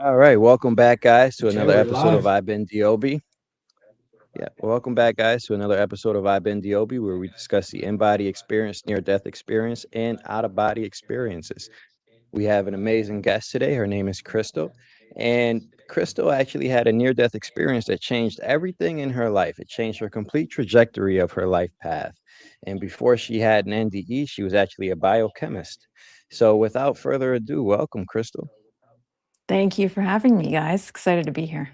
All right, welcome back, guys, to Okay, another we're episode of live. IBENDEOBE. Yeah, welcome back, guys, to another episode of IBENDEOBE, where we discuss the in-body experience, near-death experience, and out-of-body experiences. We have an amazing guest today. Her name is Crystal, and Crystal actually had a near-death experience that changed everything in her life. It changed her complete trajectory of her life path. And before she had an NDE, she was actually a biochemist. So, without further ado, welcome, Crystal. Thank you for having me, guys. Excited to be here.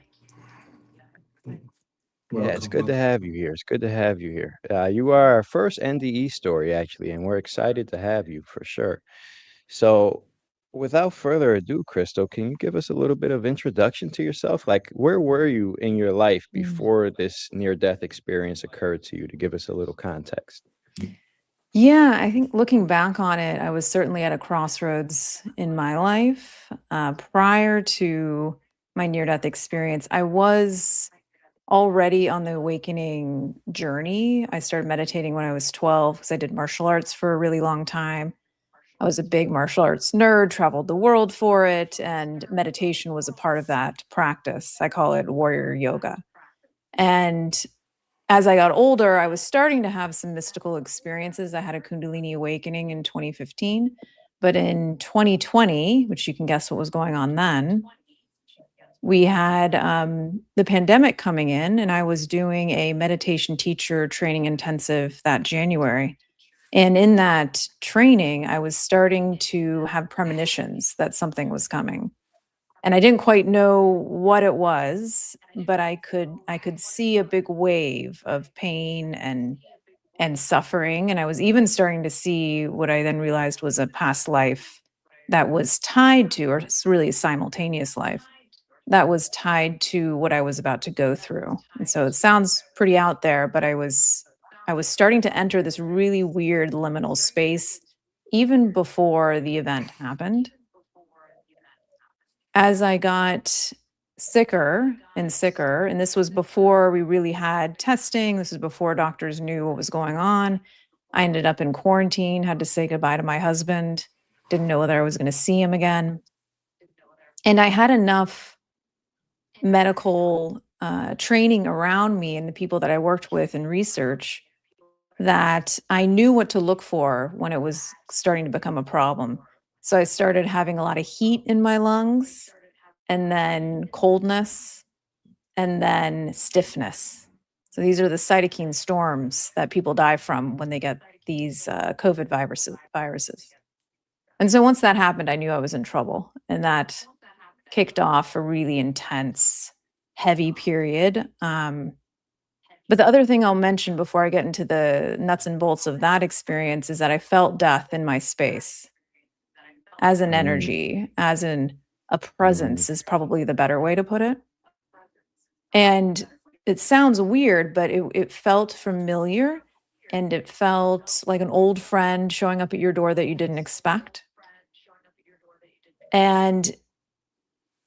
Yeah, it's Welcome, good to welcome. have you here. It's good to have you here. You are our first NDE story, actually, and we're excited to have you for sure. So, without further ado, Crystal, can you give us a little bit of introduction to yourself? Like, where were you in your life Mm. before this near-death experience occurred to you, to give us a little context? Yeah, I think looking back on it, I was certainly at a crossroads in my life. Prior to my near death experience, I was already on the awakening journey. I started meditating when I was 12 because I did martial arts for a really long time. I was a big martial arts nerd, traveled the world for it, and meditation was a part of that practice. I call it warrior yoga. And as I got older, I was starting to have some mystical experiences. I had a Kundalini awakening in 2015. But in 2020, which you can guess what was going on then, we had the pandemic coming in, and I was doing a meditation teacher training intensive that January. And in that training, I was starting to have premonitions that something was coming. And I didn't quite know what it was, but I could see a big wave of pain and suffering, and I was even starting to see what I then realized was a past life that was tied to, or it's really a simultaneous life that was tied to what I was about to go through. And so it sounds pretty out there, but I was starting to enter this really weird liminal space even before the event happened. As I got sicker and sicker, and this was before we really had testing, this was before doctors knew what was going on. I ended up in quarantine, had to say goodbye to my husband, didn't know whether I was going to see him again. And I had enough medical training around me and the people that I worked with in research that I knew what to look for when it was starting to become a problem. So I started having a lot of heat in my lungs, and then coldness, and then stiffness. So these are the cytokine storms that people die from when they get these COVID viruses. And so once that happened, I knew I was in trouble. And that kicked off a really intense, heavy period. But the other thing I'll mention before I get into the nuts and bolts of that experience is that I felt death in my space as an Mm, energy, as in a mm, presence, is probably the better way to put it. And it sounds weird, but it felt familiar, and it felt like an old friend showing up at your door that you didn't expect. And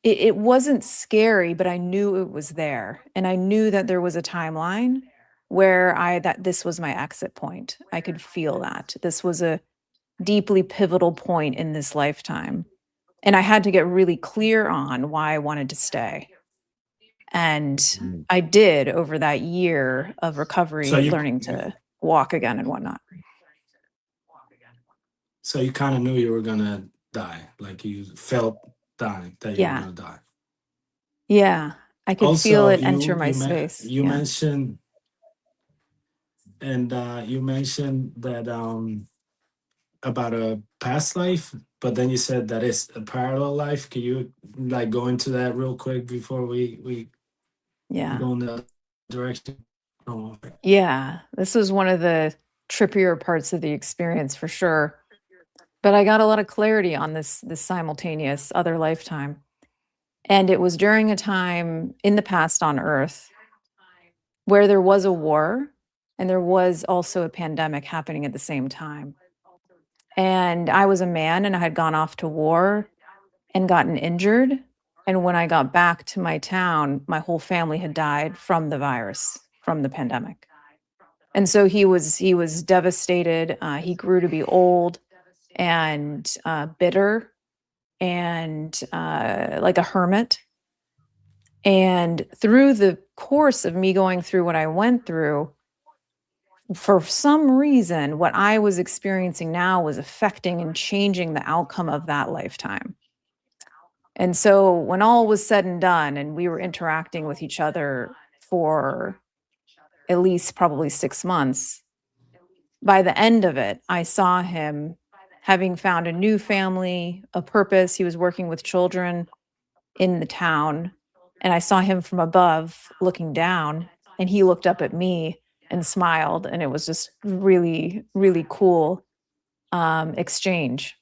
it wasn't scary, but I knew it was there. And I knew that there was a timeline where that this was my exit point. I could feel that. This was a deeply pivotal point in this lifetime. And I had to get really clear on why I wanted to stay. And mm. I did over that year of So recovery, you, learning to walk again and whatnot. so you kind of knew you were gonna die, like you felt dying that you were Yeah. gonna die. Yeah. I could feel Also, it enter my space. you Yeah. mentioned you mentioned that about a past life, but then you said that it's a parallel life. Can you like go into that real quick before we Yeah. go in the other direction? Oh, okay. Yeah. This was one of the trippier parts of the experience for sure. But I got a lot of clarity on this simultaneous other lifetime. And it was during a time in the past on Earth where there was a war and there was also a pandemic happening at the same time. And I was a man and I had gone off to war and gotten injured. And when I got back to my town, my whole family had died from the virus, from the pandemic. And so he was devastated. He grew to be old and bitter. and like a hermit. And through the course of me going through what I went through, for some reason, what I was experiencing now was affecting and changing the outcome of that lifetime. And so when all was said and done, and we were interacting with each other for at least probably 6 months, by the end of it, I saw him having found a new family, a purpose. He was working with children in the town. And I saw him from above looking down, and he looked up at me and smiled. And it was just really, really cool exchange.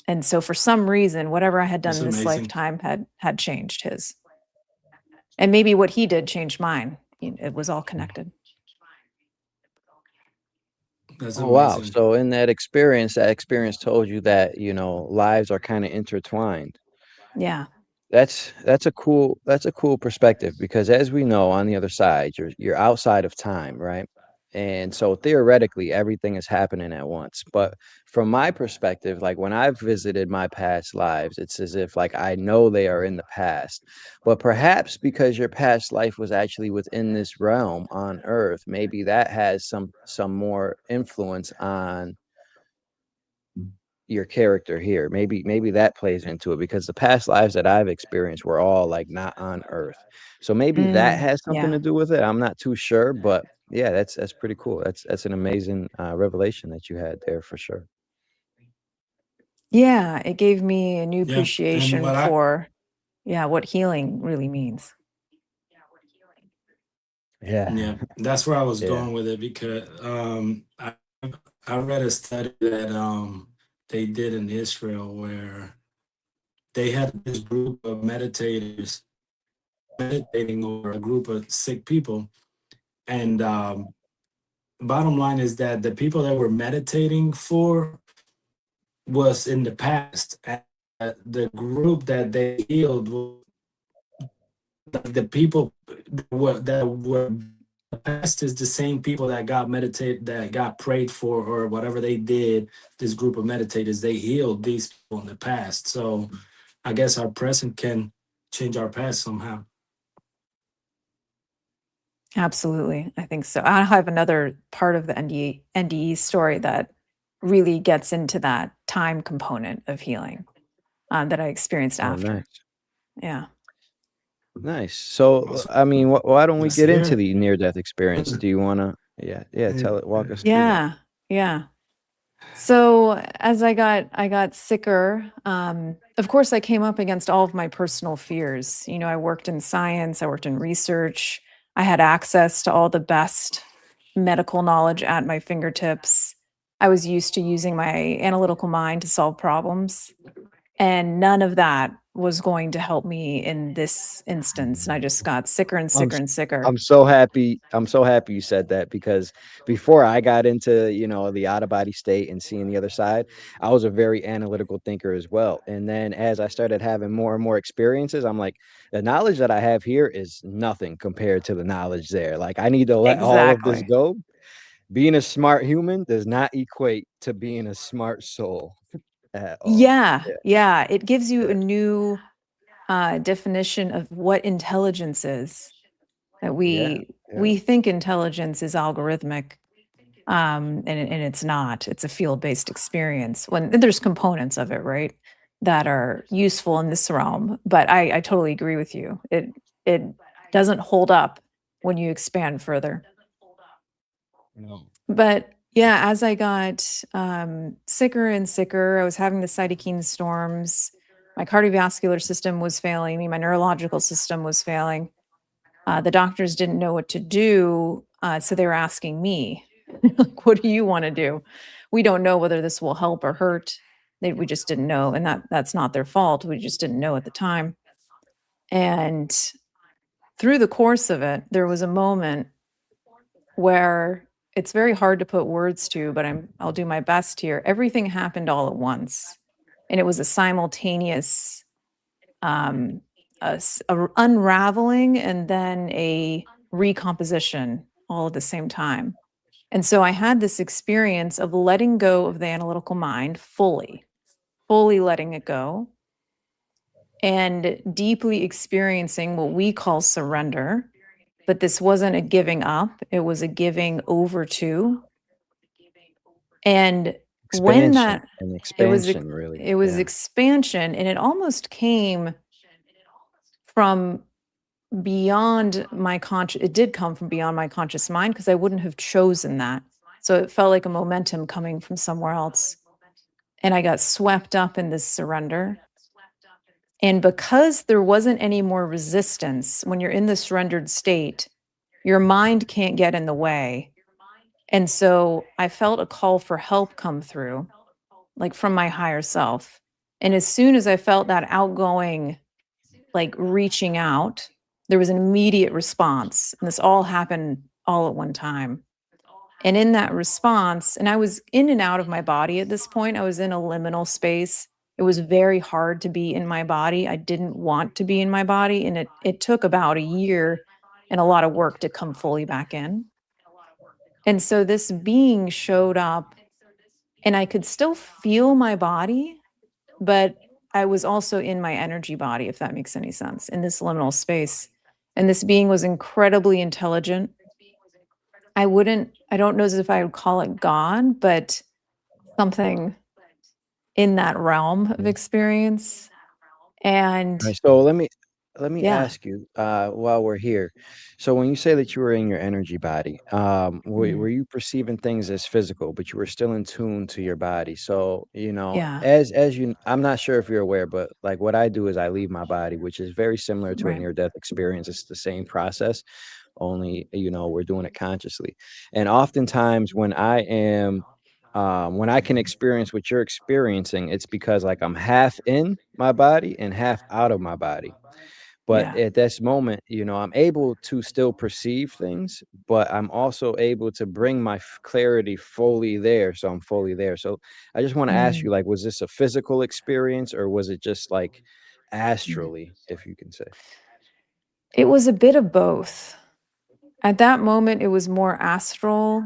And so for some reason, whatever I had done That's in this amazing. lifetime had changed his. And maybe what he did changed mine. It was all connected. That's Oh, wow. amazing. So in that experience told you that, you know, lives are kind of intertwined. Yeah. That's a cool perspective because as we know on the other side, you're outside of time, right? And so theoretically everything is happening at once. But from my perspective, like when I've visited my past lives, it's as if like I know they are in the past. But perhaps because your past life was actually within this realm on Earth, maybe that has some more influence on your character here. Maybe that plays into it because the past lives that I've experienced were all like not on Earth. So maybe that has something Yeah. to do with it. I'm not too sure, but yeah, that's pretty cool. That's an amazing revelation that you had there for sure. Yeah. It gave me a new Yeah. And appreciation for, what healing really means. yeah, that's where I was Yeah. going with it because I read a study that they did in Israel where they had this group of meditators meditating over a group of sick people. And bottom line is that the people that were meditating for was in the past. And the group that they healed was the people that were the past is the same people that got prayed for or whatever they did. This group of meditators, they healed these people in the past. So I guess our present can change our past somehow. Absolutely. I think so. I have another part of the NDE story that really gets into that time component of healing that I experienced Oh, after. nice. Yeah. Nice. So, Awesome. I mean, why don't we Let's get hear into it. the near-death experience? Do you want to tell it, walk us through that. Yeah. So as I got sicker, of course I came up against all of my personal fears. I worked in science, I worked in research, I had access to all the best medical knowledge at my fingertips. I was used to using my analytical mind to solve problems, and none of that was going to help me in this instance. And I just got sicker and I'm sicker s- and sicker. I'm so happy. I'm so happy you said that because before I got into, the out of body state and seeing the other side, I was a very analytical thinker as well. And then as I started having more and more experiences, I'm like, the knowledge that I have here is nothing compared to the knowledge there. Like I need to let all of this Exactly. go. Being a smart human does not equate to being a smart soul at all. Yeah. It gives you Yeah. a new definition of what intelligence is. That Yeah. we think intelligence is algorithmic, and it's not. It's a field-based experience. When there's components of it, right, that are useful in this realm. But I totally agree with you. It doesn't hold up when you expand further. No. But yeah, as I got sicker and sicker, I was having the cytokine storms. My cardiovascular system was failing me. My neurological system was failing. The doctors didn't know what to do, so they were asking me, like, "What do you want to do? We don't know whether this will help or hurt." We just didn't know, and that's not their fault. We just didn't know at the time. And through the course of it, there was a moment where it's very hard to put words to, but I'll do my best here. Everything happened all at once, and it was a simultaneous unraveling and then a recomposition all at the same time. And so I had this experience of letting go of the analytical mind fully letting it go, and deeply experiencing what we call surrender. But this wasn't a giving up, it was a giving over to. And when Expansion that and it was expansion, really. it was Yeah. expansion, and it almost came from beyond my conscious, it did come from beyond my conscious mind, because I wouldn't have chosen that. So it felt like a momentum coming from somewhere else. And I got swept up in this surrender. And because there wasn't any more resistance, when you're in the surrendered state, your mind can't get in the way. And so I felt a call for help come through, like from my higher self. And as soon as I felt that outgoing, like reaching out, there was an immediate response. And this all happened all at one time. And in that response, and I was in and out of my body at this point, I was in a liminal space. It was very hard to be in my body. I didn't want to be in my body. And it took about a year and a lot of work to come fully back in. And so this being showed up, and I could still feel my body, but I was also in my energy body, if that makes any sense, in this liminal space. And this being was incredibly intelligent. I don't know as if I would call it God, but something in that realm of Mhm. experience. And Right. So let me yeah, ask you, while we're here. So when you say that you were in your energy body, were mm, you perceiving things as physical, but you were still in tune to your body? So, yeah, as you, I'm not sure if you're aware, but like what I do is I leave my body, which is very similar to a right. near-death experience. It's the same process, only, we're doing it consciously. And oftentimes when I can experience what you're experiencing, it's because like I'm half in my body and half out of my body. But Yeah. at this moment, I'm able to still perceive things, but I'm also able to bring my clarity fully there. So I'm fully there. So I just want to ask you, Mm, like, was this a physical experience or was it just like mm. astrally, if you can say? It was a bit of both. At that moment, it was more astral,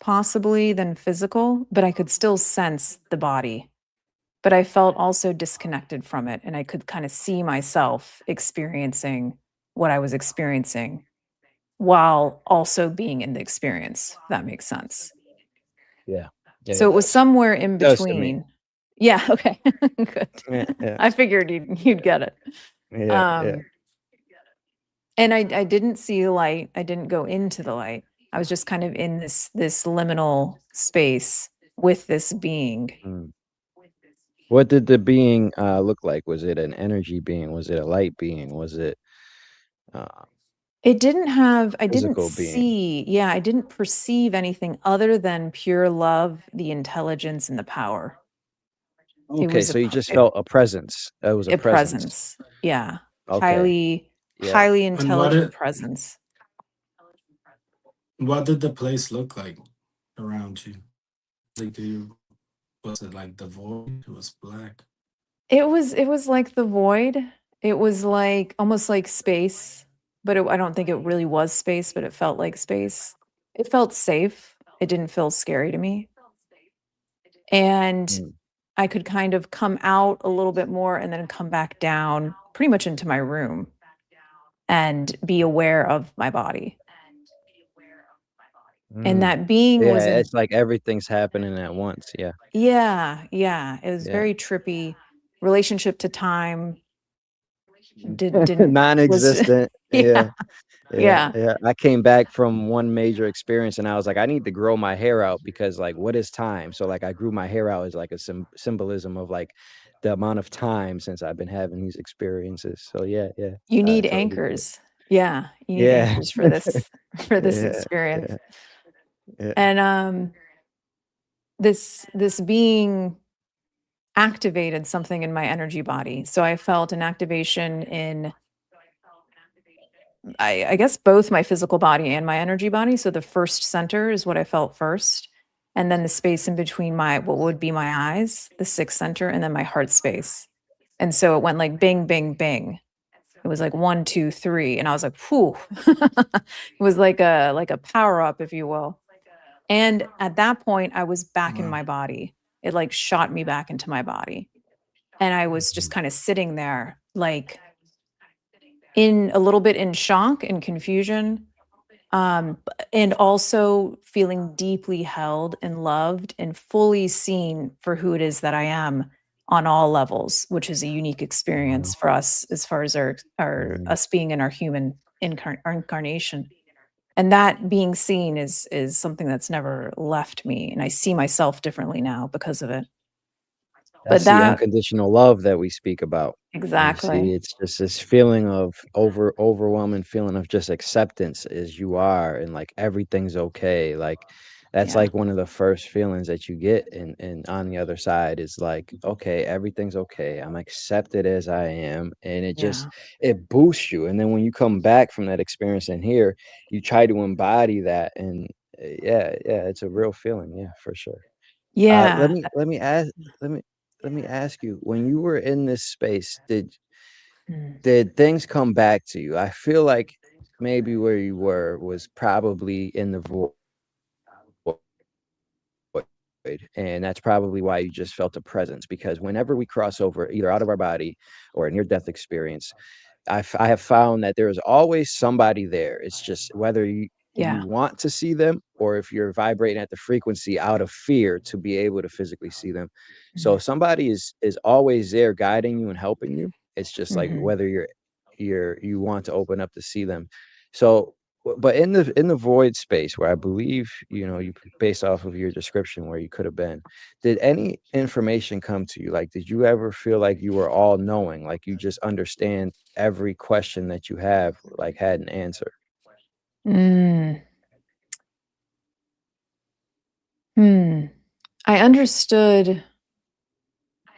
possibly, than physical, but I could still sense the body. But I felt also disconnected from it, and I could kind of see myself experiencing what I was experiencing while also being in the experience, if that makes sense. Yeah. Yeah, So it it was does. somewhere It in does to me. between. Yeah, okay. Good. Yeah, yeah, I figured you'd get it. yeah, yeah. Um, and I didn't see light. I didn't go into the light. I was just kind of in this liminal space with this being. Mm. What did the being look like? Was it an energy being? Was it a light being? Was it uh, I didn't physical being? see, yeah, I didn't perceive anything other than pure love, the intelligence, and the power. It Okay, was a, so you just felt a presence. It was a a presence. presence. Yeah. Okay. Yeah. Highly And what intelligent it presence. what did the place look like around you? Like, was it like the void? It was black. It was like the void. It was like almost like space, but I don't think it really was space, but it felt like space. It felt safe. It didn't feel scary to me. And Mm, I could kind of come out a little bit more and then come back down pretty much into my room and be aware of my body. And mm. that being was Yeah, in, it's like everything's happening at once. Yeah. yeah, yeah. It was Yeah. very trippy. Relationship to time didn't was Non-existent. yeah, Yeah. Yeah, yeah. yeah. I came back from one major experience and I was like, I need to grow my hair out because like what is time? So like I grew my hair out as like a symbolism of like the amount of time since I've been having these experiences. So yeah, yeah. You I need totally get it. anchors. Yeah, you need Yeah. anchors for this for this Yeah, experience. yeah, yeah. And this being activated something in my energy body. So I felt an activation in I guess both my physical body and my energy body. So the first center is what I felt first. And then the space in between my what would be my eyes, the sixth center, and then my heart space. And so it went like bing, bing, bing. It was like 1, 2, 3, and I was like, "Whew." It was like a power up, if you will. And at that point, I was back in Wow. my body. It like shot me back into my body. And I was just kind of sitting there, like in a little bit in shock and confusion, and also feeling deeply held and loved and fully seen for who it is that I am on all levels, which is a unique experience for us as far as our Mhm. us being in our human our incarnation. And that being seen is something that's never left me, and I see myself differently now because of it. But That's the that unconditional love that we speak about. You see, exactly. it's just this feeling of overwhelming feeling of just acceptance as you are and like everything's okay. Like that's Yeah. like one of the first feelings that you get and on the other side is like, okay, everything's okay. I'm accepted as I am. And it just Yeah. it boosts you. And then when you come back from that experience in here, you try to embody that and yeah, it's a real feeling. Yeah, for sure. Let Yeah. me let me ask let me let me ask you, when you were in this space, Mm. did things come back to you? I feel like maybe where you were was probably in the void, and that's probably why you just felt a presence. Because whenever we cross over, either out of our body or a near-death experience, I have found that there is always somebody there. It's just whether you Yeah. want to see them or if you're vibrating at the frequency out of fear to be able to physically see them. So Mhm. somebody is always there guiding you and helping you. It's just like Mhm. whether you want to open up to see them. So but in the void space where I believe, you based off of your description where you could have been, did any information come to you? Like, did you ever feel like you were all knowing, like you just understand every question that you have, like had an answer? Mm. Hmm. I understood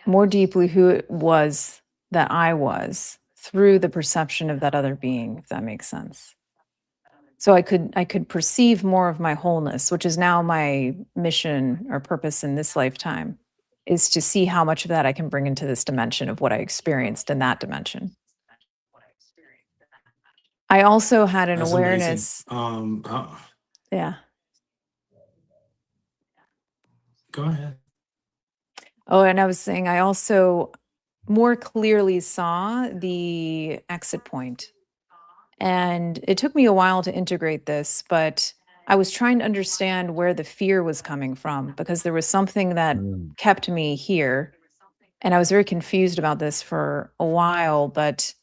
more deeply who it was that I was through the perception of that other being, if that makes sense. So I could perceive more of my wholeness, which is now my mission or purpose in this lifetime, is to see how much of that I can bring into this dimension of what I experienced in that dimension. I also had an That's amazing. awareness. Yeah. Go ahead. Oh, and I was saying I also more clearly saw the exit point. And it took me a while to integrate this, but I was trying to understand where the fear was coming from because there was something that Mm, kept me here. And I was very confused about this for a while, but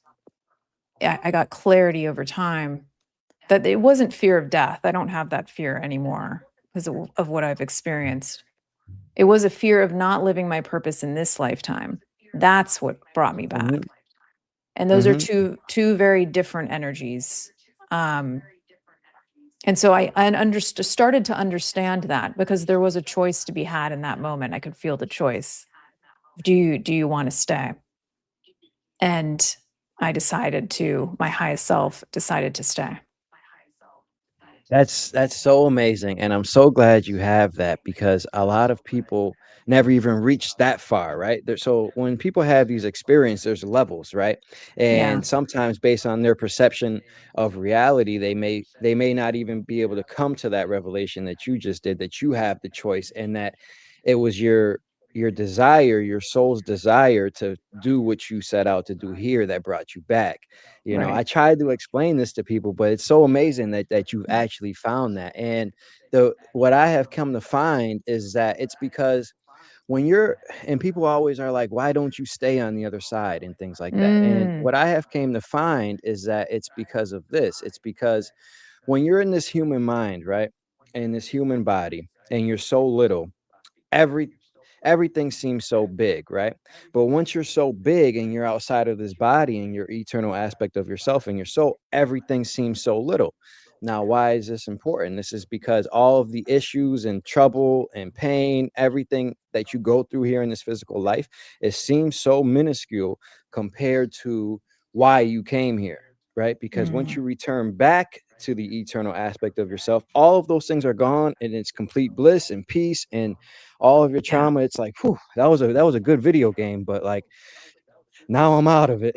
I got clarity over time that it wasn't fear of death. I don't have that fear anymore because of what I've experienced. It was a fear of not living my purpose in this lifetime. That's what brought me mhm, back. And those are mhm. two very different energies. Um, and so I understood, started to understand that because there was a choice to be had in that moment. I could feel the choice. Do you want to stay? And I decided to. My highest self decided to stay. That's so amazing, and I'm so glad you have that because a lot of people never even reach that far, right? So when people have these experiences, there's levels, right? Yeah. And sometimes based on their perception of reality, they may not even be able to come to that revelation that you just did, that you have the choice and that it was your desire, your soul's desire to do what you set out to do here that brought you back. Right. I tried to explain this to people, but it's so amazing that you've actually found that. And the what I have come to find is that it's because when you're and people always are like, why don't you stay on the other side and things like that. And Mm, what I have came to find is that it's because of this. It's because when you're in this human mind, right? In this human body, and you're so little, every everything seems so big, right? But once you're so big and you're outside of this body and your eternal aspect of yourself and your soul, everything seems so little. Now, why is this important? This is because all of the issues and trouble and pain, everything that you go through here in this physical life, it seems so minuscule compared to why you came here, right? Because once mm, you return back to the eternal aspect of yourself, all of those things are gone and it's complete bliss and peace and all of your yeah. trauma. It's like, whew, that was a good video game, but like now I'm out of it,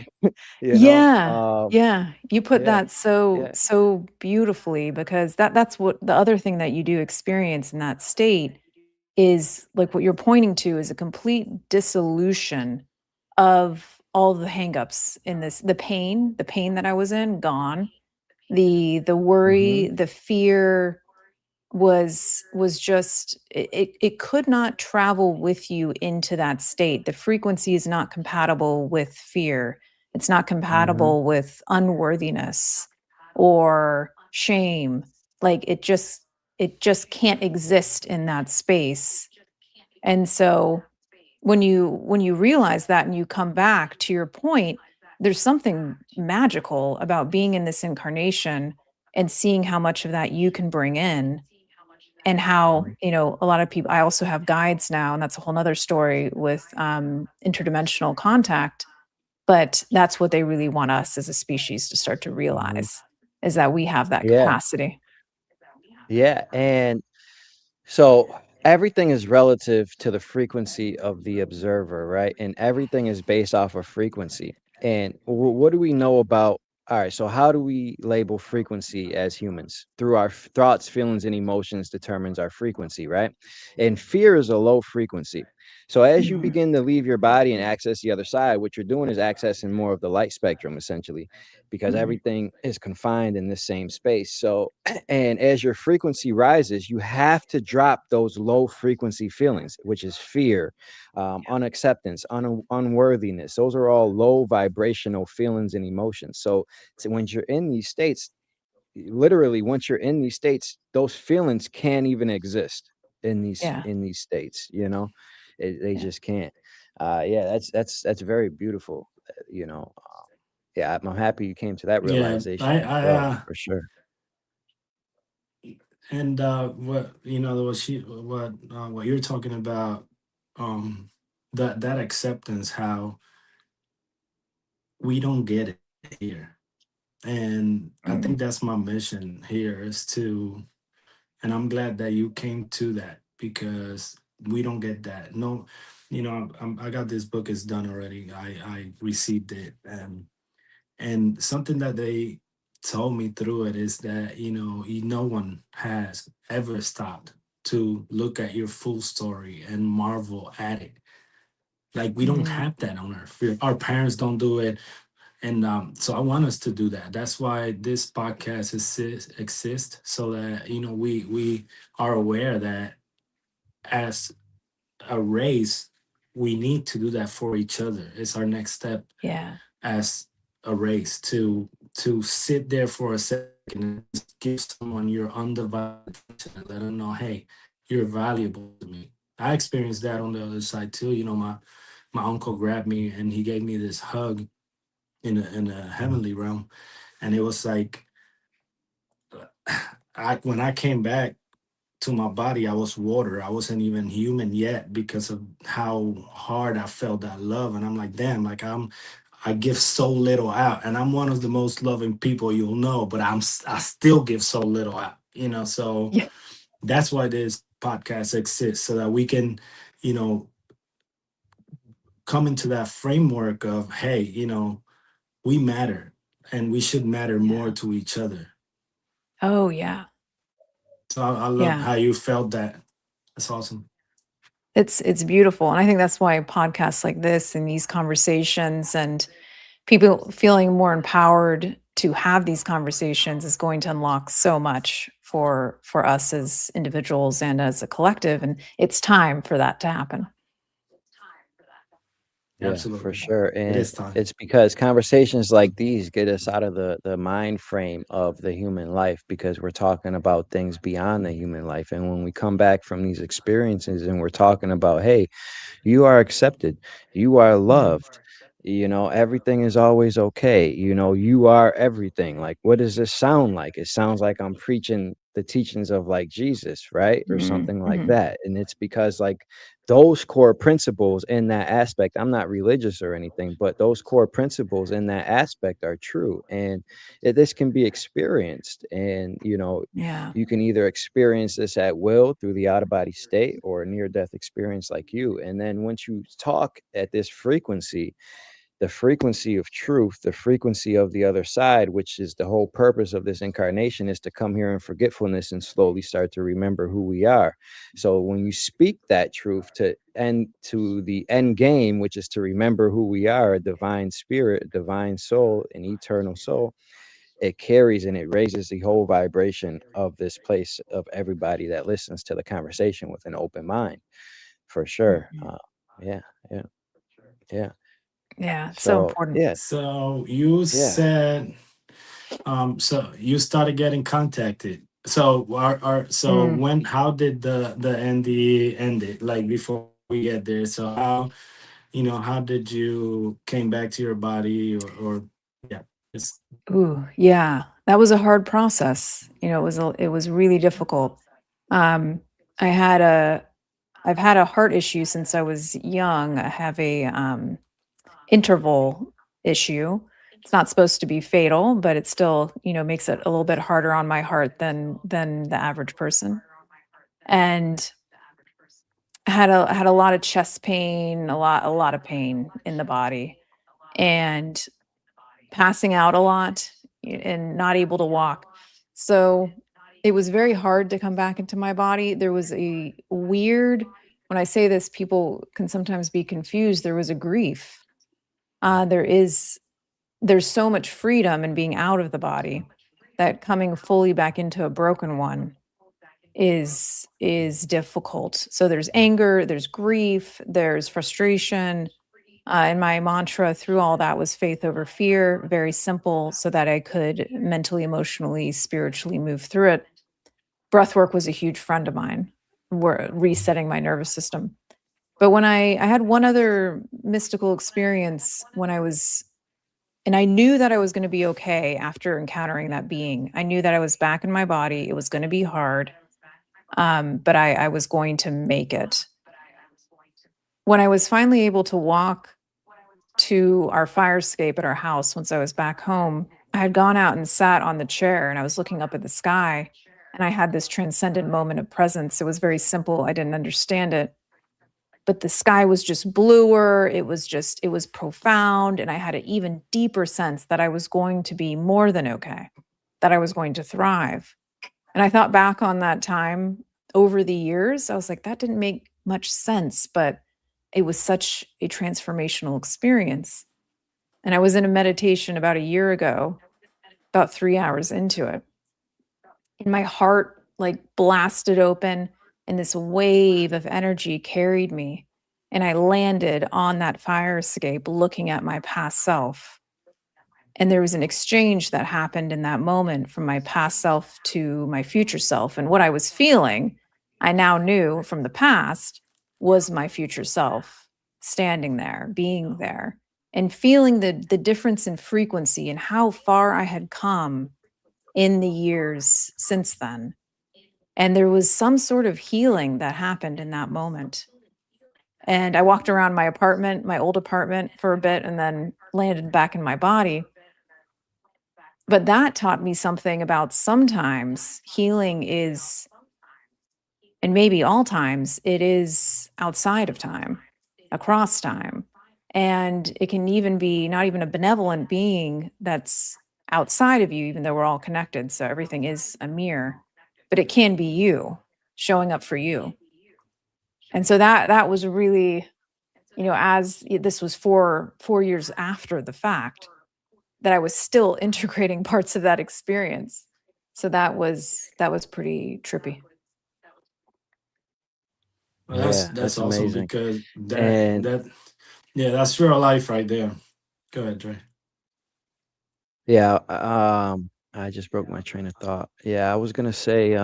you know? Yeah. Yeah. You put Yeah, that so yeah. so beautifully because that's what the other thing that you do experience in that state is like what you're pointing to is a complete dissolution of all the hangups in this, the pain that I was in, gone. The worry, Mm-hmm. the fear was just it could not travel with you into that state. The frequency is not compatible with fear. It's not Mm-hmm. compatible with unworthiness or shame. Like it just can't exist in that space. And so when you realize that and you come back to your point, there's something magical about being in this incarnation and seeing how much of that you can bring in, and how, a lot of people, I also have guides now, and that's a whole nother story with interdimensional contact. But that's what they really want us as a species to start to Mm-hmm. realize, is that we have that Yeah. capacity. Yeah. And so everything is relative to the frequency of the observer, right? And everything is based off of frequency. And what do we know about? All right, so how do we label frequency as humans? Through our thoughts, feelings, and emotions determines our frequency, right? And fear is a low frequency. So as you Mhm. begin to leave your body and access the other side, what you're doing is accessing more of the light spectrum, essentially, because Mhm. everything is confined in the same space. So and as your frequency rises, you have to drop those low frequency feelings, which is fear, unacceptance, unworthiness. Those are all low vibrational feelings and emotions. So when you're in these states, literally, once you're in these states, those feelings can't even exist Yeah. in these states. They Yeah. just can't. Yeah, that's very beautiful. Yeah, I'm happy you came to that Yeah, realization as well, for sure. and what what you're talking about, um, that acceptance, how we don't get it here, and I think Mhm. that's my mission here is to, and I'm glad that you came to that because we don't get that. No, I got this book, is done already. I received it, and something that they told me through it is that no one has ever stopped to look at your full story and marvel at it. Like, we don't Mhm. have that on earth. Our parents don't do it, and so I want us to do that. That's why this podcast exists, so that we are aware that as a race, we need to do that for each other. It's our next step Yeah. as a race, to sit there for a second and just give someone your undivided attention and let them know, hey, you're valuable to me. I experienced that on the other side too. My uncle grabbed me and he gave me this hug in a heavenly realm, and it was like, I when I came back to my body, I was water. I wasn't even human yet because of how hard I felt that love. And I'm like, damn, like I give so little out, and I'm one of the most loving people you'll know, but I still give so little out. So Yeah. that's why this podcast exists, so that we can, you know, come into that framework of, hey, we matter, and we should matter more Yeah. to each other. Oh, yeah. So I love Yeah. how you felt that. That's awesome. It's beautiful, and I think that's why podcasts like this and these conversations and people feeling more empowered to have these conversations is going to unlock so much for us as individuals and as a collective, and it's time for that to happen. Yeah, for Absolutely. sure. It And is time. it's because conversations like these get us out of the mind frame of the human life, because we're talking about things beyond the human life. And when we come back from these experiences and we're talking about, hey, you are accepted, you are Mhm. loved, everything is always okay, you are everything. Like, what does this sound like? It sounds like I'm preaching the teachings of, like, Jesus, right? Or Mhm. something like Mhm. that. And it's because, like, those core principles in that aspect, I'm not religious or anything, but those core principles in that aspect are true. And this can be experienced. And Yeah. you can either experience this at will through the out of body state, or a near death experience like you. And then once you talk at this frequency, the frequency of truth, the frequency of the other side, which is the whole purpose of this incarnation, is to come here in forgetfulness and slowly start to remember who we are. So when you speak that truth to the end game, which is to remember who we are, a divine spirit, a divine soul, an eternal soul, it carries and it raises the whole vibration of this place of everybody that listens to the conversation with an open mind, for sure. Yeah, yeah, yeah. Yeah, it's so So important. yeah, So you yeah. said, so you started getting contacted. So Mm. when, how did the NDE end it? Like before we get there, so how, how did you came back to your body, or yeah, it's Ooh, yeah, that was a hard process. It was really difficult. I had I've had a heart issue since I was young. I have a interval issue. It's not supposed to be fatal, but it still, makes it a little bit harder on my heart than the average person. And I had a lot of chest pain, a lot of pain in the body, and passing out a lot and not able to walk. So it was very hard to come back into my body. There was a weird, when I say this, people can sometimes be confused. There was a grief. There's so much freedom in being out of the body that coming fully back into a broken one is difficult. So there's anger, there's grief, there's frustration, and my mantra through all that was faith over fear, very simple, so that I could mentally, emotionally, spiritually move through it. Breathwork was a huge friend of mine, resetting my nervous system. But when I had one other mystical experience when and I knew that I was going to be okay after encountering that being. I knew that I was back in my body. It was going to be hard, but I was going to make it. When I was finally able to walk to our fire escape at our house once I was back home, I had gone out and sat on the chair and I was looking up at the sky and I had this transcendent moment of presence. It was very simple. I didn't understand it, but the sky was just bluer. It was profound. And I had an even deeper sense that I was going to be more than okay, that I was going to thrive. And I thought back on that time over the years, I was like, that didn't make much sense, but it was such a transformational experience. And I was in a meditation about a year ago, about 3 hours into it. And my heart like blasted open and this wave of energy carried me. And I landed on that fire escape looking at my past self. And there was an exchange that happened in that moment from my past self to my future self. And what I was feeling, I now knew from the past, was my future self standing there, being there, and feeling the difference in frequency and how far I had come in the years since then. And there was some sort of healing that happened in that moment. And I walked around my apartment, my old apartment, for a bit and then landed back in my body. But that taught me something about sometimes healing is, and maybe all times, it is outside of time, across time. And it can even be not even a benevolent being that's outside of you, even though we're all connected. So everything is a mirror, but it can be you showing up for you. And so that was really, as this was 4 years after the fact, that I was still integrating parts of that experience. So that was pretty trippy. well, Yeah, that's that's awesome, amazing. because And yeah, that's real life right there. Go ahead, Dre. yeah, I just broke my train of thought. Yeah, I was gonna say,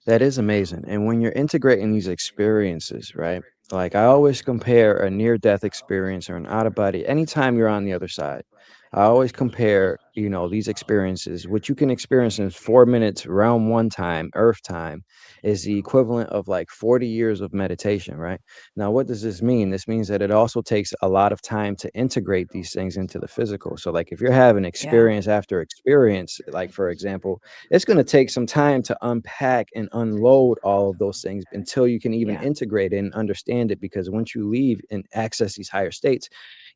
that is amazing. And when you're integrating these experiences, right? Like I always compare a near death experience or an out of body anytime you're on the other side. I always compare, these experiences, which you can experience in 4 minutes, round one time, earth time, is the equivalent of like 40 years of meditation, right? Now, what does this mean? This means that it also takes a lot of time to integrate these things into the physical. So, like, if you're having Yeah. experience after experience, like, for example, it's going to take some time to unpack and unload all of those things until you can even Yeah. integrate it and understand it. Because once you leave and access these higher states,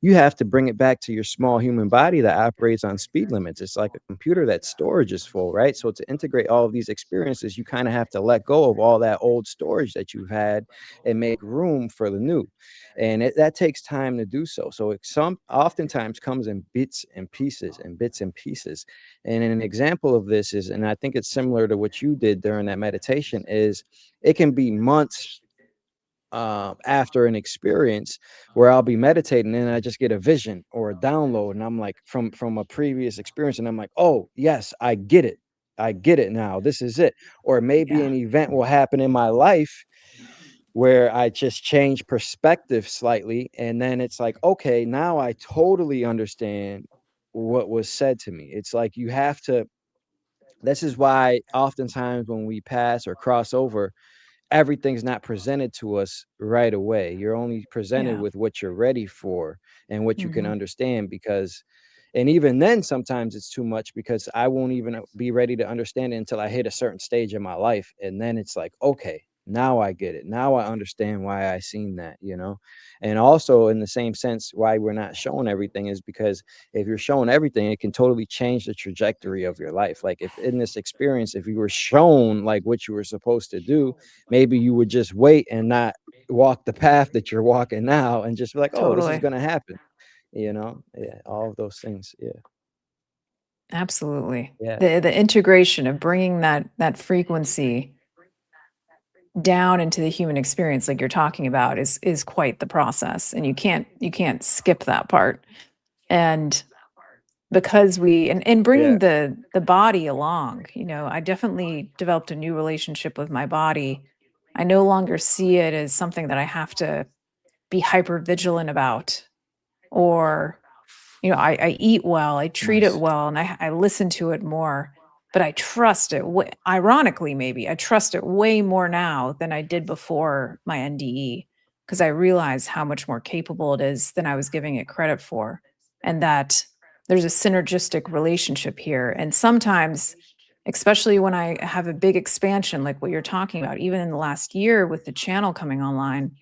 you have to bring it back to your small human body that operates on speed limits. It's like a computer that storage is full, right? So to integrate all of these experiences, you kind of have to let go of all that old storage that you've had and make room for the new. And that takes time to do so. So it oftentimes comes in bits and pieces and bits and pieces. And an example of this is, and I think it's similar to what you did during that meditation, is it can be months after an experience where I'll be meditating and I just get a vision or a download, and I'm like from a previous experience, and I'm like, oh yes, I get it. I get it now. This is it. Or maybe Yeah, an event will happen in my life where I just change perspective slightly, and then it's like, okay, now I totally understand what was said to me. It's like you have to. This is why oftentimes when we pass or cross over, everything's not presented to us right away. You're only presented yeah. with what you're ready for and what you can Mhm. understand, because and even then sometimes it's too much, because I won't even be ready to understand it until I hit a certain stage in my life, and then it's like, okay, now I get it. Now I understand why I seen that, you know. And also in the same sense, why we're not showing everything is because if you're showing everything, it can totally change the trajectory of your life. Like if in this experience, if you were shown like what you were supposed to do, maybe you would just wait and not walk the path that you're walking now and just be like, oh, this is Totally. going to happen, you know. Yeah, all of those things. Yeah. Absolutely. Yeah. The integration of bringing that frequency down into the human experience like you're talking about is quite the process, and you can't skip that part. And because we and Yeah. bringing the body along, I definitely developed a new relationship with my body. I no longer see it as something that I have to be hyper vigilant about, or I eat well, I treat it Nice. well, and I listen to it more. But I trust it. Ironically, maybe I trust it way more now than I did before my NDE, because I realize how much more capable it is than I was giving it credit for, and that there's a synergistic relationship here. And sometimes, especially when I have a big expansion like what you're talking about, even in the last year with the channel coming online,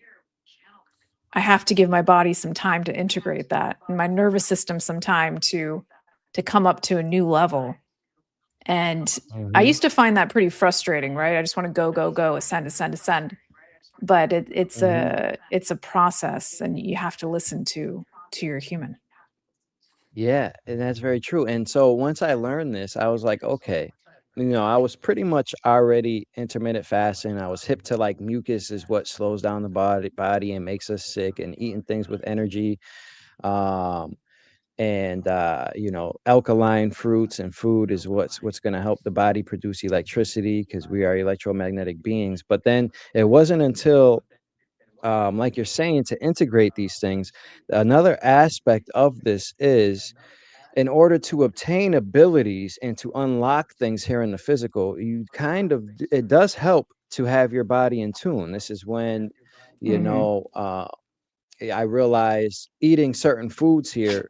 I have to give my body some time to integrate that, and my nervous system some time to come up to a new level. And I Hmm. used to find that pretty frustrating, right? I just want to go, go, go, ascend, ascend, ascend. But it's Hmm. a process, and you have to listen to your human. Yeah, and that's very true. And so once I learned this, I was like, okay, you know, I was pretty much already intermittent fasting. I was hip to like mucus is what slows down the body and makes us sick, and eating things with energy. Um, and you know, alkaline fruits and food is what's going to help the body produce electricity, because we are electromagnetic beings. But then it wasn't until like you're saying, to integrate these things, another aspect of this is, in order to obtain abilities and to unlock things here in the physical, you kind of it does help to have your body in tune. This is when, you Mhm. know, I realize eating certain foods here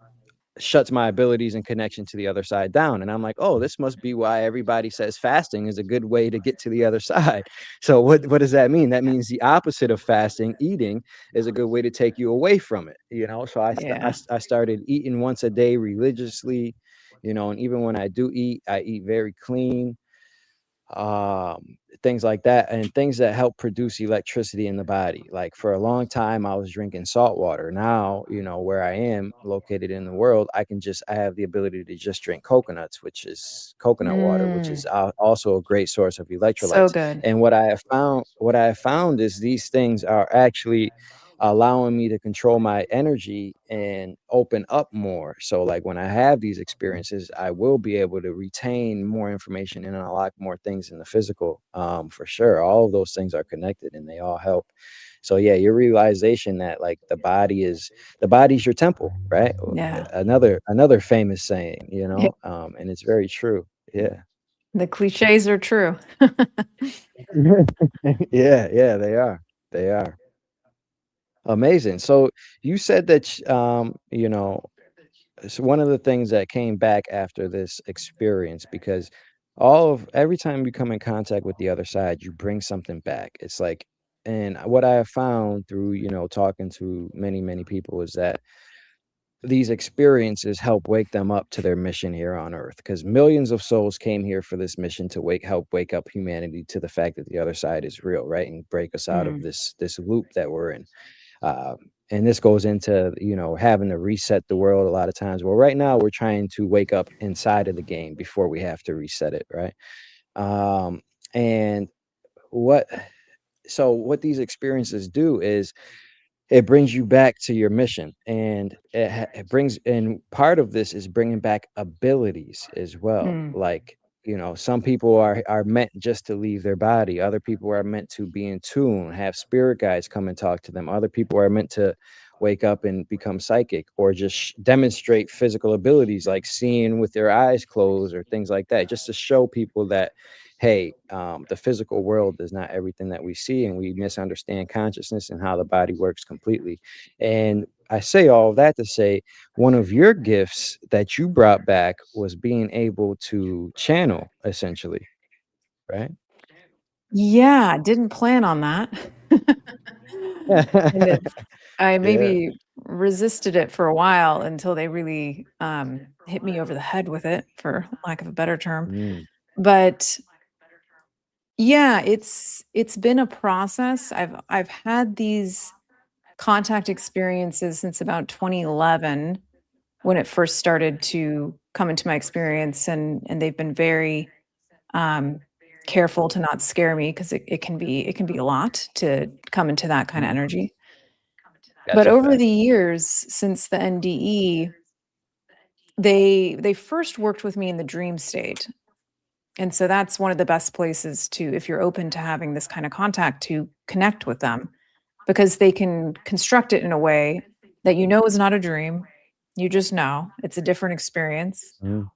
shuts my abilities and connection to the other side down. And I'm like, oh, this must be why everybody says fasting is a good way to get to the other side. So what does that mean? That means the opposite of fasting, eating, is a good way to take you away from it, you know? So Yeah. I started eating once a day religiously, you know, and even when I do eat, I eat very clean, things like that, and things that help produce electricity in the body. Like for a long time I was drinking salt water. Now, you know, where I am located in the world, I have the ability to just drink coconuts, which is coconut water, which is Mm. also a great source of So electrolytes. good. And what I have found is these things are actually allowing me to control my energy and open up more. So like when I have these experiences, I will be able to retain more information and unlock more things in the physical. For sure. All of those things are connected and they all help. So yeah, your realization that like the body's your temple, right? Yeah. Another famous saying, you Yeah. know, and it's very true. Yeah. The cliches are true. Yeah, yeah, they are. They are. Amazing. So you said that you know, so one of the things that came back after this experience, because every time you come in contact with the other side, you bring something back. It's like, and what I have found through, you know, talking to many, many people is that these experiences help wake them up to their mission here on Earth, because millions of souls came here for this mission to help wake up humanity to the fact that the other side is real, right, and break us out of Mm. this loop that we're in. And this goes into, having to reset the world a lot of times. Well, right now we're trying to wake up inside of the game before we have to reset it, right? And what what these experiences do is it brings you back to your mission, and it brings, and part of this is bringing back abilities as well. Mm. Like, some people are meant just to leave their body, other people are meant to be in tune, have spirit guides come and talk to them, other people are meant to wake up and become psychic, or just demonstrate physical abilities like seeing with their eyes closed or things like that, just to show people that, hey, the physical world is not everything that we see, and we misunderstand consciousness and how the body works completely. And I say all of that to say, one of your gifts that you brought back was being able to channel, essentially, right? Yeah, didn't plan on that. And it's I Yeah. maybe resisted it for a while until they really, hit me over the head with it, for lack of a better term. Mm, But yeah, it's been a process. I've had these contact experiences since about 2011 when it first started to come into my experience, and they've been very um, careful to not scare me, because it can be a lot to come into that kind of mhm. energy. That's But a over fact. the years since the NDE, they first worked with me in the dream state. And so that's one of the best places to, if you're open to having this kind of contact, to connect with them, because they can construct it in a way that you know is not a dream. You just know it's a different experience, Mm,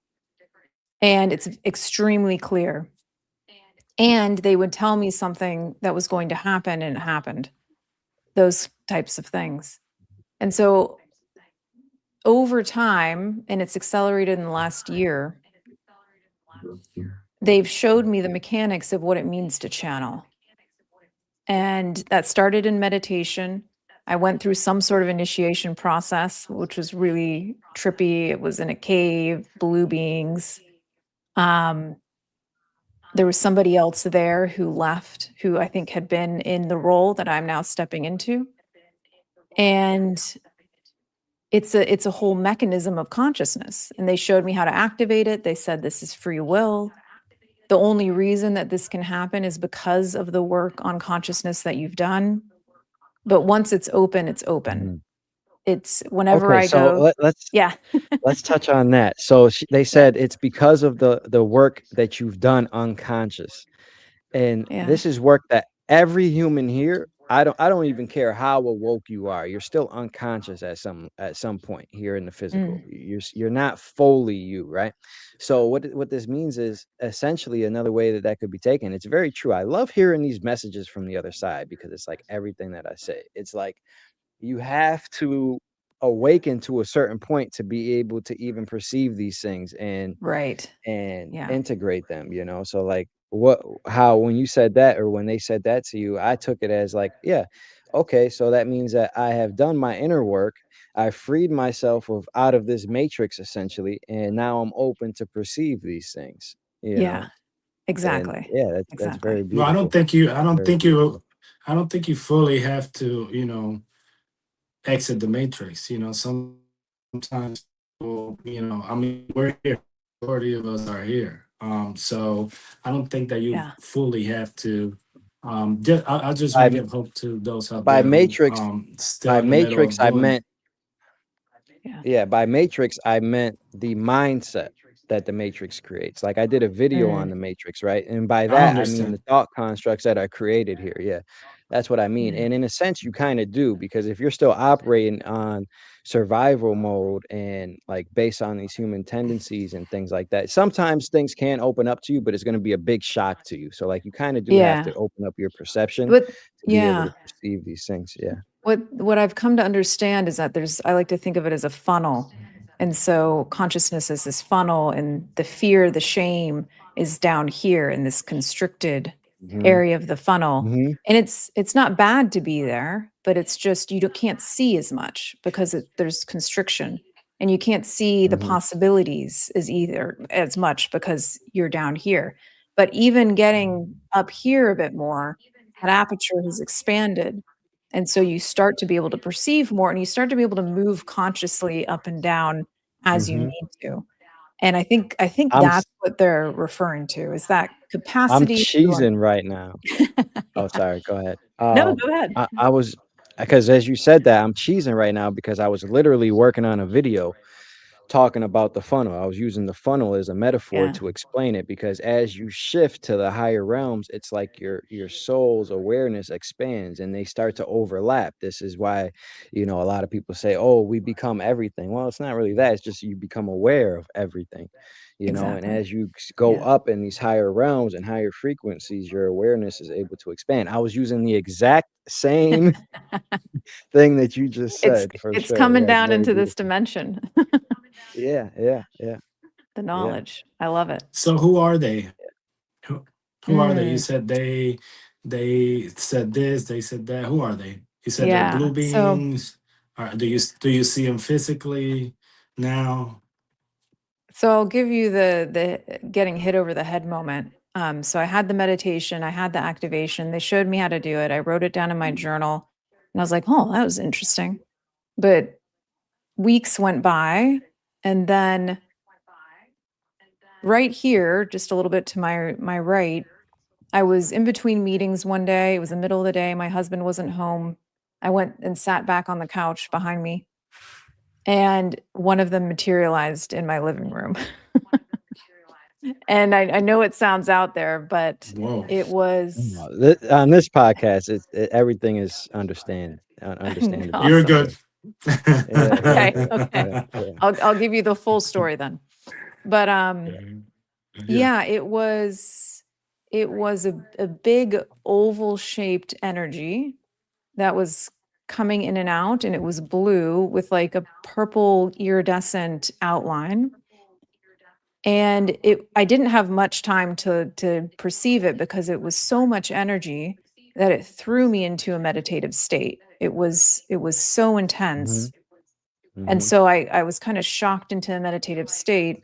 and it's extremely clear. And they would tell me something that was going to happen, and it happened. Those types of things. And so over time, and it's accelerated in the last year, they've showed me the mechanics of what it means to channel. And that started in meditation. I went through some sort of initiation process, which was really trippy. It was in a cave, blue beings. Um, there was somebody else there who left, who I think had been in the role that I'm now stepping into. And it's a whole mechanism of consciousness. And they showed me how to activate it. They said this is free will. The only reason that this can happen is because of the work on consciousness that you've done. But once it's open, it's open. mhm. It's whenever Okay, I so go. let's Yeah. let's touch on that. So they Yeah. said it's because of the work that you've done unconscious. And Yeah. this is work that every human here, I don't even care how awoke you are, you're still unconscious at some point here in the physical. Mm. You're not fully you, right? So what this means is essentially another way that could be taken. It's very true. I love hearing these messages from the other side, because it's like everything that I say. It's like you have to awaken to a certain point to be able to even perceive these things and Right. and Yeah. integrate them, so like how when you said that, or when they said that to you, I took it as like, yeah, okay, so that means that I have done my inner work, I freed myself of out of this matrix essentially, and now I'm open to perceive these things, Yeah. and Exactly. yeah, that's very Exactly. Well, beautiful. Very beautiful. I don't think you fully have to, exit the matrix. Sometimes people, I mean, we're here. Majority of us are here. So I don't think that you Yeah. fully have to. I'll just by want to give hope to those out by there who matrix still by in the middle matrix of I doing. meant Yeah. Yeah, by matrix, I meant the mindset that the matrix creates. Like I did a video on Mm. the matrix, right? And by I that, I mean the understand. thought constructs that are created here. Yeah, that's what I mean. Mm. And in a sense, you kind of do, because if you're still operating on survival mode and like based on these human tendencies and things like that, sometimes things can open up to you, but it's going to be a big shock to you. So like you kind of do have Yeah. to open up your perception But to be able yeah. to perceive these things. Yeah. What I've come to understand is that I like to think of it as a funnel. And so consciousness is this funnel, and the fear, the shame is down here in this constricted Hmm. area of the funnel. Hmm. And it's not bad to be there, but it's just you can't see as much because there's constriction. and you can't see the possibilities as much because you're down here. But even getting up here a bit more, that aperture has expanded. And so you start to be able to perceive more, and you start to be able to move consciously up and down as you need to. And I think I'm that's what they're referring to, is that I'm capacity to cheesing right now. Oh, yeah. sorry. Go ahead. No, go ahead. I was because as you said that, I'm cheesing right now because I was literally working on a video talking about the funnel. I was using the funnel as a metaphor Yeah. to explain it because as you shift to the higher realms, it's like your soul's awareness expands and they start to overlap. This is why, a lot of people say, "Oh, we become everything." Well, it's not really that. It's just you become aware of everything. And Exactly. as you go Yeah. up in these higher realms and higher frequencies, your awareness is able to expand. I was using the exact same thing that you just It's said for it's sure. coming Yeah, it's down very into this beautiful. dimension, Yeah, yeah, yeah, the yeah. knowledge. I love it. So who are they? Who, who are they? You Mm, said they said this, they said that. Who are they? You said they're yeah. blue So beings. Do you see them physically now? I'll give you the getting hit over the head moment. So I had the meditation, I had the activation. They showed me how to do it. I wrote it down in my journal, and I was like, "Oh, that was interesting." But weeks went by, and then right here, just a little bit to my right, I was in between meetings one day. It was the middle of the day. My husband wasn't home. I went and sat back on the couch behind me, and one of them materialized in my living room. And I know it sounds out there, but Whoa. it was No, on this podcast, everything is understandable You're for awesome. good. sure. Yeah, yeah, Okay, yeah, okay. yeah, yeah. I'll give you the full story then. But Yeah. yeah, it was a big oval shaped energy that was coming in and out, and it was blue with like a purple iridescent outline. And I didn't have much time to perceive it because it was so much energy that it threw me into a meditative state. It was so intense. Mhm, And mhm, so I was kind of shocked into a meditative state,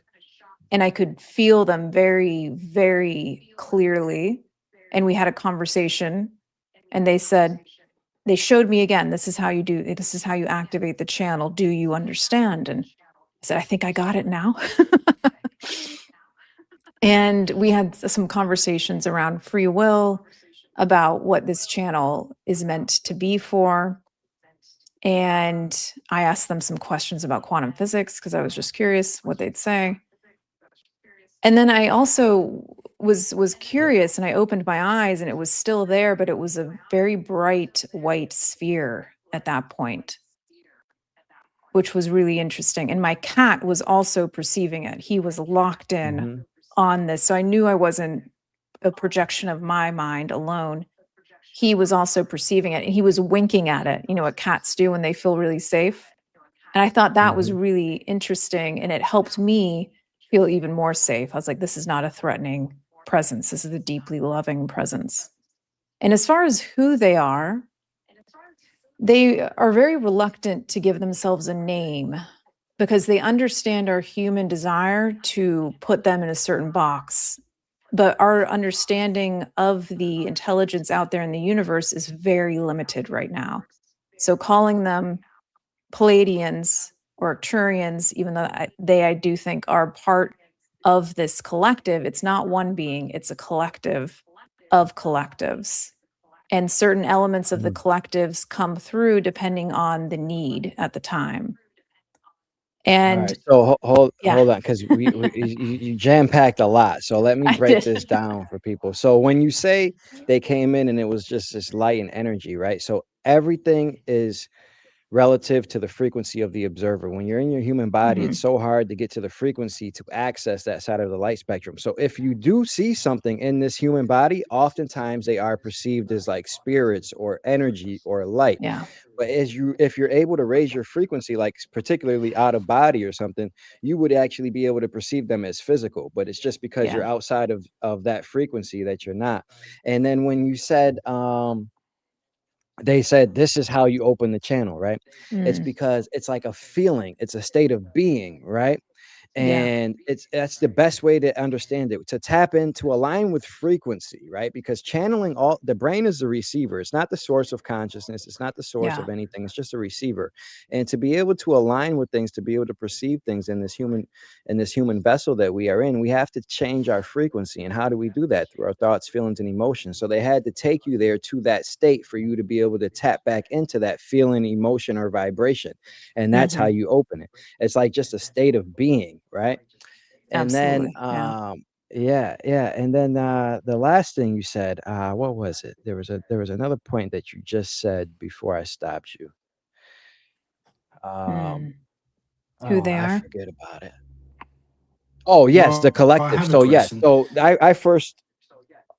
and I could feel them very, very clearly. And we had a conversation, and they showed me again, this is how you activate the channel. Do you understand? And I said, I think I got it now. And we had some conversations around free will, about what this channel is meant to be for. And I asked them some questions about quantum physics because I was just curious what they'd say. And then I also was curious, and I opened my eyes, and it was still there, but it was a very bright white sphere at that point, which was really interesting. And my cat was also perceiving it. He was locked in mhm, on this. So I knew I wasn't a projection of my mind alone. He was also perceiving it, and he was winking at it, what cats do when they feel really safe. And I thought that was mhm. really interesting, and it helped me feel even more safe. I was like, this is not a threatening presence. This is a deeply loving presence. And as far as who they are very reluctant to give themselves a name because they understand our human desire to put them in a certain box. But our understanding of the intelligence out there in the universe is very limited right now. So calling them Palladians or Arcturians, even though I do think are part of this collective, it's not one being, it's a collective of collectives. And certain elements of the Mm. collectives come through depending on the need at the time. All And right, so yeah, hold on, because you jam packed a lot. So let me I break did. this down for people. So when you say they came in and it was just this light and energy, right? So everything is relative to the frequency of the observer. When you're in your human body, it's Mhm. so hard to get to the frequency to access that side of the light spectrum. So if you do see something in this human body, oftentimes they are perceived as like spirits or energy or light. Yeah, But if you're able to raise your frequency, like particularly out of body or something, you would actually be able to perceive them as physical. But it's just because yeah. you're outside of that frequency that you're not. And then when you said they said this is how you open the channel, right? It's Mm, because it's like a feeling, it's a state of being, right? yeah. And that's the best way to understand it, to tap into, align with frequency, right? Because channeling, all the brain is the receiver, it's not the source of consciousness, it's not the source Yeah. of anything, it's just a receiver. And to be able to align with things, to be able to perceive things in this human vessel that we are in, we have to change our frequency. And how do we do that? Through our thoughts, feelings, and emotions. So they had to take you there to that state for you to be able to tap back into that feeling, emotion, or vibration. And that's how Hmm. you open it. It's like just a state of being, right? And then Absolutely. Yeah. yeah, and then the last thing you said, what was it? There was another point that you just said before I stopped you. Um, Mm. Who oh, they I are? forget about it. Oh, yes, the Oh, I collective. have a So yes, question.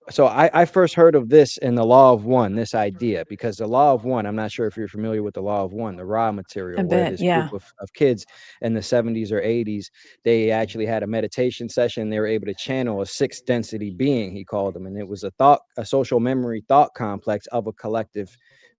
so I first heard of this in the Law of One, this idea, because the Law of One, I'm not sure if you're familiar with the Law of One, the raw A material, where bit. this group Yeah. of kids in the 70s or 80s, they actually had a meditation session. They were able to channel a sixth density being, he called them. And it was a social memory thought complex of a collective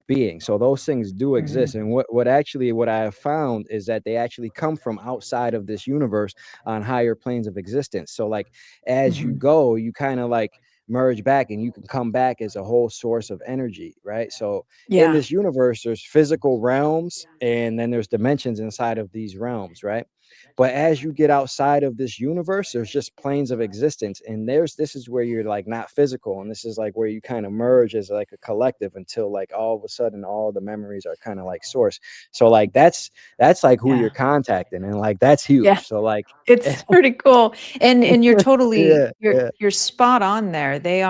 being. So those things do exist. Hmm. And what I have found is that they actually come from outside of this universe on higher planes of existence. So like as you Hmm. go, you kind of like merge back and you can come back as a whole source of energy, right? So in Yeah. this universe there's physical realms and then there's dimensions inside of these realms, right? But as you get outside of this universe, there's just planes of existence, and this is where you're like not physical, and this is like where you kind of merge as like a collective until like all of a sudden all the memories are kind of like source. So like that's like who you're Yeah. contacting, and like that's Yeah. huge. So like It's pretty cool. And you're totally yeah, yeah. you're spot on there. They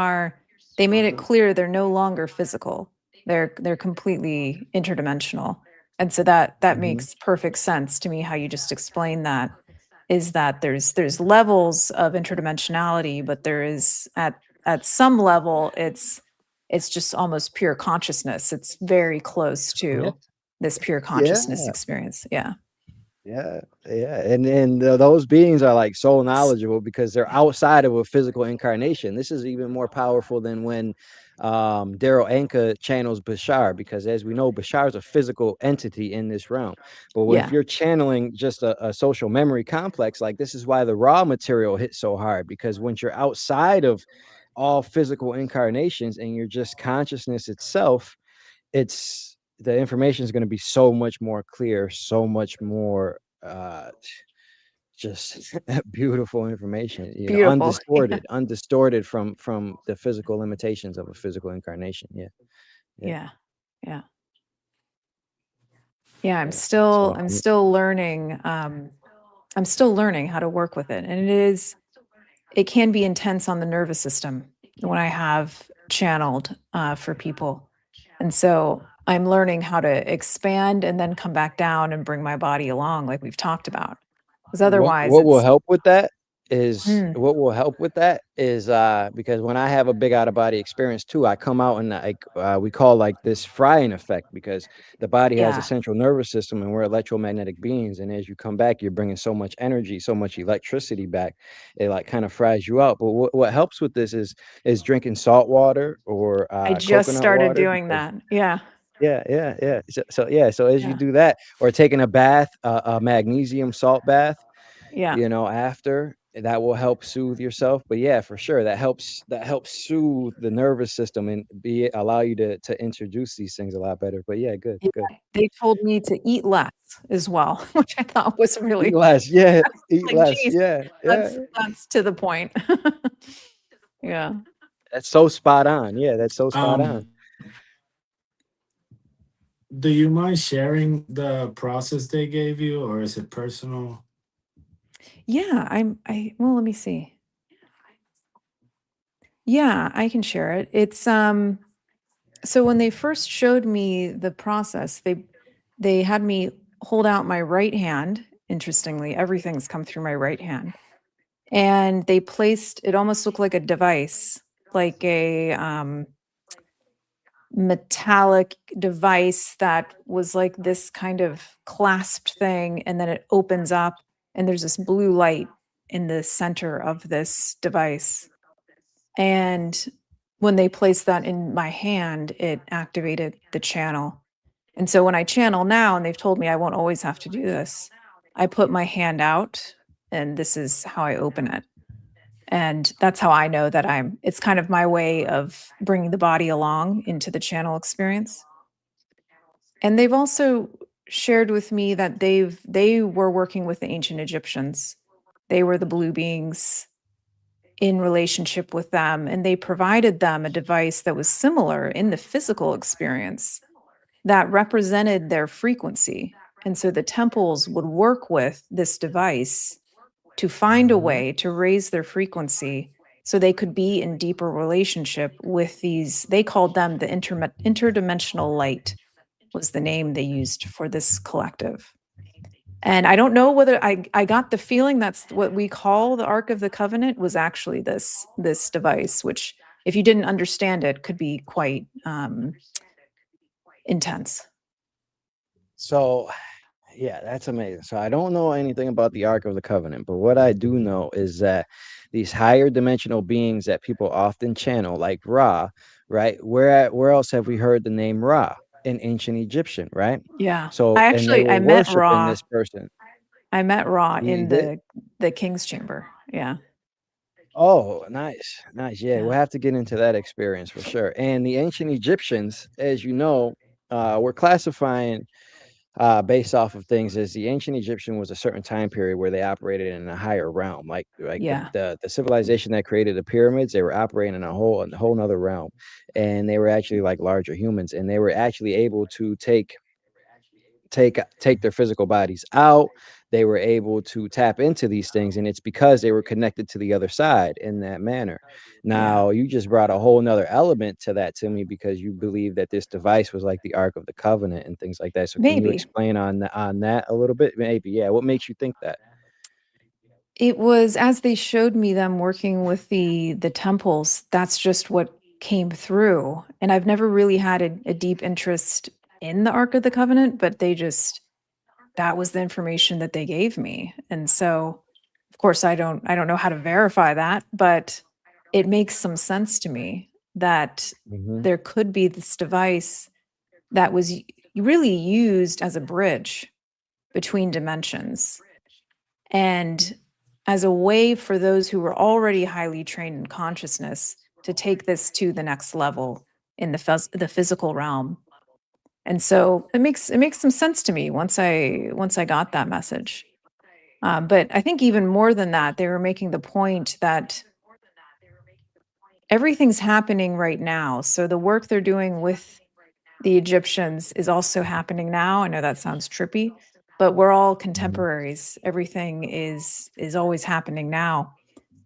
made it clear they're no longer physical. They're completely interdimensional. And so that Mhm. makes perfect sense to me how you just explained that, is that there's levels of interdimensionality, but there is at some level it's just almost pure consciousness. It's very close Yeah, to this pure consciousness yeah. experience. Yeah. Yeah, yeah, and those beings are like so knowledgeable because they're outside of a physical incarnation. This is even more powerful than when Daryl Anka channels Bashar, because as we know, Bashar is a physical entity in this realm. But if Yeah. you're channeling just a social memory complex, like this is why the raw material hits so hard, because once you're outside of all physical incarnations and you're just consciousness itself, it's the information is going to be so much more clear, so much more just beautiful information, you know, Beautiful. Yeah. undistorted from the physical limitations of a physical incarnation. Yeah, yeah, Yeah. Yeah. Yeah, yeah. So I'm still learning, I'm still learning how to work with it. And it can be intense on the nervous system when I have channeled for people. And so I'm learning how to expand and then come back down and bring my body along, like we've talked about. Because otherwise what will it's help with that is mm, because when I have a big out of body experience too, I come out and like we call like this frying effect, because the body has a yeah, central nervous system and we're electromagnetic beings, and as you come back you're bringing so much energy, so much electricity back, it like kind of fries you out. But what helps with this is drinking salt water or I just coconut started water, doing because that. Yeah. yeah. So as you Yeah. do that, or taking a bath, a magnesium salt bath, Yeah. you know, after, that will help soothe yourself. But yeah, for sure, that helps soothe the nervous system and allow you to introduce these things a lot better. But yeah, good, Yeah. good. They told me to eat less as well, which I thought was Eat really less, yeah, eat like, less, geez, yeah, yeah. that's to the point. Yeah. That's so spot on. Yeah, that's so spot on. Um, do you mind sharing the process they gave you, or is it personal? Yeah, well, let me see. Yeah, I can share it. It's so when they first showed me the process, they had me hold out my right hand. Interestingly, everything's come through my right hand. And they placed, it almost looked like a device, like a metallic device that was like this kind of clasped thing, and then it opens up and there's this blue light in the center of this device. And when they placed that in my hand, it activated the channel. And so when I channel now, and they've told me I won't always have to do this, I put my hand out, and this is how I open it. And that's how I know that it's kind of my way of bringing the body along into the channel experience. And they've also shared with me that they were working with the ancient Egyptians. They were the blue beings in relationship with them, and they provided them a device that was similar in the physical experience that represented their frequency. And so the temples would work with this device to find a way to raise their frequency so they could be in deeper relationship with these. They called them the interdimensional light, was the name they used for this collective. And I don't know whether I got the feeling that's what we call the Ark of the Covenant was actually this device, which, if you didn't understand it, could be quite intense. So, yeah, that's amazing. So I don't know anything about the Ark of the Covenant, but what I do know is that these higher dimensional beings that people often channel, like Ra, right? Where else have we heard the name Ra? In ancient Egyptian, right? Yeah. So, and they were I met worshiping Ra. this person. I met Ra You in did? the King's Chamber. Yeah. Oh, nice, nice. Yeah, Yeah. we'll have to get into that experience for sure. And the ancient Egyptians, as you know, were classifying based off of things as the ancient Egyptian was a certain time period where they operated in a higher realm, like Yeah. the civilization that created the pyramids. They were operating in a whole nother realm, and they were actually like larger humans, and they were actually able to take their physical bodies out. They were able to tap into these things, and it's because they were connected to the other side in that manner. Yeah. Now you just brought a whole nother element to that to me, because you believe that this device was like the Ark of the Covenant and things like that. So can you Maybe. explain on that a little bit? Maybe, yeah. What makes you think that? It was as they showed me them working with the temples, that's just what came through. And I've never really had a deep interest in the Ark of the Covenant, but that was the information that they gave me. And so, of course, I don't know how to verify that, but it makes some sense to me that Hmm. there could be this device that was really used as a bridge between dimensions, and as a way for those who were already highly trained in consciousness to take this to the next level in the physical realm. And so it makes some sense to me once I got that message. But I think even more than that, they were making the point that everything's happening right now. So the work they're doing with the Egyptians is also happening now. I know that sounds trippy, but we're all Hmm. contemporaries. Everything is always happening now.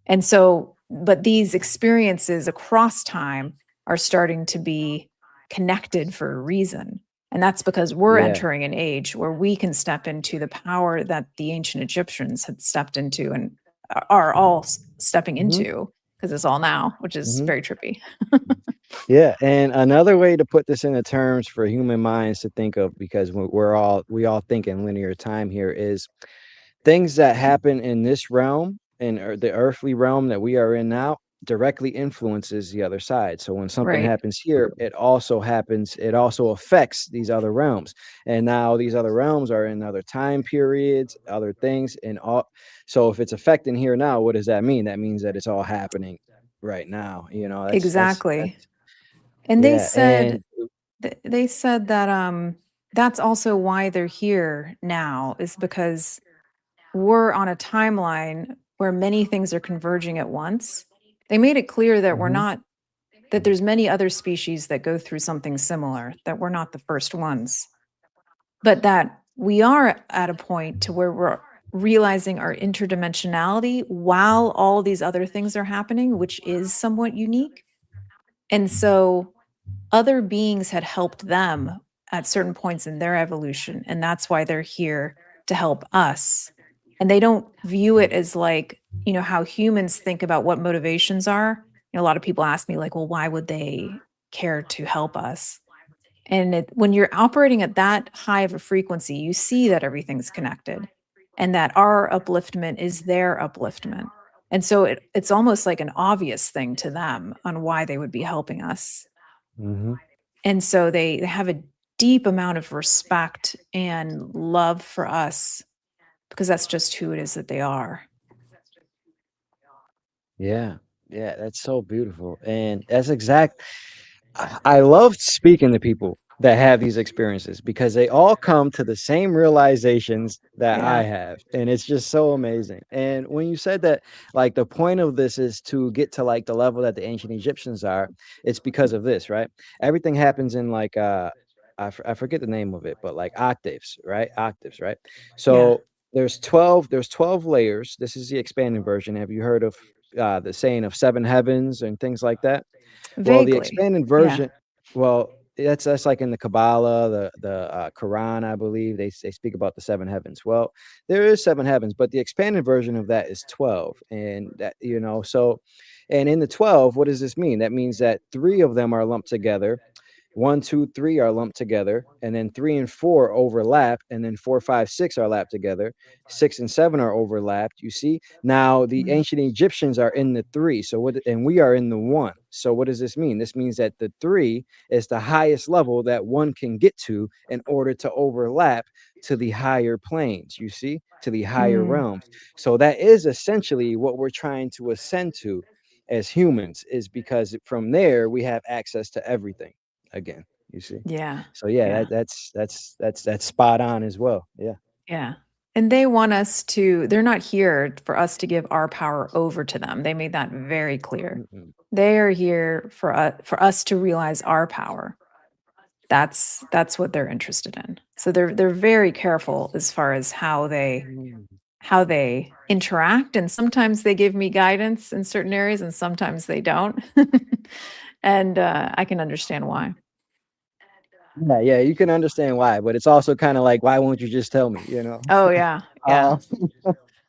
And so, but these experiences across time are starting to be connected for a reason. And that's because we're Yeah. entering an age where we can step into the power that the ancient Egyptians had stepped into and are all stepping Hmm. into, because it's all now, which is Hmm. very trippy. Yeah, and another way to put this into terms for human minds to think of, because we all think in linear time here, is things that happen in this realm, the earthly realm that we are in now, directly influences the other side. So when something Right. happens here, it also affects these other realms. And now these other realms are in other time periods, other things, and all. So if it's affecting here now, what does that mean? That means that it's all happening right now. Exactly. That's And yeah. And they said that that's also why they're here now, is because we're on a timeline where many things are converging at once. They made it clear that mhm, that there's many other species that go through something similar, that we're not the first ones, but that we are at a point to where we're realizing our interdimensionality while all these other things are happening, which is somewhat unique. And so other beings had helped them at certain points in their evolution, and that's why they're here to help us. And they don't view it as like, how humans think about what motivations are. A lot of people ask me, like, well, why would they care to help us? And when you're operating at that high of a frequency, you see that everything's connected and that our upliftment is their upliftment. And so it's almost like an obvious thing to them on why they would be helping us. Mm-hmm. And so they have a deep amount of respect and love for us because that's just who it is that they are. Yeah. Yeah, that's so beautiful. And that's exact. I love speaking to people that have these experiences because they all come to the same realizations that I Yeah. have. And it's just so amazing. And when you said that, like, the point of this is to get to like the level that the ancient Egyptians are, it's because of this, right? Everything happens in like, I forget the name of it, but like octaves, right? Octaves, right? Yeah. So there's 12 layers. This is the expanded version. Have you heard of the saying of seven heavens and things like that? Well, the Vaguely. expanded Yeah. version, well, that's like in the Kabbalah, the Quran, I believe they speak about the seven heavens. Well, there is seven heavens, but the expanded version of that is 12, and that so, and in the 12, what does this mean? That means that three of them are lumped together. One, two, three are lumped together, and then three and four overlap, and then four, five, six are lapped together. Six and seven are overlapped. You see, now the Mm. ancient Egyptians are in the three, so what? And we are in the one. So what does this mean? This means that the three is the highest level that one can get to in order to overlap to the higher planes. You see, to the higher Mm. realms. So that is essentially what we're trying to ascend to as humans, is because from there we have access to everything again, you see. Yeah. So yeah, Yeah. that's spot on as well. Yeah. Yeah. And they want us to, they're not here for us to give our power over to them. They made that very clear. Mm-mm. They are here for us to realize our power. That's what they're interested in. So they're very careful as far as how they interact, and sometimes they give me guidance in certain areas and sometimes they don't. And I can understand why. Yeah, yeah, you can understand why, but it's also kind of like, why won't you just tell me, Oh yeah. Yeah.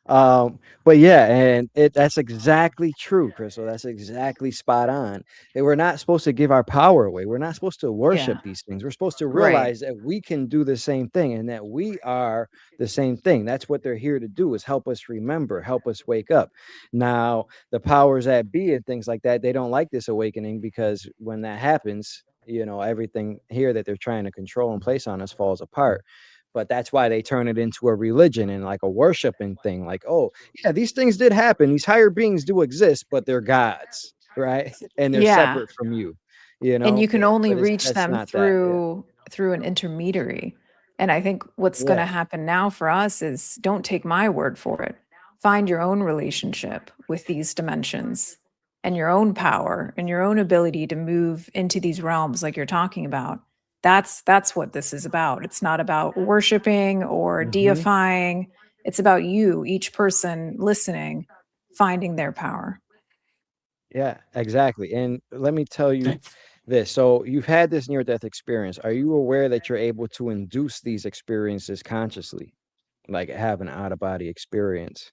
uh, but yeah, and that's exactly true, Crystal. That's exactly spot on. That we're not supposed to give our power away. We're not supposed to worship Yeah. these things. We're supposed to Right. realize that we can do the same thing and that we are the same thing. That's what they're here to do, is help us remember, help us wake up. Now, the powers that be and things like that, they don't like this awakening, because when that happens, everything here that they're trying to control and place on us falls apart. But that's why they turn it into a religion and like a worshiping thing. Like, oh, yeah, these things did happen. These higher beings do exist, but they're gods, right? And they're Yeah. separate from you, And you can only but reach that's them not that. Yeah. through an intermediary. And I think what's going to Yeah. happen now for us is, don't take my word for it. Find your own relationship with these dimensions and your own power and your own ability to move into these realms like you're talking about. That's what this is about. It's not about worshiping or Hmm. deifying. It's about you, each person listening, finding their power. Yeah, exactly. And let me tell you this. So you've had this near death experience. Are you aware that you're able to induce these experiences consciously, like have an out of body experience?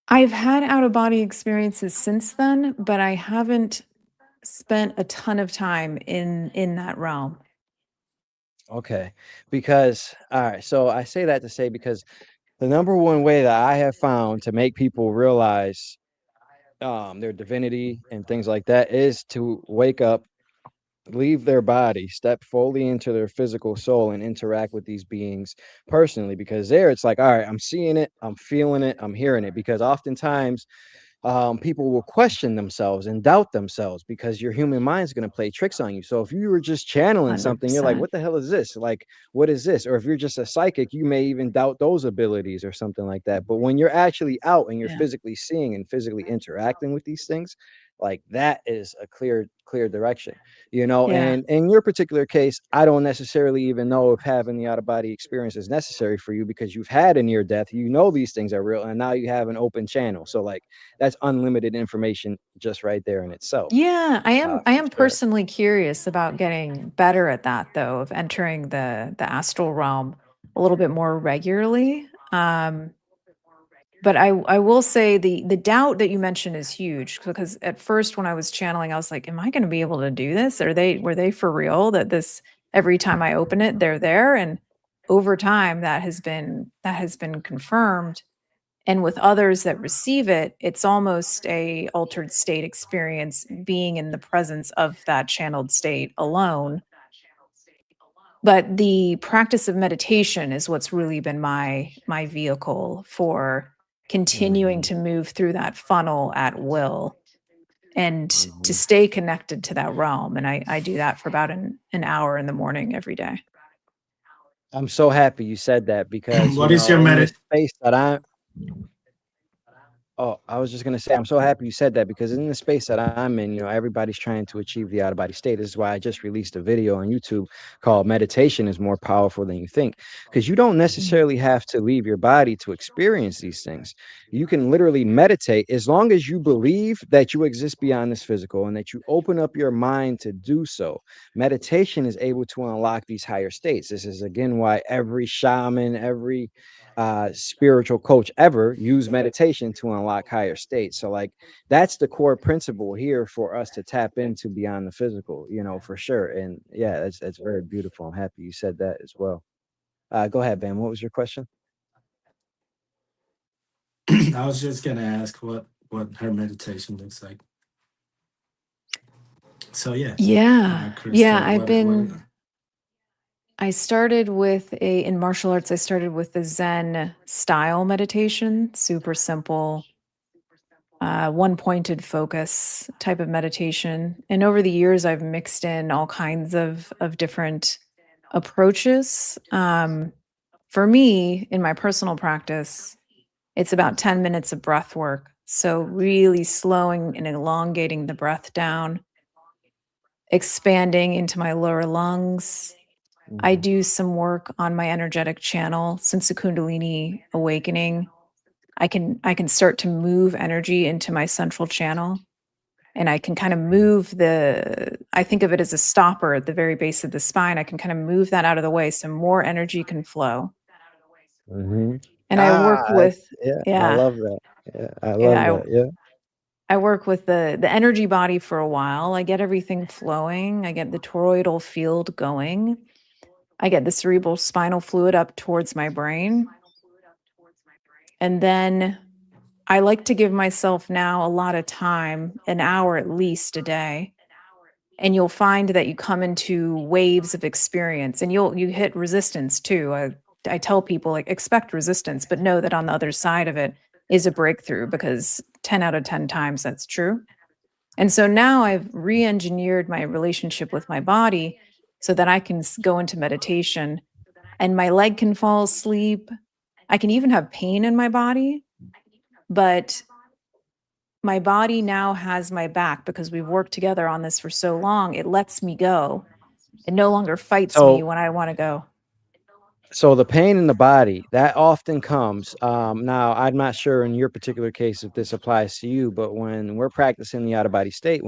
I've had out of body experiences since then, but I haven't spent a ton of time in that realm. Okay. Because, all right. So I say that to say, because the number one way that I have found to make people realize their divinity and things like that is to wake up, leave their body, step fully into their physical soul, and interact with these beings personally. Because there, it's like, all right, I'm seeing it, I'm feeling it, I'm hearing it. Because oftentimes people will question themselves and doubt themselves, because your human mind is going to play tricks on you. So if you were just channeling something, you're like, 100%. what the hell is this? Like, what is this? Or if you're just a psychic, you may even doubt those abilities or something like that. But when you're actually out and you're Yeah. physically seeing and physically interacting with these things, like, that is a clear direction. Yeah. And in your particular case, I don't necessarily even know if having the out of body experience is necessary for you, because you've had a near death, these things are real, and now you have an open channel. So like, that's unlimited information just right there in itself, Yeah, I for am sure. personally curious about getting better at that, though, of entering the astral realm a little bit more regularly. But I will say the doubt that you mentioned is huge, because at first when I was channeling, I was like, am I going to be able to do this? Were they for real that this, every time I open it, they're there? And over time that has been confirmed. And with others that receive it, it's almost a altered state experience being in the presence of that channeled state alone. But the practice of meditation is what's really been my vehicle for continuing to move through that funnel at will and to stay connected to that realm. And I do that for about an hour in the morning every day. I'm so happy you said that because, What is your in this space that I was just going to say, I'm so happy you said that because in the space that I'm in, everybody's trying to achieve the out of body state. This is why I just released a video on YouTube called Meditation is More Powerful Than You Think, because you don't necessarily have to leave your body to experience these things. You can literally meditate as long as you believe that you exist beyond this physical and that you open up your mind to do so. Meditation is able to unlock these higher states. This is, again, why every shaman, every spiritual coach ever use meditation to unlock higher states. So like that's the core principle here for us to tap into beyond the physical, for sure. And yeah, that's very beautiful. I'm happy you said that as well. Go ahead, Ben. What was your question? I was just gonna ask what her meditation looks like. So yeah, Crystal, I started with in martial arts, I started with the Zen style meditation, super simple, one-pointed focus type of meditation. And over the years, I've mixed in all kinds of different approaches. For me, in my personal practice, it's about 10 minutes of breath work. So really slowing and elongating the breath down, expanding into my lower lungs. I do some work on my energetic channel. Since the Kundalini awakening, I can start to move energy into my central channel, and I can kind of move I think of it as a stopper at the very base of the spine. I can kind of move that out of the way so more energy can flow. And I work with I love that. I love that. I work with the energy body for a while. I get everything flowing. I get the toroidal field going. I get the cerebral spinal fluid up towards my brain. And then I like to give myself now a lot of time, an hour at least a day. And you'll find that you come into waves of experience and you hit resistance too. I tell people like expect resistance, but know that on the other side of it is a breakthrough, because 10 out of 10 times that's true. And so now I've re-engineered my relationship with my body so that I can go into meditation and my leg can fall asleep. I can even have pain in my body, but my body now has my back because we've worked together on this for so long. It lets me go. It no longer fights me when I want to go. So the pain in the body that often comes. Now, I'm not sure in your particular case if this applies to you, but when we're practicing the out of body state,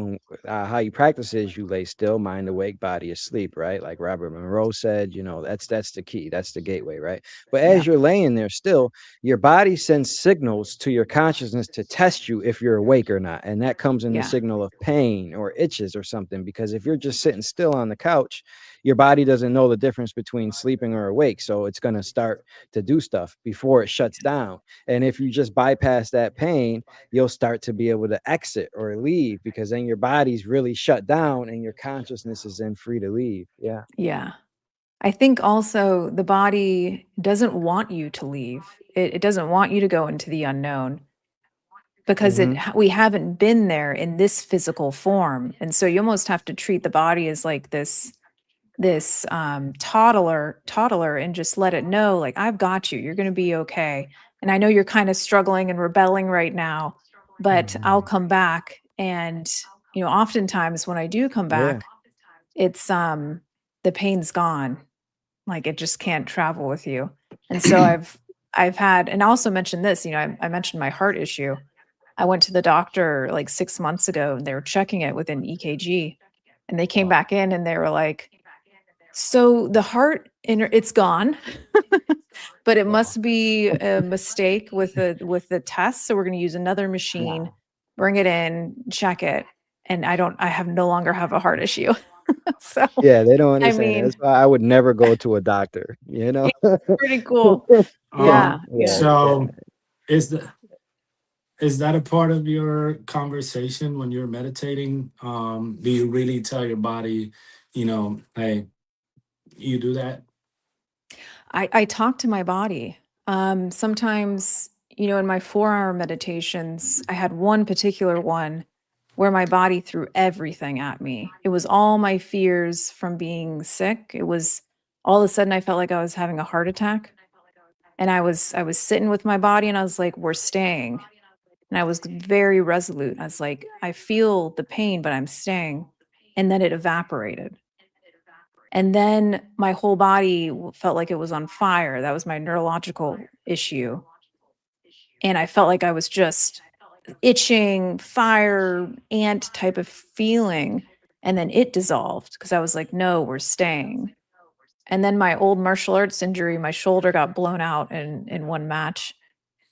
how you practice is you lay still, mind awake, body asleep, right? Like Robert Monroe said, that's the key, that's the gateway, right? But as you're laying there still, your body sends signals to your consciousness to test you if you're awake or not, and that comes in the signal of pain or itches or something. Because if you're just sitting still on the couch, your body doesn't know the difference between sleeping or awake. So it's going to start to do stuff before it shuts down. And if you just bypass that pain, you'll start to be able to exit or leave, because then your body's really shut down and your consciousness is then free to leave. Yeah. Yeah. I think also the body doesn't want you to leave. It doesn't want you to go into the unknown, because we haven't been there in this physical form. And so you almost have to treat the body as like this toddler and just let it know, like, I've got you, you're going to be okay. And I know you're kind of struggling and rebelling right now, but I'll come back. And, oftentimes when I do come back, it's, the pain's gone. Like it just can't travel with you. And so I've had, and I also mentioned this, I mentioned my heart issue. I went to the doctor like 6 months ago and they were checking it with an EKG, and they came back in and they were like, so the heart it's gone, but it must be a mistake with the test. So we're going to use another machine, bring it in, check it. And I have no longer have a heart issue. So yeah, they don't understand. That's why I would never go to a doctor, Pretty cool. Yeah. Is the is that a part of your conversation when you're meditating? Do you really tell your body, hey, you do that? I talk to my body. Sometimes, in my 4-hour meditations, I had one particular one where my body threw everything at me. It was all my fears from being sick. It was all of a sudden I felt like I was having a heart attack. And I was sitting with my body and I was like, we're staying. And I was very resolute. I was like, I feel the pain, but I'm staying. And then it evaporated. And then my whole body felt like it was on fire. That was my neurological issue. And I felt like I was just itching, fire, ant type of feeling. And then it dissolved because I was like, no, we're staying. And then my old martial arts injury, my shoulder got blown out in one match.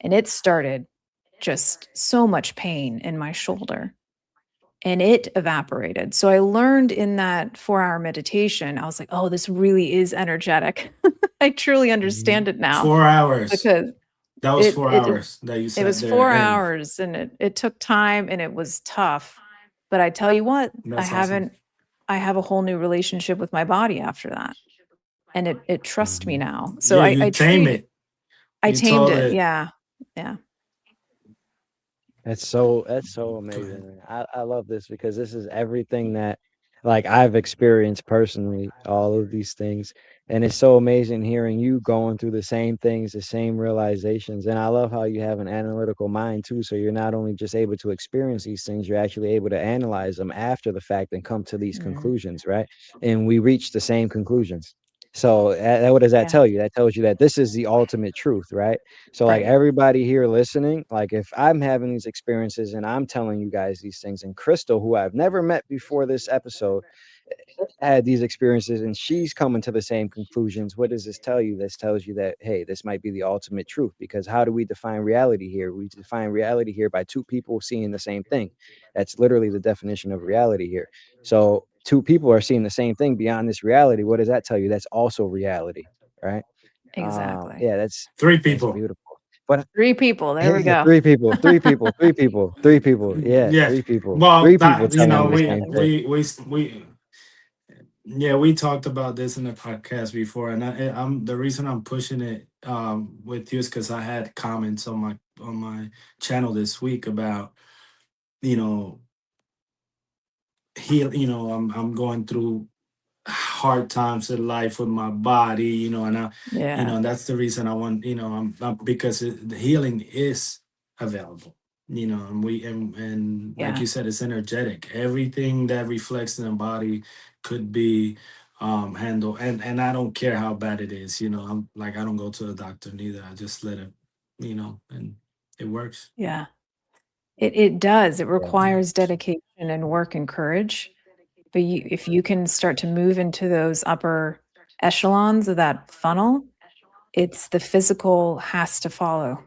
And it started just so much pain in my shoulder. And it evaporated. So I learned in that 4-hour meditation, I was like, oh, this really is energetic. I truly understand it now 4 hours. because That was it four it hours that you it sat was there, 4 and hours and it took time and it was tough. But I tell you what, that's awesome. I have a whole new relationship with my body after that. And it trusts me now. So Yeah, I you I tame treat it. I You tamed told it. it. Yeah. Yeah. That's so Go ahead. amazing. I love this because this is everything that like I've experienced personally, all of these things. And it's so amazing hearing you going through the same things, the same realizations. And I love how you have an analytical mind too. So you're not only just able to experience these things, you're actually able to analyze them after the fact and come to these Mm, conclusions, right? And we reach the same conclusions. So what does that yeah. tell you? That tells you that this is the ultimate truth, right? So like Right. everybody here listening, like if I'm having these experiences and I'm telling you guys these things, and Crystal, who I've never met before this episode, had these experiences and she's coming to the same conclusions, what does this tell you? This tells you that, hey, this might be the ultimate truth. Because how do we define reality here? We define reality here by two people seeing the same thing. That's literally the definition of reality here. So two people are seeing the same thing beyond this reality. What does that tell you? That's also reality, right? Exactly. Yeah, that's Three that's people. beautiful. But 3 people. There we yeah, go. 3 people, 3 people, 3 people, 3 people. Yeah, Yeah. 3 people, Well, 3 people that It's telling you the we same amazing. thing. we yeah, we talked about this in the podcast before, and I'm the reason I'm pushing it with you is because I had comments on my channel this week about you know heal. I'm going through hard times in life with my body, and Yeah. that's the reason I want, because the healing is available, and and like Yeah. you said, it's energetic. Everything that reflects in the body could be handled, and I don't care how bad it is, I'm like, I don't go to the doctor neither. I just let it, and it works. Yeah. It does. It Yeah. Yeah. requires dedication and work and courage. But if you can start to move into those upper echelons of that funnel, it's the physical has to follow.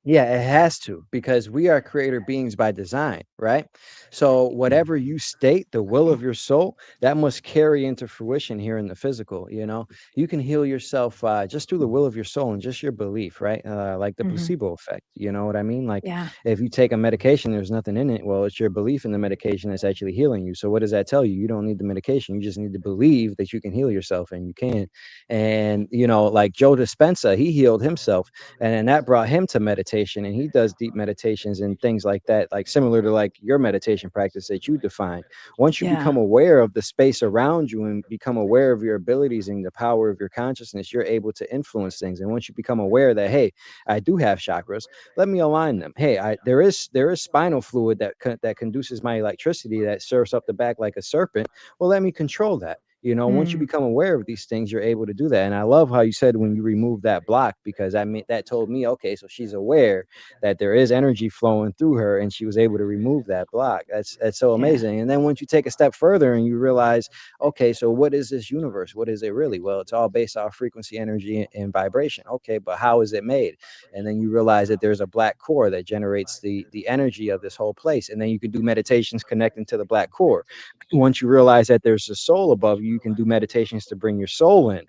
Yeah, it has to because we are creator beings by design, right? So whatever you state, the will of your soul, that must carry into fruition here in the physical. You can heal yourself just through the will of your soul and just your belief, right? Like the Mhm. placebo effect. You know what I mean? Like Yeah. if you take a medication, there's nothing in it. Well, it's your belief in the medication that's actually healing you. So what does that tell you? You don't need the medication. You just need to believe that you can heal yourself, and you can. And like Joe Dispenza, he healed himself, and then that brought him to meditation, and he does deep meditations and things like that, like similar to like your meditation practice that you define. Once you Yeah. become aware of the space around you and become aware of your abilities and the power of your consciousness, you're able to influence things. And once you become aware that, hey, I do have chakras, let me align them. Hey, there is spinal fluid that conduces my electricity that surfs up the back like a serpent. Well, let me control that. Once you Mm. become aware of these things, you're able to do that. And I love how you said when you remove that block, because that told me, okay, so she's aware that there is energy flowing through her, and she was able to remove that block. That's so Yeah. amazing. And then once you take a step further and you realize, okay, so what is this universe? What is it really? Well, it's all based off frequency, energy, and vibration. Okay, but how is it made? And then you realize that there's a black core that generates the energy of this whole place. And then you can do meditations connecting to the black core. Once you realize that there's a soul above you, you can do meditations to bring your soul in.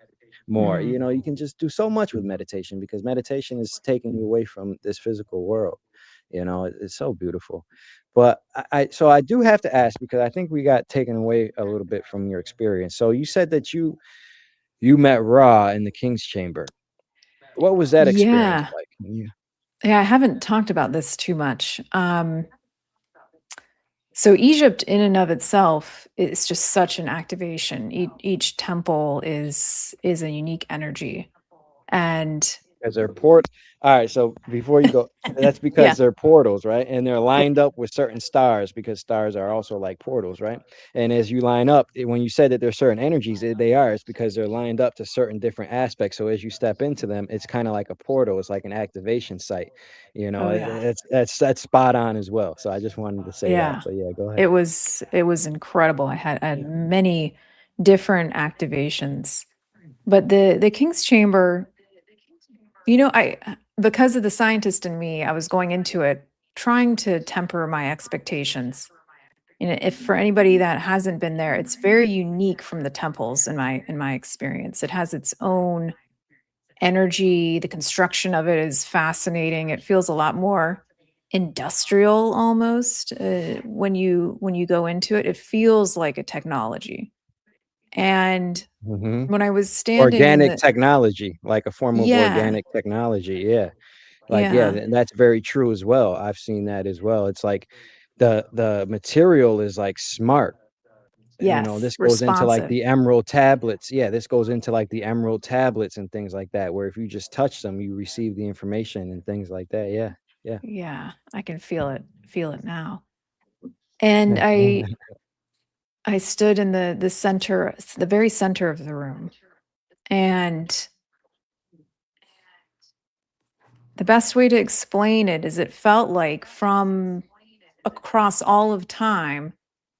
more. You know, you can just do so much with meditation, because meditation is taking you away from this physical world. You know, it's so beautiful. But so I do have to ask, because I think we got taken away a little bit from your experience. So you said that you met Ra in the King's Chamber. What was that experience Yeah. like? Yeah, I haven't talked about this too much. So Egypt in and of itself is just such an activation. Each temple is a unique energy. And Because they're all right, so before you go, that's because yeah. they're portals, right? And they're Yeah. lined up with certain stars, because stars are also like portals, right? And as you line up, when you said that there's certain energies, they are. It's because they're lined up to certain different aspects. So as you step into them, it's kind of like a portal. It's like an activation site. You know, Oh yeah. that's spot on as well. So I just wanted to say that. Yeah. So yeah, go ahead. It was incredible. I had many different activations. But the King's Chamber, you know, because of the scientist in me, I was going into it trying to temper my expectations. You know, if for anybody that hasn't been there, it's very unique from the temples in my experience. It has its own energy. The construction of it is fascinating. It feels a lot more industrial almost when you go into it. It feels like a technology. And Hmm. when I was standing in Organic the technology, like a form of yeah, organic technology. Yeah. Like, yeah, yeah, and that's very true as well. I've seen that as well. It's like the material is like smart. You know, yes, this goes into like responsive. the emerald tablets. Yeah, this goes into like the emerald tablets and things like that, where if you just touch them, you receive the information and things like that. Yeah. Yeah. Yeah, I can feel it now. And I stood in the center, the very center of the room. And the best way to explain it is it felt like from across all of time,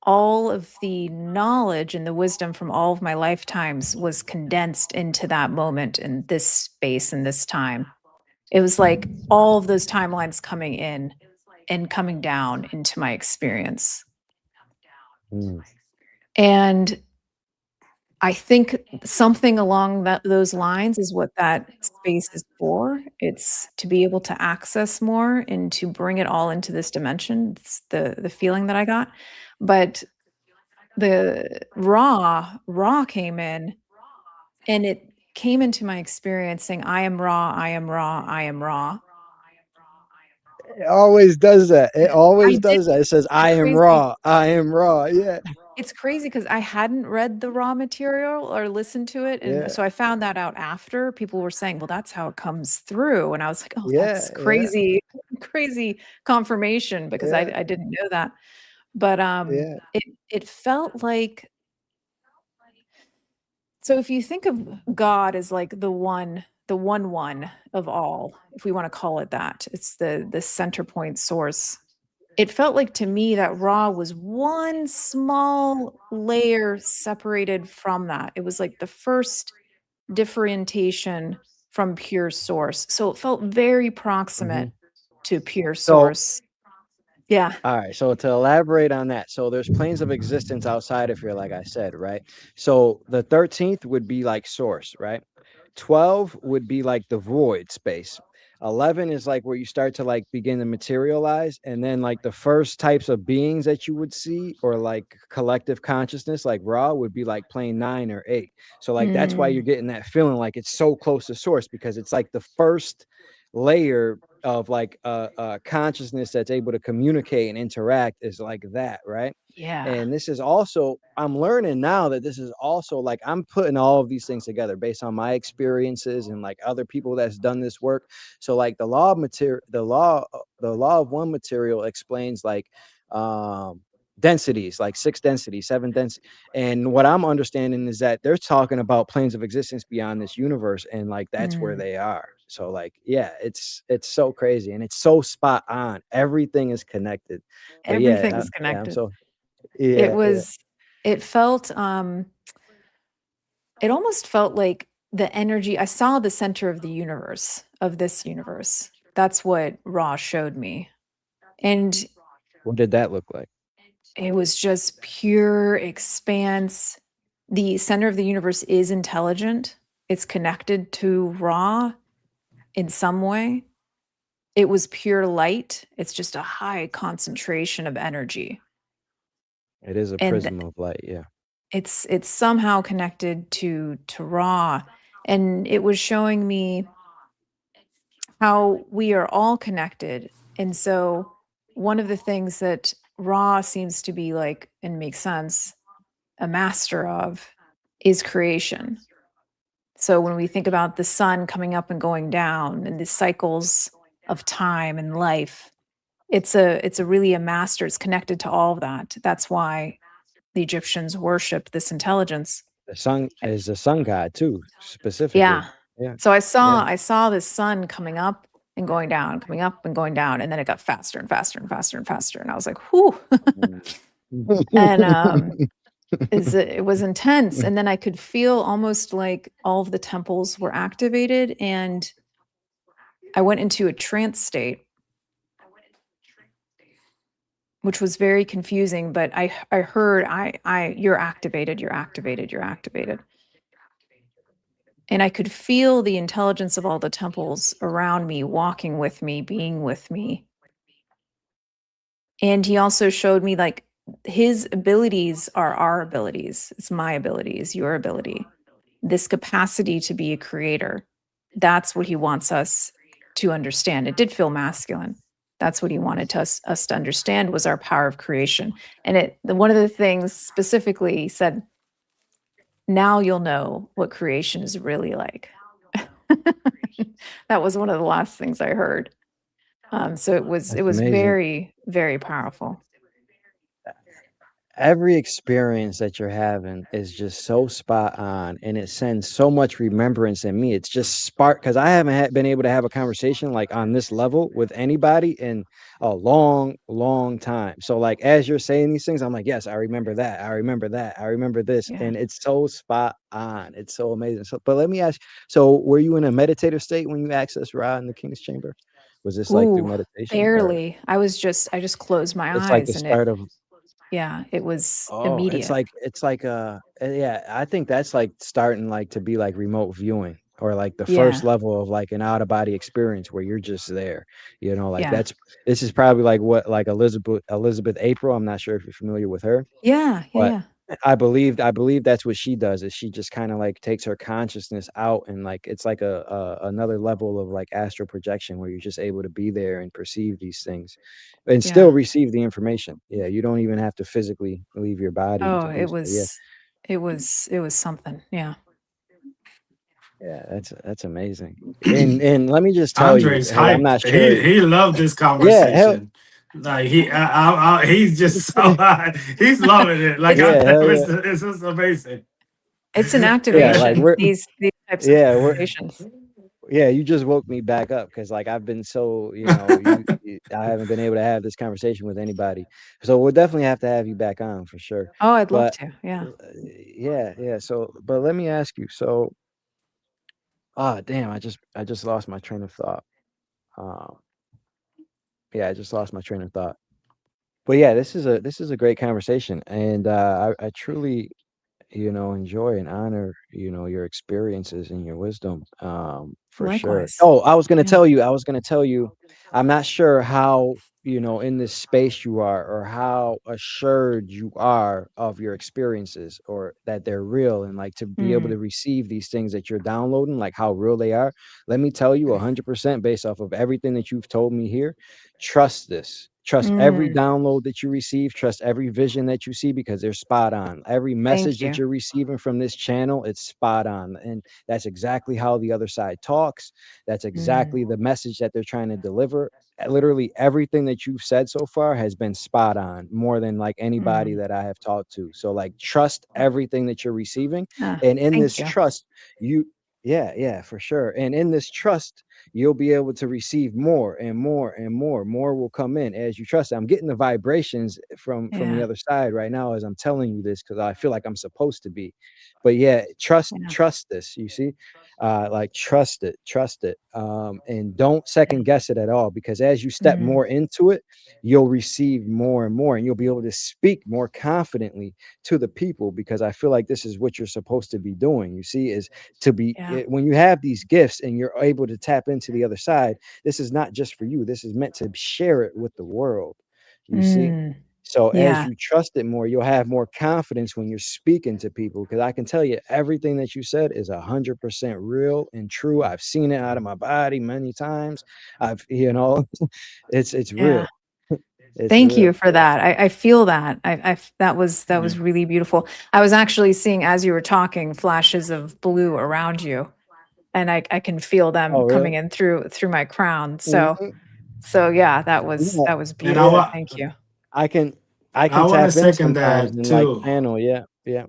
all of the knowledge and the wisdom from all of my lifetimes was condensed into that moment in this space and this time. It was like all of those timelines coming in and coming down into my experience. Mm, And I think something along those lines is what that space is for. It's to be able to access more and to bring it all into this dimension. It's the feeling that I got. But the raw came in, and it came into my experience saying, I am raw, I am raw, I am raw. it always does that. It I always did. does that. It says, It's I am crazy. raw. I am raw. Yeah. It's crazy because I hadn't read the raw material or listened to it, and Yeah. so I found that out after. People were saying, "Well, that's how it comes through," and I was like, "Oh, Yeah. that's Yeah. crazy, crazy confirmation," because Yeah. I didn't know that. But, Yeah. it felt like so if you think of God as like the one of all, if we wanna call it that, it's the center point source. It felt like to me that raw was one small layer separated from that. It was like the first differentiation from pure source. So it felt very proximate Hmm. to pure So, source. Yeah. all right, so to elaborate on that, so there's planes of existence outside of here, like I said, right? So the 13th would be like source, right? 12 would be like the void space. 11 is like where you start to like begin to materialize. And then like the first types of beings that you would see, or like collective consciousness, like raw, would be like plane 9 or 8. So like that's why you're Mm, getting that feeling like it's so close to source, because it's like the first layer of like a consciousness that's able to communicate and interact is like that, right? yeah. And this is also, I'm learning now that this is also like, I'm putting all of these things together based on my experiences and like other people that's done this work. So like the law of material, the law of one material explains like densities, like 6 densities, 7 densities. And what I'm understanding is that they're talking about planes of existence beyond this universe, and like that's where Mm. they are. So like, yeah, it's so crazy, and it's so spot on. Everything is connected. But Everything yeah, is yeah, I'm connected. so It yeah, yeah. was it felt it almost felt like the energy I saw the center of the universe, of this universe. That's what Raw showed me. And What did that look like? it was just pure expanse. The center of the universe is intelligent. it's connected to Ra in some way. It was pure light. It's just a high concentration of energy. It is a And prism of light. Yeah. it's somehow connected to Ra. And it was showing me how we are all connected. And so one of the things that Ra seems to be like, and makes sense, a master of, is creation. So when we think about the sun coming up and going down and the cycles of time and life, it's a really a master. It's connected to all of that. That's why the Egyptians worshiped this intelligence. The sun is a sun god too, specifically. Yeah. Yeah. So I Yeah. saw this sun coming up and going down, coming up and going down, and then it got faster and faster and faster and faster. And I was like, whew. And it was intense. And then I could feel almost like all of the temples were activated, and I went into a trance state, which was very confusing, but I heard you're activated, you're activated, you're activated. And I could feel the intelligence of all the temples around me, walking with me, being with me. And he also showed me like his abilities are our abilities. It's my abilities, your ability. This capacity to be a creator. That's what he wants us to understand. It did feel masculine. That's what he wanted us to understand, was our power of creation. And one of the things specifically he said, now you'll know what creation is really like. That was one of the last things I heard. So it was amazing. very, very powerful. Every experience that you're having is just so spot on, and it sends so much remembrance in me. It's just spark, because I haven't been able to have a conversation like on this level with anybody in a long time. So like as you're saying these things, I'm like, yes, I remember that, I remember that, I remember this. Yeah. And it's so spot on. It's so amazing. So but let me ask, so were you in a meditative state when you accessed Ra in the King's Chamber? Was this like through Ooh, meditation, or barely. I just closed it's my like the eyes, and start of it was Oh, immediate. it's like yeah, I think that's like starting like to be like remote viewing, or like the first Yeah. level of like an out of body experience where you're just there. Like Yeah. this is probably like what like Elizabeth April. I'm not sure if you're familiar with her, Yeah. Yeah. but Yeah. I believe that's what she does, is she just kind of like takes her consciousness out, and like it's like another level of like astral projection where you're just able to be there and perceive these things and still Yeah. receive the information. Yeah, you don't even have to physically leave your body Oh, to do so. Yeah. it was something. Yeah. Yeah, that's amazing. And let me just tell you, Andre's hey, I'm not hyped. sure. He loved this Yeah, hell, conversation. Like he's just so he's loving it. Like It's I yeah, hell never, yeah. it's just amazing. it's an Yeah, like activation. These types of yeah, we're activations. yeah, you just woke me back up, because like I've been so, I haven't been able to have this conversation with anybody. So we'll definitely have to have you back on for sure. Oh, I'd love But to. Yeah. yeah. So, but let me ask you. So, damn, I just lost my train of thought. Um, yeah, I just lost my train of thought. But yeah, this is a great conversation, and I truly enjoy and honor, your experiences and your wisdom, for sure. Likewise. Oh, Yeah. I was gonna tell you, I'm not sure how, in this space you are, or how assured you are of your experiences, or that they're real, and like to be able Mm. to receive these things that you're downloading, like how real they are. Let me tell you 100% based off of everything that you've told me here. Trust this. Trust every Mm. download that you receive. Trust every vision that you see, because they're spot on. Every Thank message that you. you're receiving from this channel, it's spot on. And that's exactly how the other side talks. That's Mm. exactly the message that they're trying to deliver. Literally everything that you've said so far has been spot on, more than like anybody Mm. that I have talked to. So like trust everything that you're receiving. Ah, And in thank this you. trust, you yeah, for sure. And in this trust, you'll be able to receive more and more and more. More will come in as you trust it. I'm getting the vibrations from the Yeah. other side right now as I'm telling you this, because I feel like I'm supposed to be. But yeah, trust this, you see. Like trust it, and don't second guess it at all, because as you step Mm. more into it, you'll receive more and more, and you'll be able to speak more confidently to the people, because I feel like this is what you're supposed to be doing, you see, is to be Yeah. when you have these gifts and you're able to tap into the other side, this is not just for you, this is meant to share it with the world, you see. Mm. So as Yeah. you trust it more, you'll have more confidence when you're speaking to people. Because I can tell you, everything that you said is 100% real and true. I've seen it out of my body many times. I've, it's Yeah. real. It's Thank you real. for that. I feel that. That was Yeah. really beautiful. I was actually seeing, as you were talking, flashes of blue around you, and I can feel them Oh, coming really? in through my crown. Mhm. So yeah, that Yeah, was And beautiful. Thank you. I can, I I can want to tap in second sometimes that and like too. channel. Yeah, yeah,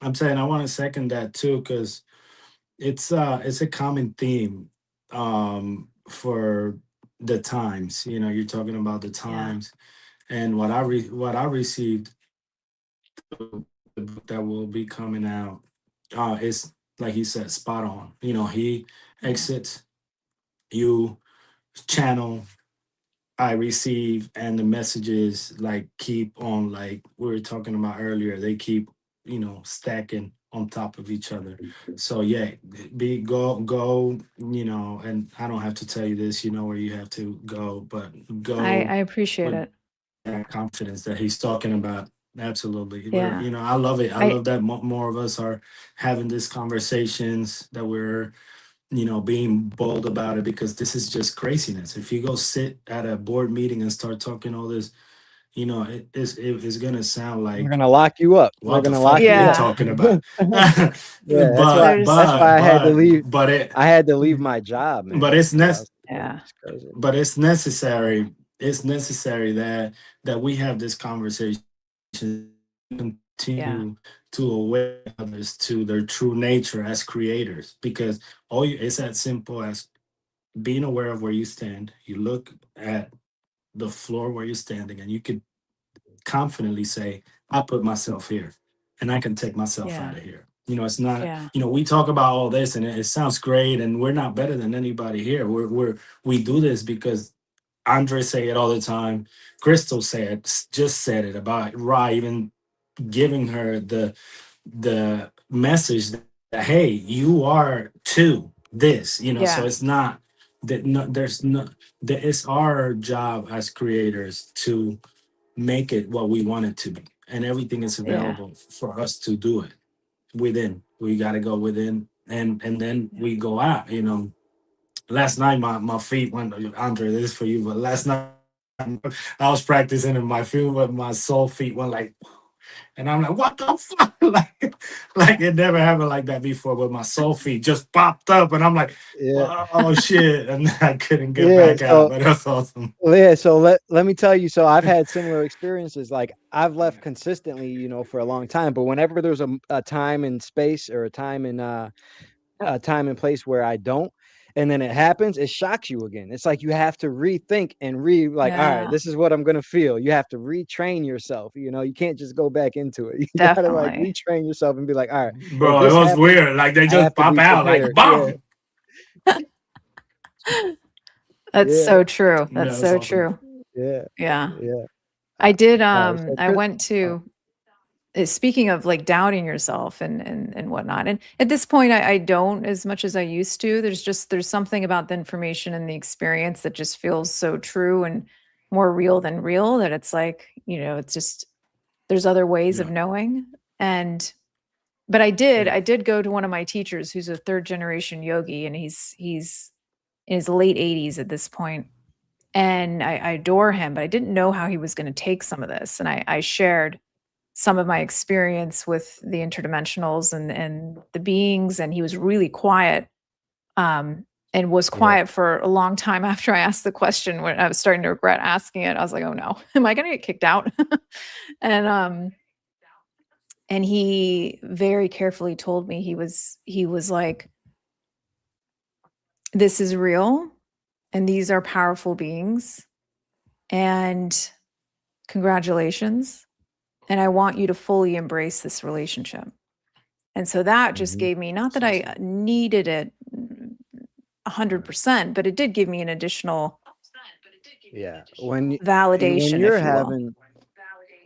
I'm saying I want to second that too, because it's a comming theme for the times. You're talking about the Yeah. times, and what I received, the book that will be coming out, is like he said, spot on. He Yeah. exits, you channel, I receive, and the messages like keep on, like we were talking about earlier. They keep stacking on top of each other. So yeah, be go. And I don't have to tell you this. You know where you have to go, but go I appreciate with it. that confidence that he's talking about. Absolutely. Yeah. I love it. I I love that more of us are having these conversations, that we're being bold about it, because this is just craziness. If you go sit at a board meeting and start talking all this, it's gonna sound they're like, gonna lock you up. They're what the gonna fuck lock are you they up. Yeah. talking about? Yeah, but There's that's why but I had to but leave. but it I had to leave my job, but man. it's Like I nec- was, yeah. it's crazy. but it's necessary. It's necessary that we have this conversation, Yeah. continue to awaken others to their true nature as creators, because it's as simple as being aware of where you stand. You look at the floor where you're standing, and you can confidently say, I put myself here, and I can take myself out Yeah. of here. It's not, Yeah. we talk about all this, and it sounds great, and we're not better than anybody here. We do this because Andre say it all the time. Crystal just said it about Ra, even giving her the message that, hey, you are too this. So Yeah. it's not that, no, there's no that, it's our job as creators to make it what we want it to be, and everything is Yeah. available for us to do it within. We got to go within, and then Yeah. we go out. Last night my feet went, Andre, this is for you, but last night I was practicing, and my soul feet went like, and I'm like, what the fuck? like it never happened like that before, but my soul feet just popped up, and I'm like, Yeah, oh shit, and I couldn't get yeah. back out, So but that's awesome. yeah, so let me tell you. So I've had similar experiences. Like I've left consistently, for a long time. But whenever there's a time and space, or a time and place where I don't, and then it happens, it shocks you again. It's like you have to rethink and like, all right, Yeah. this is what I'm gonna feel. You have to retrain yourself. You can't just go back into it. You gotta like Definitely. retrain yourself and be like, all right, if Bro, it this was happens, weird. Like they I have just to pop be out, like prepared. Yeah, boom. That's yeah, so true. That's Yeah, that's so awesome. true. yeah, Yeah. yeah. I did So I Chris, went uh, to speaking of like doubting yourself and whatnot. And at this point I don't as much as I used to. There's something about the information and the experience that just feels so true and more real than real, that it's like, it's just there's other ways of Yeah. knowing. And but Yeah. I did go to one of my teachers who's a third generation yogi, and he's in his late 80s at this point. And I adore him, but I didn't know how he was going to take some of this. And I shared some of my experience with the interdimensionals and the beings, and he was really quiet, and was yeah, quiet for a long time after I asked the question. When I was starting to regret asking it, I was like, oh no, am I going to get kicked out? and and he very carefully told me, he was like, this is real and these are powerful beings, and congratulations. And I want you to fully embrace this relationship. And so that just Mhm. gave me, not that I needed it 100%, but it did give me an additional Yeah. When validation, you're if you will. having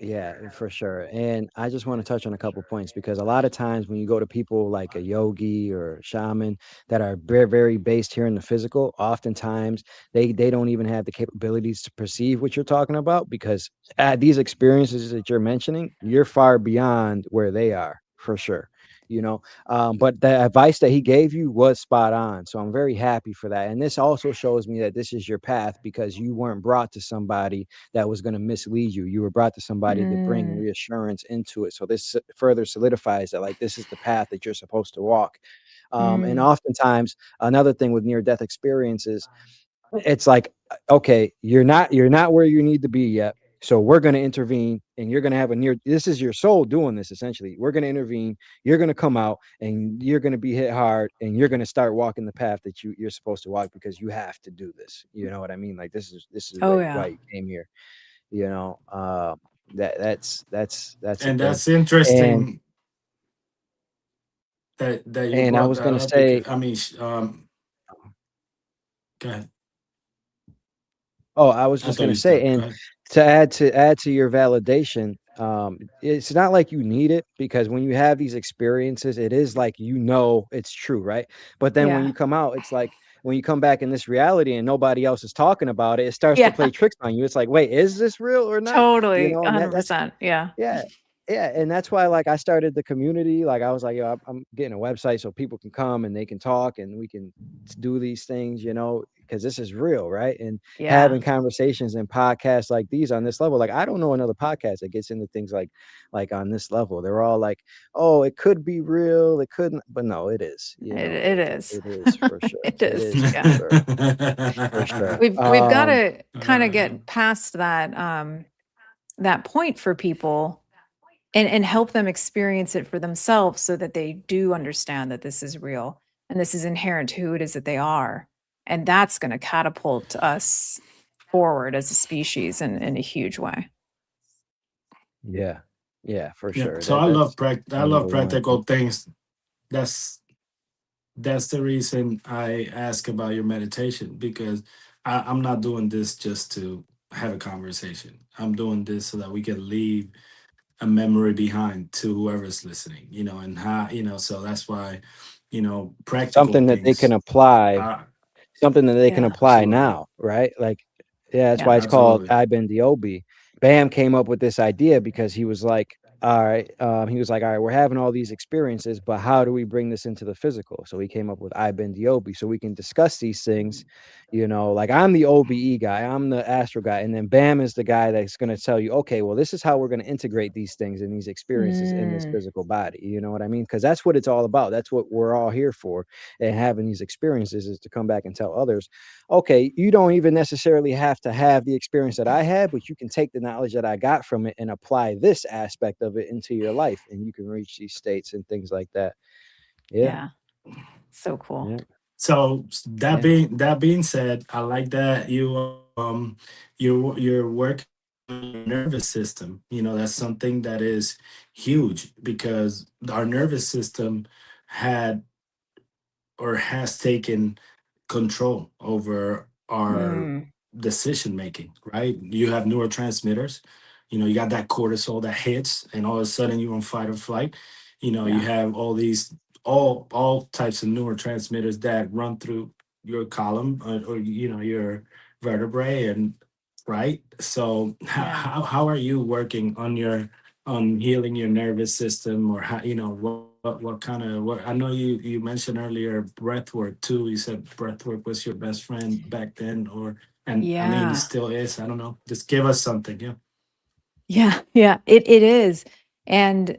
Yeah, for sure. And I just want to touch on a couple points because a lot of times when you go to people like a yogi or shaman that are very, very based here in the physical, oftentimes they don't even have the capabilities to perceive what you're talking about because these experiences that you're mentioning, you're far beyond where they are for sure. You know, but the advice that he gave you was spot on. So I'm very happy for that. And this also shows me that this is your path because you weren't brought to somebody that was going to mislead you. You were brought to somebody to bring Mm, reassurance into it. So this further solidifies that like this is the path that you're supposed to walk. And mm. oftentimes another thing with near death experiences, it's like, okay, you're not where you need to be yet. So we're going to intervene and you're going to have a near this is your soul doing this essentially. We're going to intervene, you're going to come out and you're going to be hit hard and you're going to start walking the path that you're supposed to walk because you have to do this. You know what I mean? Like this is Oh, why yeah. you came here, you know. That's a And thing. that's And interesting that you I brought was that going to up because say, I mean, go ahead. oh, I was I just thought gonna you say, stopped. Go and ahead. to add to your validation, it's not like you need it because when you have these experiences, it is like it's true, right? But then when Yeah. you come out, it's like when you come back in this reality and nobody else is talking about it, it starts to Yeah. play tricks on you. It's like, wait, is this real or not? You Totally. know, and that's 100%. Yeah. yeah. Yeah, and that's why, like, I started the community, like, I was like, "Yo, I'm getting a website so people can come and they can talk and we can do these things," because this is real, right? And Yeah. having conversations and podcasts like these on this level, like, I don't know another podcast that gets into things like on this level. They're all like, "Oh, it could be real, it couldn't," but no, it is, It it is. it is for sure. It It is. is for Yeah. sure, for sure. We've got to kind of get past that that point for people and help them experience it for themselves so that they do understand that this is real and this is inherent to who it is that they are. And that's going to catapult us forward as a species in a huge way. Yeah. Yeah, for Yeah. sure. So That's I love number one. practical things. That's that's the reason I ask about your meditation because I'm not doing this just to have a conversation. I'm doing this so that we can leave a memory behind to whoever's listening, and how, so that's why, practical Something that they can things. apply Uh, Something that they can Yeah. apply absolutely. now, right? Like, yeah, that's Yeah. why it's called Absolutely. IBENDEOBE. Bam came up with this idea because he was like, all right, all right, we're having all these experiences, but how do we bring this into the physical? So he came up with IBENDEOBE so we can discuss these things, like I'm the OBE guy, I'm the astral guy, and then Bam is the guy that's going to tell you, okay, well, this is how we're going to integrate these things and these experiences in this Mm, physical body. You know what I mean? Because that's what it's all about. That's what we're all here for, and having these experiences is to come back and tell others, okay, you don't even necessarily have to have the experience that I had, but you can take the knowledge that I got from it and apply this aspect of it into your life, and you can reach these states and things like that. Yeah, yeah. So cool. yeah, So yeah. that being said, I like that you're working on your nervous system. That's something that is huge because our nervous system had or has taken control over our Mm, decision making, right? You have neurotransmitters, you got that cortisol that hits, and all of a sudden you're on fight or flight. You yeah. have all these all types of neurotransmitters that run through your column or your vertebrae and right. So Yeah. how are you working on healing your nervous system, or how what kind of what I know you mentioned earlier breath work too. You said breath work was your best friend back then, or and I mean it Yeah. still is. I don't know. Just give us something. Yeah. Yeah. Yeah. It is. And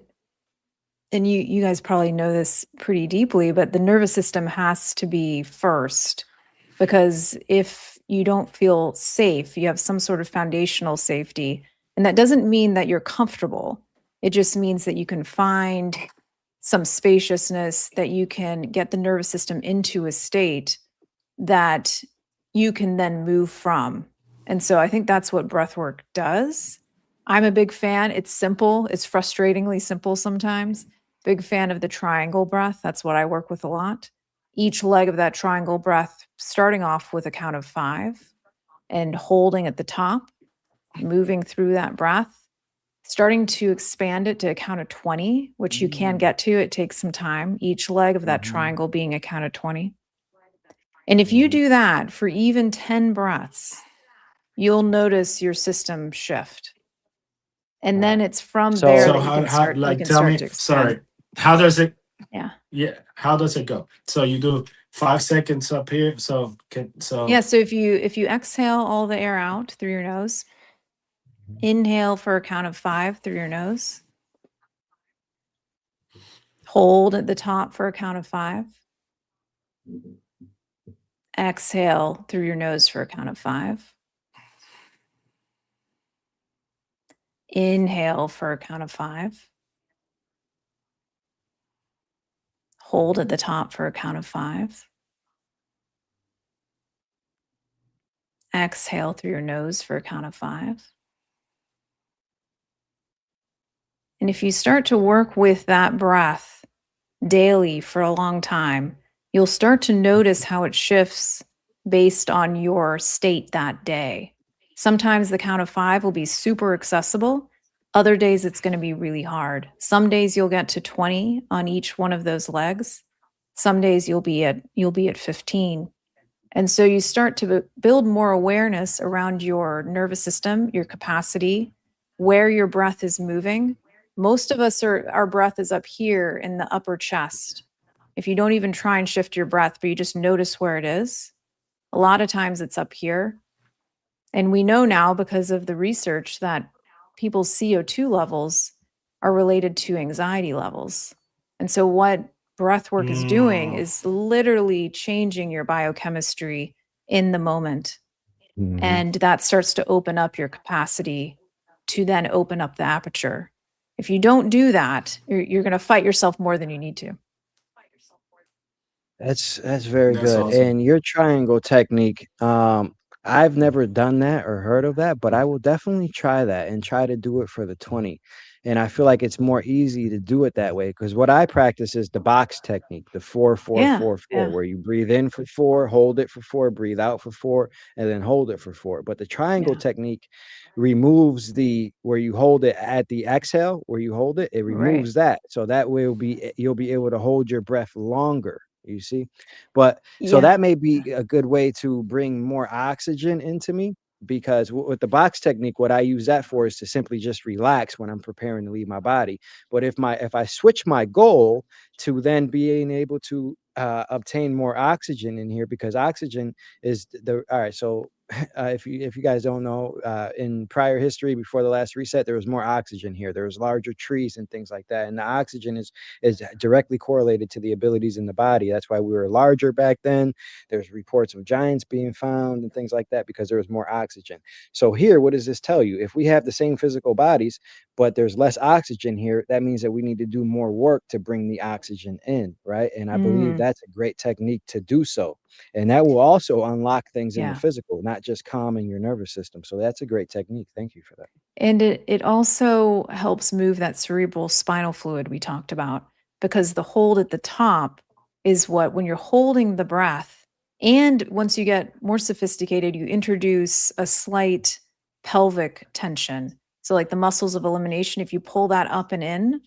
you guys probably know this pretty deeply, but the nervous system has to be first, because if you don't feel safe, you have some sort of foundational safety, and that doesn't mean that you're comfortable. It just means that you can find some spaciousness, that you can get the nervous system into a state that you can then move from. And so I think that's what breathwork does. I'm a big fan. It's simple. It's frustratingly simple sometimes. Big fan of the triangle breath. That's what I work with a lot. Each leg of that triangle breath, starting off with a count of 5 and holding at the top, moving through that breath, starting to expand it to a count of 20, which you can get to. It takes some time. Each leg of that triangle being a count of 20. And if you do that for even 10 breaths, you'll notice your system shift. And then it's from So- there So that you can start, like, you can tell start me, to expand. sorry, how does it, Yeah. how does it go? So you do 5 seconds up here. So Yeah. So if you exhale all the air out through your nose, inhale for a count of 5 through your nose, hold at the top for a count of 5, exhale through your nose for a count of 5, inhale for a count of 5, hold at the top for a count of 5, exhale through your nose for a count of 5. And if you start to work with that breath daily for a long time, you'll start to notice how it shifts based on your state that day. Sometimes the count of 5 will be super accessible. Other days it's going to be really hard. Some days you'll get to 20 on each one of those legs. Some days you'll be at 15. And so you start to build more awareness around your nervous system, your capacity, where your breath is moving. Most of us our breath is up here in the upper chest. If you don't even try and shift your breath, but you just notice where it is, a lot of times it's up here. And we know now because of the research that people's CO2 levels are related to anxiety levels. And so what breath work is doing is literally changing your biochemistry in the moment. And that starts to open up your capacity to then open up the aperture. If you don't do that, you're going to fight yourself more than you need to. That's very That's good. awesome. And your triangle technique, I've never done that or heard of that, but I will definitely try that and try to do it for the 20. And I feel like it's more easy to do it that way because what I practice is the box technique, the 4 4 4 4, where you breathe in for 4, hold it for 4, breathe out for 4, and then hold it for 4. But the triangle technique removes the where you hold it at the exhale, where you hold it, it removes that. So that way you'll be able to hold your breath longer. You see, but so that may be a good way to bring more oxygen into me because with the box technique, what I use that for is to simply just relax when I'm preparing to leave my body. But if I switch my goal to then being able to obtain more oxygen in here, because oxygen is all right. So if you guys don't know, in prior history before the last reset, there was more oxygen here. There was larger trees and things like that, and the oxygen is directly correlated to the abilities in the body. That's why we were larger back then. There's reports of giants being found and things like that because there was more oxygen. So here, what does this tell you? If we have the same physical bodies, but there's less oxygen here, that means that we need to do more work to bring the oxygen in, right? And I believe that's a great technique to do so. And that will also unlock things in the physical, not just calming your nervous system. So that's a great technique. Thank you for that. And it also helps move that cerebral spinal fluid we talked about, because the hold at the top is when you're holding the breath, and once you get more sophisticated, you introduce a slight pelvic tension. So like the muscles of elimination, if you pull that up and in,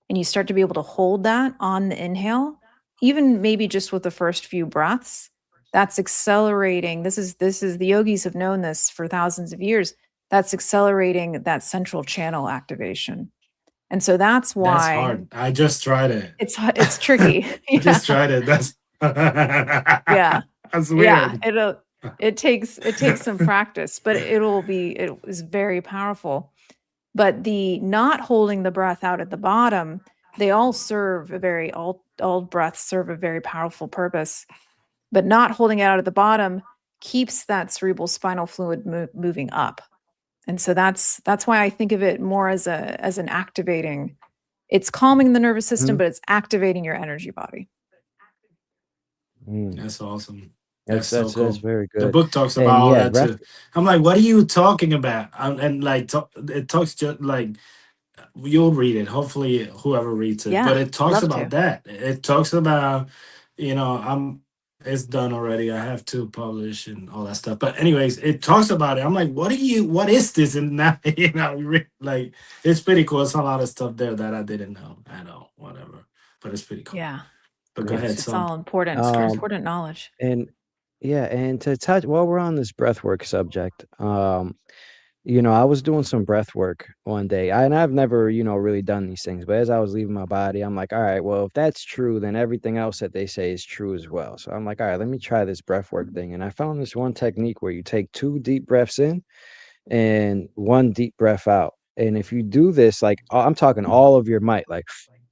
and you start to be able to hold that on the inhale, even maybe just with the first few breaths, that's accelerating. This is the yogis have known this for thousands of years. That's accelerating that central channel activation. And so that's why That's hard. I just tried it. It's tricky. I just tried it. That's that's weird. It takes some practice, but it is very powerful. But the not holding the breath out at the bottom, they all serve all breaths serve a very powerful purpose. But not holding it out at the bottom keeps that cerebral spinal fluid moving up. And so that's why I think of it more as an activating. It's calming the nervous system, but it's activating your energy body. That's awesome. That's so that's cool. very The good. book talks about And all yeah, that breath. too. I'm like, what are you talking about? And like, it talks just like you'll read it. Hopefully, whoever reads it. But Yeah, it talks love about to. that. It talks about, I'm. It's done already. I have to publish and all that stuff. But anyways, it talks about it. I'm like, what are you? What is this? And now, like, it's pretty cool. It's a lot of stuff there that I didn't know at all. Whatever. But it's pretty cool. Yeah, But go Yeah. ahead, it's son. all important, Um, important knowledge. and yeah, and to touch while we're on this breathwork subject, I was doing some breath work one day. And I've never, really done these things, but as I was leaving my body, I'm like, all right, well, if that's true, then everything else that they say is true as well. So I'm like, all right, let me try this breath work thing. And I found this one technique where you take 2 deep breaths in and 1 deep breath out. And if you do this, like I'm talking all of your might,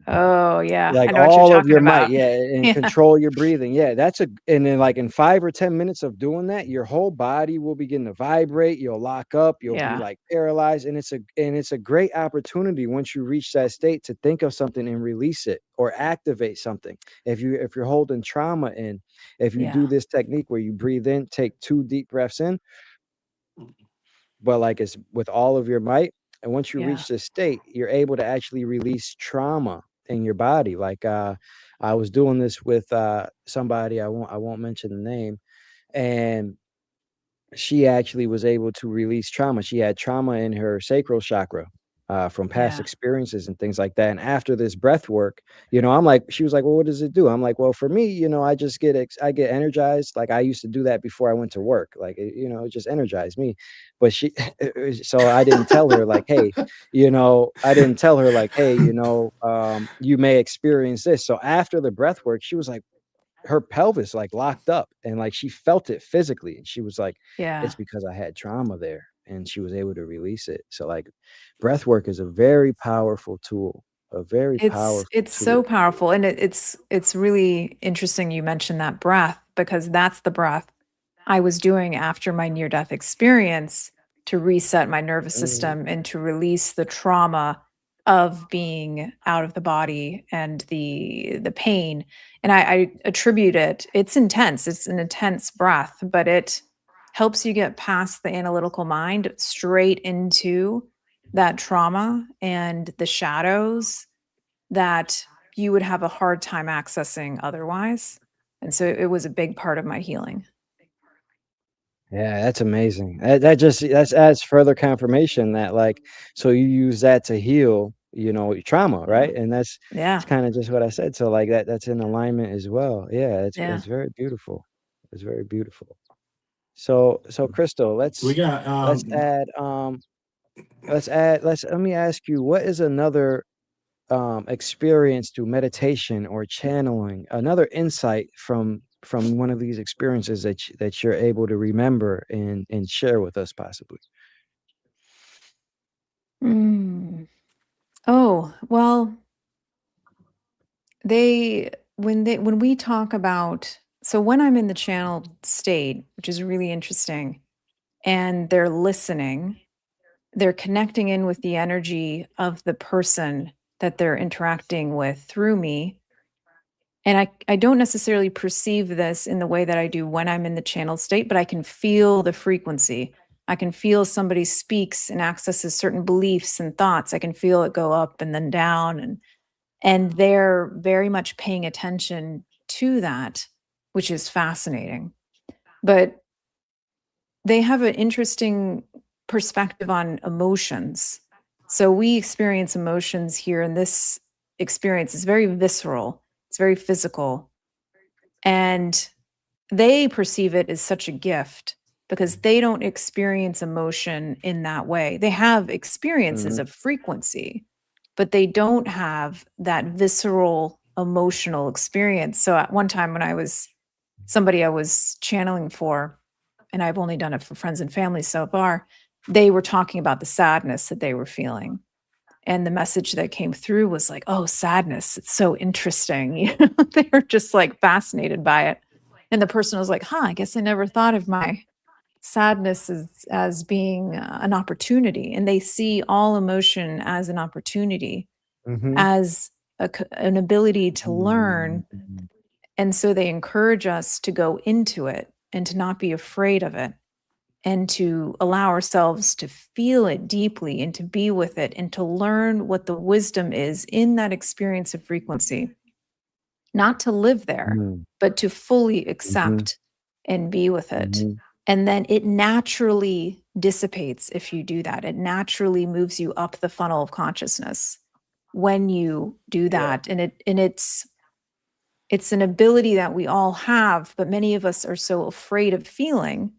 Oh, yeah, I like know what you're all of talking your might, about. yeah, and Yeah, control your breathing. Yeah, and then like in 5 or 10 minutes of doing that, your whole body will begin to vibrate. You'll lock up, you'll be yeah, like paralyzed. And it's a great opportunity once you reach that state to think of something and release it or activate something. If you're holding trauma in, if you yeah, do this technique where you breathe in, take 2 deep breaths in, but like it's with all of your might. And once you yeah, reach this state, you're able to actually release trauma in your body. Like I was doing this with somebody, I won't mention the name, and she actually was able to release trauma. She had trauma in her sacral chakra from past yeah, experiences and things like that. And after this breath work, I'm like, she was like, well, what does it do? I'm like, well, for me, I just I get energized. Like I used to do that before I went to work. Like, it just energized me. But so I didn't tell her like, hey, I didn't tell her like, hey, you may experience this. So after the breath work, she was like, her pelvis like locked up and like she felt it physically, and she was like, yeah. it's because I had trauma there, and she was able to release it. So like breath work is a very powerful tool, a very powerful It's so tool. powerful, and it's really interesting you mentioned that breath, because that's the breath I was doing after my near death experience to reset my nervous Mm, system and to release the trauma of being out of the body and the pain. And I attribute it, it's intense, it's an intense breath, but it helps you get past the analytical mind straight into that trauma and the shadows that you would have a hard time accessing otherwise. And so it was a big part of my healing. yeah, that's amazing. That adds further confirmation that like, so you use that to heal, your trauma, right? And it's Yeah. kind of just what I said. So like that's in alignment as well. Yeah, Yeah. it's very beautiful. It's very beautiful. So Crystal, We got let's add let me ask you, what is another experience through meditation or channeling, another insight from one of these experiences that you're able to remember and share with us possibly? Mm. Oh, well, when we talk about, so when I'm in the channeled state, which is really interesting, and they're listening, they're connecting in with the energy of the person that they're interacting with through me. And I don't necessarily perceive this in the way that I do when I'm in the channel state, but I can feel the frequency. I can feel somebody speaks and accesses certain beliefs and thoughts. I can feel it go up and then down, and they're very much paying attention to that, which is fascinating. But they have an interesting perspective on emotions. So we experience emotions here, and this experience is very visceral, it's very physical. And they perceive it as such a gift because they don't experience emotion in that way. They have experiences Mhm. of frequency, but they don't have that visceral emotional experience. So at one time when I was somebody I was channeling for, and I've only done it for friends and family so far, they were talking about the sadness that they were feeling. And the message that came through was like, oh, sadness, it's so interesting. They were just like fascinated by it. And the person was like, huh, I guess I never thought of my sadness as being an opportunity. And they see all emotion as an opportunity, Mhm. as an ability to learn. Mhm. And so they encourage us to go into it and to not be afraid of it, and to allow ourselves to feel it deeply and to be with it and to learn what the wisdom is in that experience of frequency. Not to live there, but to fully accept and be with it. And then it naturally dissipates if you do that. It naturally moves you up the funnel of consciousness when you do that. And it's an ability that we all have, but many of us are so afraid of feeling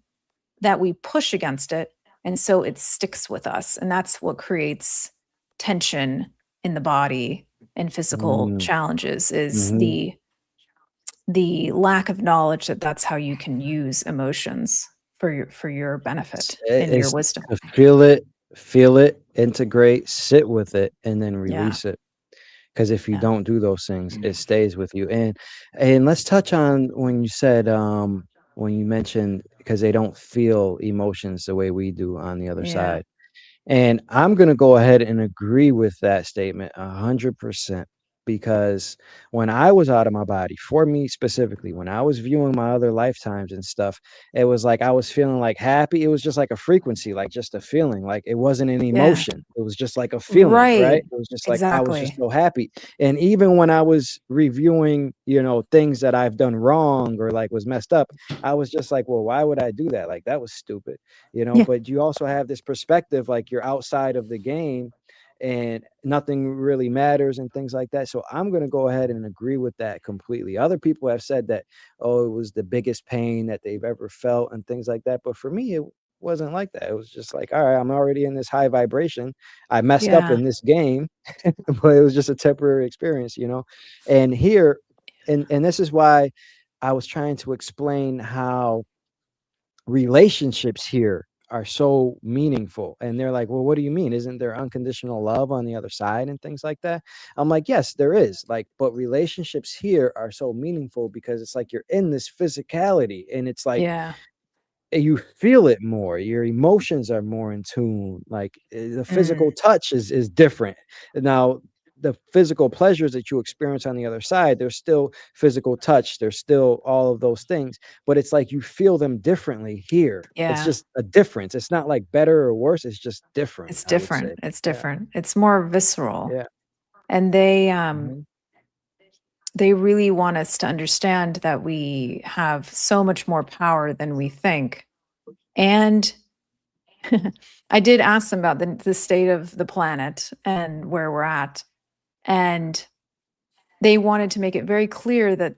that we push against it. And so it sticks with us. And that's what creates tension in the body and physical challenges is the lack of knowledge that that's how you can use emotions for your benefit and your wisdom. To feel it, integrate, sit with it, and then release it. Because if you don't do those things, it stays with you. And let's touch on when you said when you mentioned because they don't feel emotions the way we do on the other side. And I'm going to go ahead and agree with that statement 100%, because when I was out of my body, for me specifically, when I was viewing my other lifetimes and stuff, it was like I was feeling like happy. It was just like a frequency, like just a feeling, like it wasn't an emotion. It was just like a feeling, right? It was just like I was just so happy. And even when I was reviewing, things that I've done wrong or like was messed up, I was just like, well, why would I do that? Like that was stupid, But you also have this perspective, like you're outside of the game and nothing really matters and things like that. So I'm going to go ahead and agree with that completely. Other people have said that, oh, it was the biggest pain that they've ever felt and things like that. But for me, it wasn't like that. It was just like, all right, I'm already in this high vibration. I messed up in this game, but it was just a temporary experience, And here, and this is why I was trying to explain how relationships here are so meaningful. And they're like, well, what do you mean? Isn't there unconditional love on the other side and things like that? I'm like, yes, there is. Like, but relationships here are so meaningful because it's like you're in this physicality and it's like you feel it more. Your emotions are more in tune. Like the physical touch is different. Now, the physical pleasures that you experience on the other side, there's still physical touch. There's still all of those things, but it's like you feel them differently here. It's just a difference. It's not like better or worse. It's just different. It's I would say. different. It's different. It's more visceral. Yeah. And they really want us to understand that we have so much more power than we think. And I did ask them about the state of the planet and where we're at. And they wanted to make it very clear that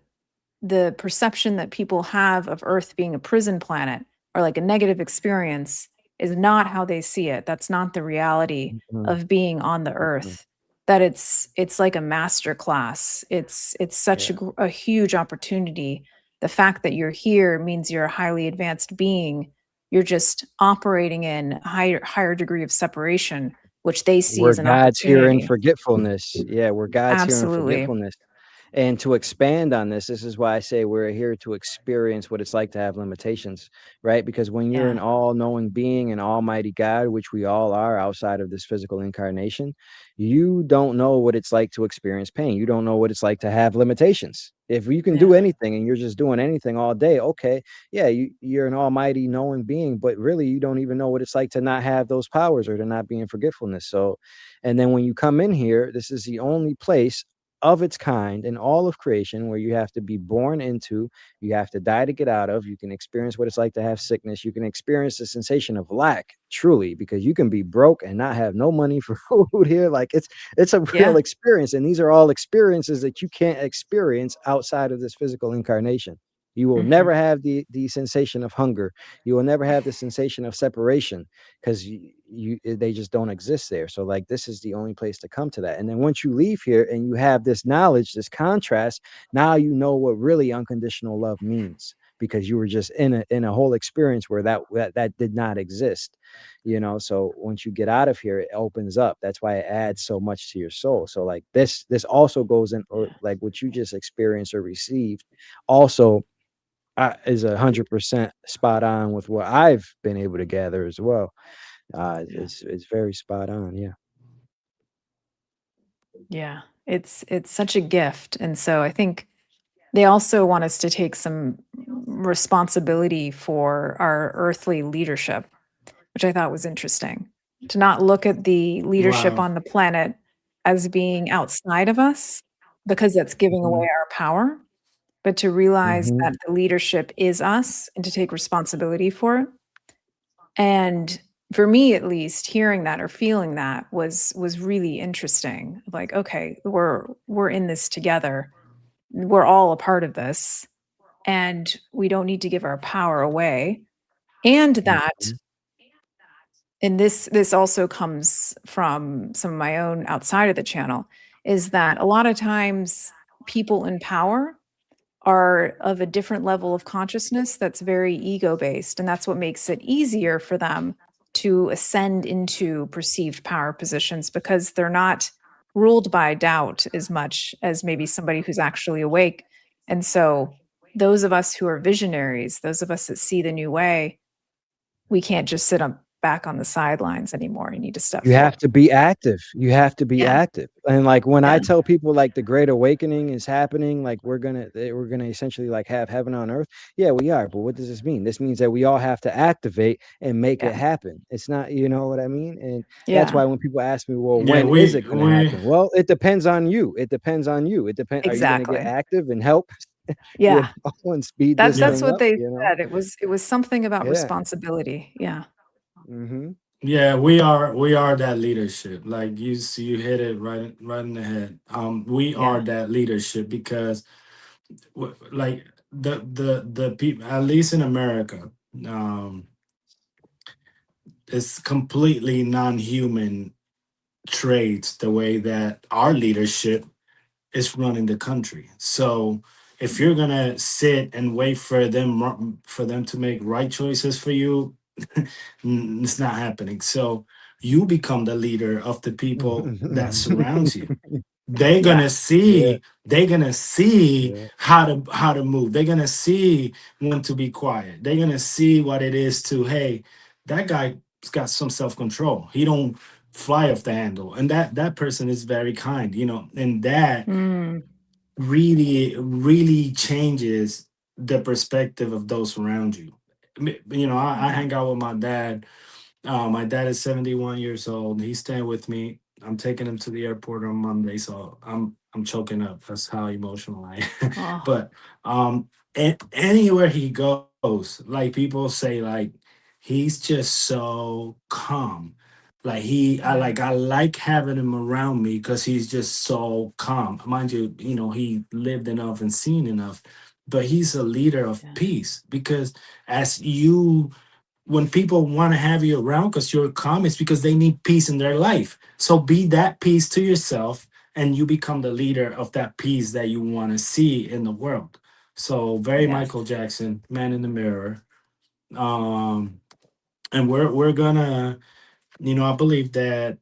the perception that people have of Earth being a prison planet or like a negative experience is not how they see it. That's not the reality of being on the Earth. That it's like a master class. It's such a huge opportunity. The fact that you're here means you're a highly advanced being. You're just operating in a higher degree of separation, which they see We're as an God's here in opportunity. forgetfulness. Yeah, we're God's here in Absolutely. forgetfulness. And to expand on this is why I say we're here to experience what it's like to have limitations, right? Because when you're an all-knowing being, an almighty God, which we all are outside of this physical incarnation, you don't know what it's like to experience pain. You don't know what it's like to have limitations. If you can do anything and you're just doing anything all day, okay, yeah, you're an almighty knowing being, but really you don't even know what it's like to not have those powers or to not be in forgetfulness. So, and then when you come in here, this is the only place of its kind in all of creation where you have to be born into, you have to die to get out of. You can experience what it's like to have sickness. You can experience the sensation of lack, truly, because you can be broke and not have no money for food here. Like it's a real experience, and these are all experiences that you can't experience outside of this physical incarnation. You will never have the sensation of hunger. You will never have the sensation of separation because they just don't exist there. So like this is the only place to come to that. And then once you leave here and you have this knowledge, this contrast, now you know what really unconditional love means, because you were just in a whole experience where that did not exist. So once you get out of here, it opens up. That's why it adds so much to your soul. So like this also goes in, or like what you just experienced or received also is 100% spot on with what I've been able to gather as well. It's very spot on. Yeah, it's such a gift. And so I think they also want us to take some responsibility for our earthly leadership, which I thought was interesting. To not look at the leadership Wow. on the planet as being outside of us because that's giving away Mhm. our power, but to realize Mhm. that the leadership is us and to take responsibility for it. And for me at least, hearing that or feeling that was really interesting. Like, okay, we're in this together. We're all a part of this, and we don't need to give our power away. And that, Mhm. and this also comes from some of my own outside of the channel, is that a lot of times people in power are of a different level of consciousness that's very ego based. And that's what makes it easier for them to ascend into perceived power positions because they're not ruled by doubt as much as maybe somebody who's actually awake. And so, those of us who are visionaries, those of us that see the new way, we can't just sit on back on the sidelines anymore. You need to step You forward. have to be active. You have to be Yeah. active. And, like, when I Yeah. tell people, like, the great awakening is happening, like, we're gonna essentially, like, have heaven on earth. Yeah, we are, but what does this mean? This means that we all have to activate and make Yeah. it happen. It's not, you know what I mean? And that's Yeah. why when people ask me, "Well, Yeah, when is it gonna we happen?" Well, it depends on you. It depends on you. Are you gonna get Exactly. active and help, you Yeah. know, and speed That this yeah that's thing what up, they you know? said. It was something about Yeah. responsibility. Yeah. Mhm. yeah we are that leadership. Like you hit it right in the head. We are Yeah. that leadership because like the people, at least in America, um, it's completely non-human traits the way that our leadership is running the country. So if you're gonna sit and wait for them to make right choices for you, it's not happening. So you become the leader of the people that surrounds you. they're Yeah. gonna Yeah, see they're gonna see yeah. how to move. They're gonna see when to be quiet. They're gonna see what it is to, hey, that guy's got some self-control. He don't fly off the handle. And that person is very kind, and that Mm. really changes the perspective of those around you. I Yeah. hang out with my dad is 71 years old. He's staying with me. I'm taking him to the airport on Monday, so I'm choking up. That's how emotional I am. Oh, But anywhere he goes, like people say, like he's just so calm. Like yeah. I like having him around me because he's just so calm. Mind you, he lived enough and seen enough, but he's a leader of Yeah. peace because as you when people want to have you around because you're calm, it's because they need peace in their life. So be that peace to yourself and you become the leader of that peace that you want to see in the world. So very Yes. Michael Jackson, Man in the Mirror. Um, and we're gonna, I believe that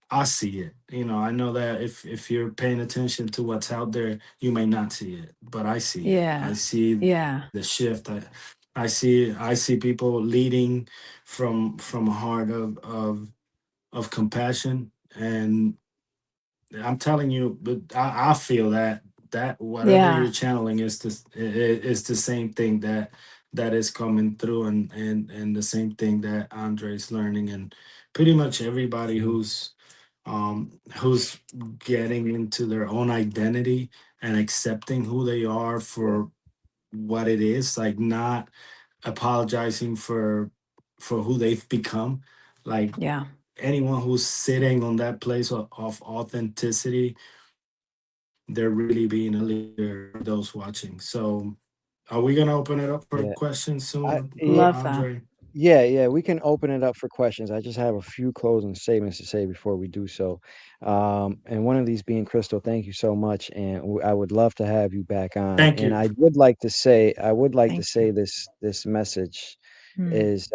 I see it. I know that if you're paying attention to what's out there, you may not see it, but I see it. I Yeah. see the Yeah. shift. I see people leading from a heart of compassion, and I'm telling you, but I feel that whatever you're Yeah. channeling is the same thing that is coming through, and the same thing that Andre's learning, and pretty much everybody Mhm. who's getting into their own identity and accepting who they are Yeah, for what it is, like not apologizing for who they've become. Like Yeah. anyone who's sitting on that place of authenticity, they're really being a leader for those watching. So are we gonna open it up for yeah. questions I soon, yeah, Love that. Andre? yeah, yeah, we can open it up for questions. I just have a few closing statements to say before we do so. And one of these being Crystal, thank you so much, and I would love to have you back on. Thank And you. I would like to Thank you. say this message Mm. is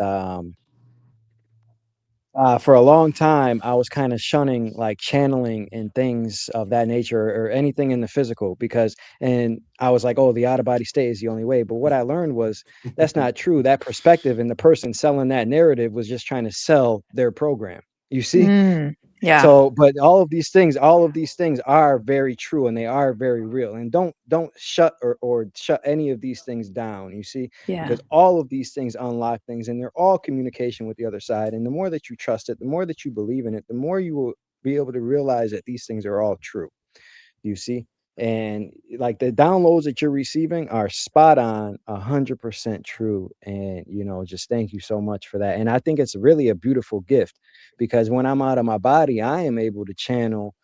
for a long time, I was kind of shunning like channeling and things of that nature or anything in the physical and I was like, oh, the out of body state is the only way. But what I learned was that's not true. That perspective and the person selling that narrative was just trying to sell their program. You see? Mm. Yeah. So, but all of these things are very true, and they are very real. And don't shut or shut any of these things down, you see, Yeah. because all of these things unlock things, and they're all communication with the other side. And the more that you trust it, the more that you believe in it, the more you will be able to realize that these things are all true, you see. And like the downloads that you're receiving are spot on, 100% true. And just thank you so much for that. And I think it's really a beautiful gift, because when I'm out of my body, I am able to channel,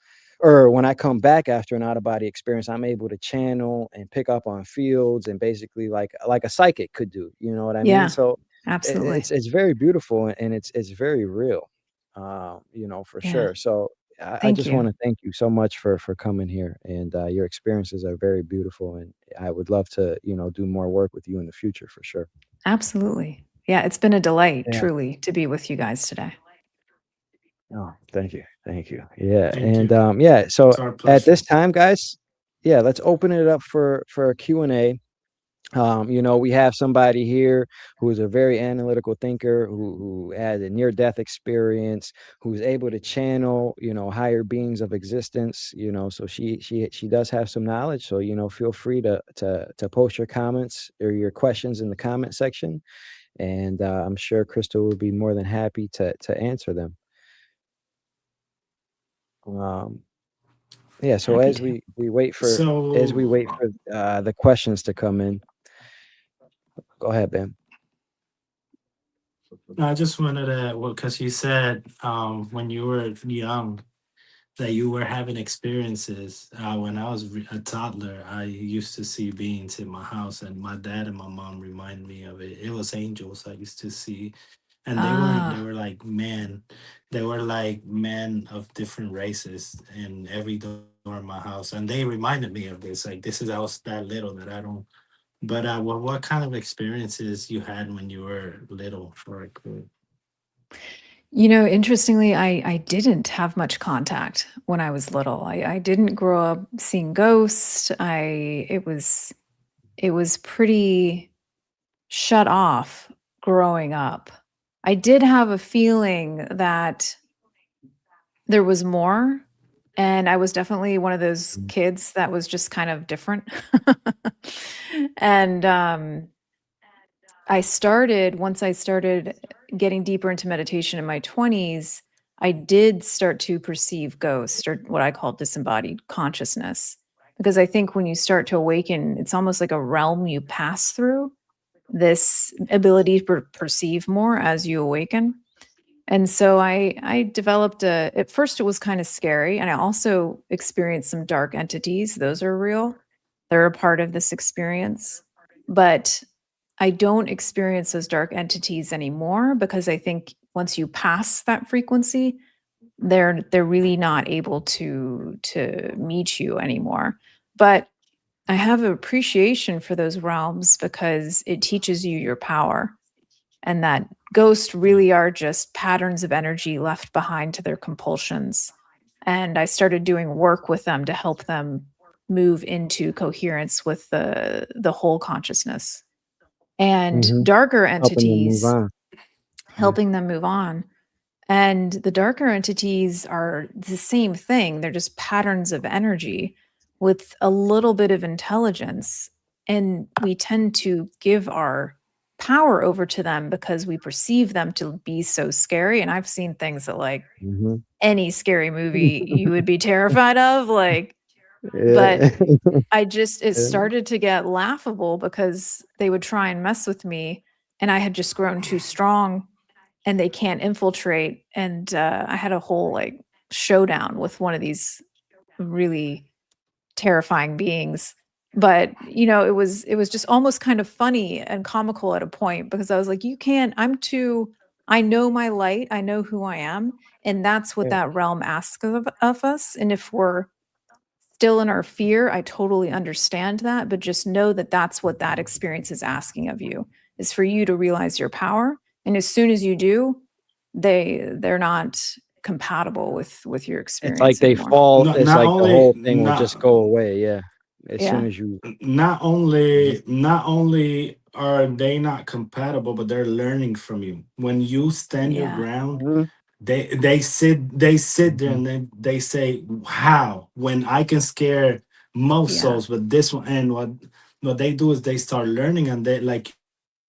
or when I come back after an out of body experience, I'm able to channel and pick up on fields, and basically like a psychic could do, you know what I mean? Yeah. So Absolutely. it's very beautiful, and it's very real, for Yeah. sure. So I Thank just you. want to thank you so much for coming here, and your experiences are very beautiful, and I would love to do more work with you in the future for sure. Absolutely. Yeah, it's been a delight, Yeah. truly, to be with you guys today. Oh, thank you. Yeah, Thank and you. yeah. So It's our at pleasure. this time, guys, yeah, let's open it up for a Q&A. We have somebody here who is a very analytical thinker, who had a near-death experience, who's able to channel, higher beings of existence. So she does have some knowledge. So feel free to post your comments or your questions in the comment section, and I'm sure Crystal will be more than happy to answer them. Um, yeah. So Happy to. as we So wait for the questions to come in, go ahead, Ben. I just wanted to, well, because you said when you were young that you were having experiences. When I was a toddler, I used to see beings in my house, and my dad and my mom remind me of it. It was angels I used to see, and they Ah, were like men. They were like men of different races in every door in my house, and they reminded me of this. Like this is I was that little that I don't. But what kind of experiences you had when you were little or a kid? interestingly, I didn't have much contact when I was little. I didn't grow up seeing ghosts. It was pretty shut off growing up. I did have a feeling that there was more, and I was definitely one of those kids that was just kind of different. And once I started getting deeper into meditation in my 20s, I did start to perceive ghosts, or what I call disembodied consciousness. Because I think when you start to awaken, it's almost like a realm you pass through, this ability to perceive more as you awaken. And so I developed at first it was kind of scary, and I also experienced some dark entities. Those are real. They're a part of this experience. But I don't experience those dark entities anymore, because I think once you pass that frequency, they're really not able to meet you anymore. But I have an appreciation for those realms because it teaches you your power, and that ghosts really are just patterns of energy left behind to their compulsions. And I started doing work with them to help them move into coherence with the whole consciousness. And Mm-hmm. darker Helping them move entities, on. Yeah. helping them move on. And the darker entities are the same thing. They're just patterns of energy with a little bit of intelligence. And we tend to give our power over to them because we perceive them to be so scary. And I've seen things that, like, Mhm. any scary movie you would be terrified of, like, but Yeah. it Yeah. started to get laughable because they would try and mess with me, and I had just grown too strong, and they can't infiltrate. And I had a whole, like, showdown with one of these really terrifying beings. But it was just almost kind of funny and comical at a point, because I was like, you can't, I know my light, I know who I am, and that's what Yeah. that realm asks of us. And if we're still in our fear, I totally understand that, but just know that that's what that experience is asking of you, is for you to realize your power. And as soon as you do, they're not compatible with your It's like experience they anymore. fall. Not It's not like the only whole thing will just not go away. Yeah. As soon Yeah. as you. not Mhm. only are they not compatible, but they're learning from you. When you stand your Yeah. ground, Mhm. They sit there and they say, how, when I can scare most Yeah, souls, but this one. And what they do is they start learning, and they, like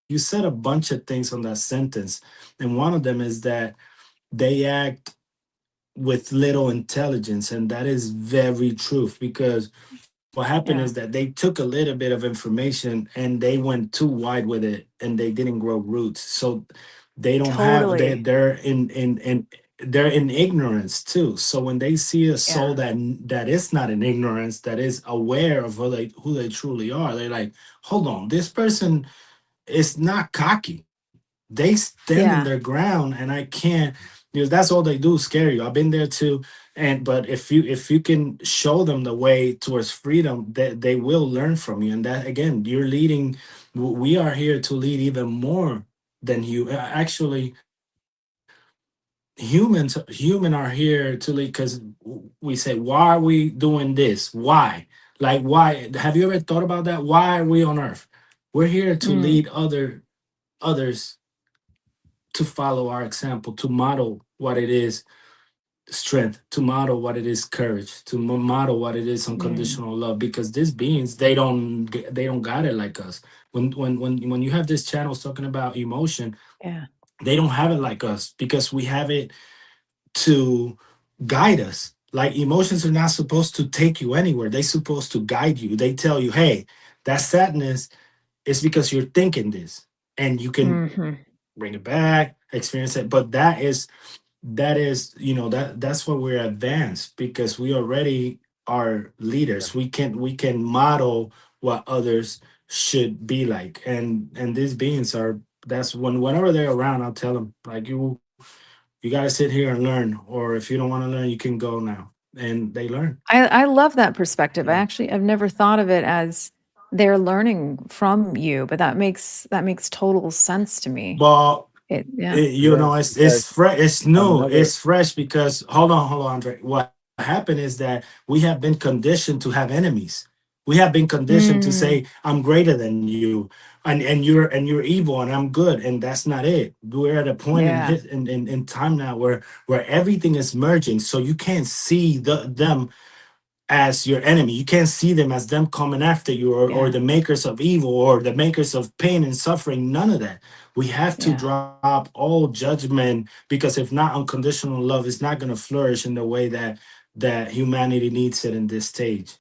you said, a bunch of things on that sentence, and one of them is that they act with little intelligence, and that is very truth, because what happened is yeah, that they took a little bit of information and they went too wide with it, and they didn't grow roots. So they don't have, totally. they're in they're in ignorance too. So when they see a soul Yeah, that is not in ignorance, that is aware of who they truly are, they're like, hold on, this person is not cocky. They stand in their yeah, ground, and I can't, because that's all they do, scare you. I've been there too. And but if you can show them the way towards freedom, they will learn from you. And that, again, you're leading. We are here to lead even more than you. Actually, human are here to lead, because we say, why are we doing this? Why? Like, why? Have you ever thought about that? Why are we on earth? We're here to mm, lead others to follow our example, to model what it is strength, to model what it is courage, to model what it is mm, unconditional love. Because these beings, they don't got it like us. When you have these channels talking about emotion, yeah, they don't have it like us, because we have it to guide us. Like, emotions are not supposed to take you anywhere. They're supposed to guide you. They tell you, hey, that sadness is because you're thinking this, and you can hmm, bring it back, experience it. But that is that's where we're advanced, because we already are leaders. We can model what others should be like. And these beings are, that's whenever they're around, I'll tell them, like, you got to sit here and learn, or if you don't want to learn, you can go now. And they learn. I love that perspective. Yeah. I've never thought of it as they're learning from you, but that makes total sense to me. But Yeah. Yeah, because it's fresh, it's new, another it's fresh. Because hold on, Andre, what happened is that we have been conditioned to have enemies. We have been conditioned to Mm, say, I'm greater than you, and you're evil, and I'm good. And that's not it. We're at a point yeah, in time now where everything is merging, so you can't see them as your enemy. You can't see them as them coming after you, or yeah, the makers of evil, or the makers of pain and suffering. None of that. We have to yeah. drop all judgment, because if not, unconditional love is not going to flourish in the way that humanity needs it in this stage.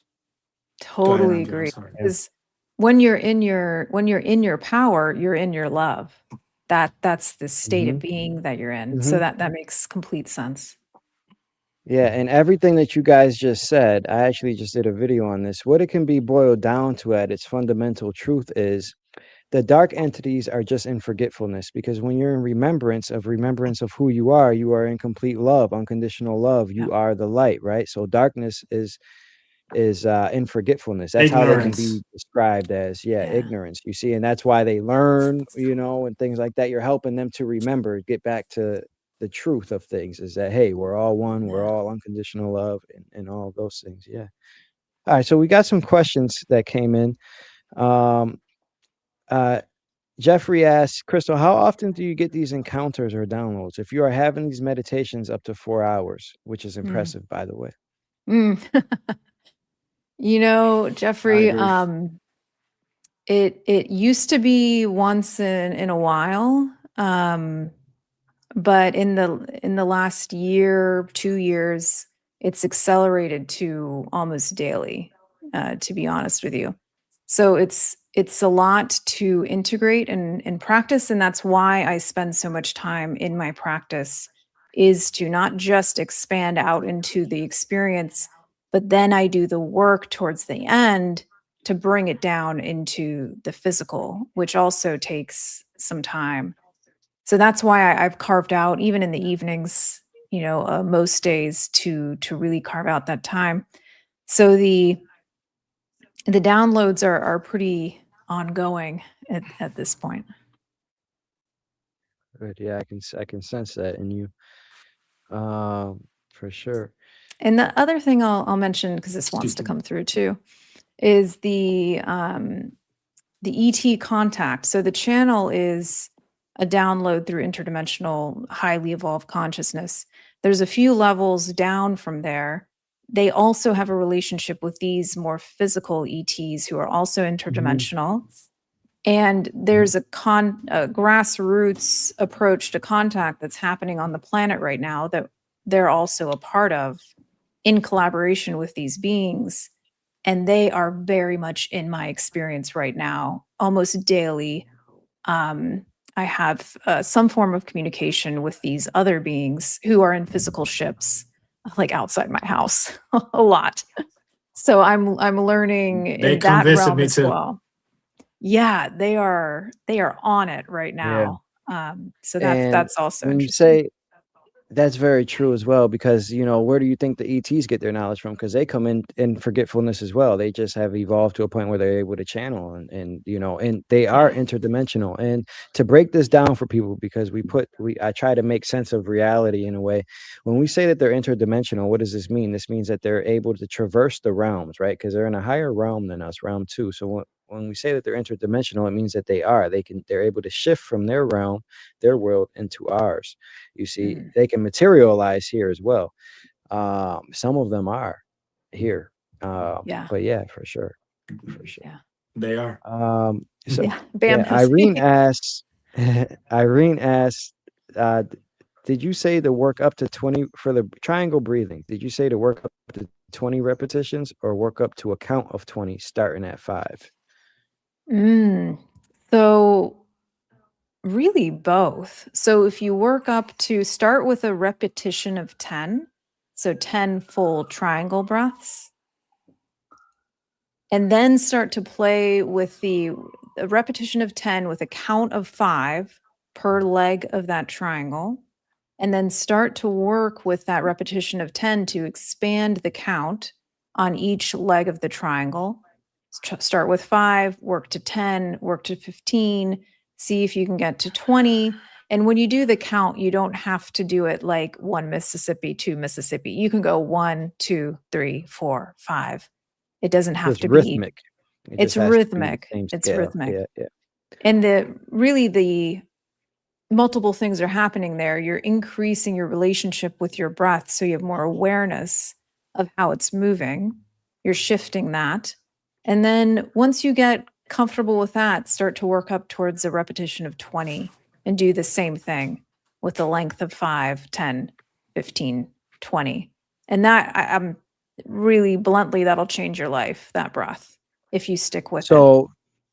Go ahead, Totally Andre. I'm agree. sorry. yeah. Because when you're in your power, you're in your love. That's the state of Hmm. being that you're in. So Hmm. that makes complete sense. Yeah, and everything that you guys just said, I actually just did a video on this. What it can be boiled down to at its fundamental truth is the dark entities are just in forgetfulness, because when you're in remembrance of who you are in complete love, unconditional love. Yeah, You are the light, right? So darkness is in forgetfulness. That's how they can Ignorance. be described as, yeah, yeah, ignorance. You see, and that's why they learn, and things like that. You're helping them to remember, get back to the truth of things, is that, hey, we're all one, we're yeah. all unconditional love, and all of those things. Yeah. All right, so we got some questions that came in. um uh Jeffrey asks, Crystal, how often do you get these encounters or downloads? If you are having these meditations up to 4 hours, which is Mm. impressive, by the way. Mm. I Jeffrey, agree. it used to be once in a while. But in the last year, 2 years, it's accelerated to almost daily, to be honest with you. So it's a lot to integrate and practice, and that's why I spend so much time in my practice, is to not just expand out into the experience, but then I do the work towards the end to bring it down into the physical, which also takes some time. So that's why I've carved out, even in the evenings, most days, to really carve out that time. So the downloads are pretty ongoing at this point. Good. Yeah, I can sense that in you. For sure. And the other thing I'll mention, because this wants to come through too, is the ET contact. So the channel is a download through interdimensional, highly evolved consciousness. There's a few levels down from there. They also have a relationship with these more physical ETs who are also interdimensional. And there's a grassroots approach to contact that's happening on the planet right now that they're also a part of in collaboration with these beings. And they are very much in my experience right now, almost daily. I have some form of communication with these other beings who are in physical ships, like outside my house a lot. So I'm learning in that realm as well. Yeah, they are on it right now. So that's also when interesting. you say that's very true as well, because where do you think the ETs get their knowledge from? Because they come in forgetfulness as well. They just have evolved to a point where they're able to channel and they are interdimensional. And to break this down for people, because I try to make sense of reality in a way. When we say that they're interdimensional, what does this mean? This means that they're able to traverse the realms, right? Because they're in a higher realm than us, realm 2. So when we say that they're interdimensional, it means that they're able to shift from their realm, their world, into ours. You see, they can materialize here as well. Some of them are here. But yeah, for sure. Yeah, they are. So Bam Irene asks, did you say to work up to 20 for the triangle breathing? Did you say to work up to 20 repetitions or work up to a count of 20 starting at 5? So really both. So if you work up to start with a repetition of 10, so 10 full triangle breaths, and then start to play with a repetition of 10 with a count of 5 per leg of that triangle, and then start to work with that repetition of 10 to expand the count on each leg of the triangle. Start with 5, work to 10, work to 15, see if you can get to 20. And when you do the count, you don't have to do it like 1 Mississippi, 2 Mississippi. You can go 1, 2, 3, 4, 5. It doesn't have to be rhythmic. It's rhythmic. It's rhythmic. Yeah. And the multiple things are happening there. You're increasing your relationship with your breath, so you have more awareness of how it's moving. You're shifting that. And then once you get comfortable with that, start to work up towards a repetition of 20 and do the same thing with the length of 5, 10, 15, 20. And that, I'm really bluntly, that'll change your life, that breath, if you stick with it. So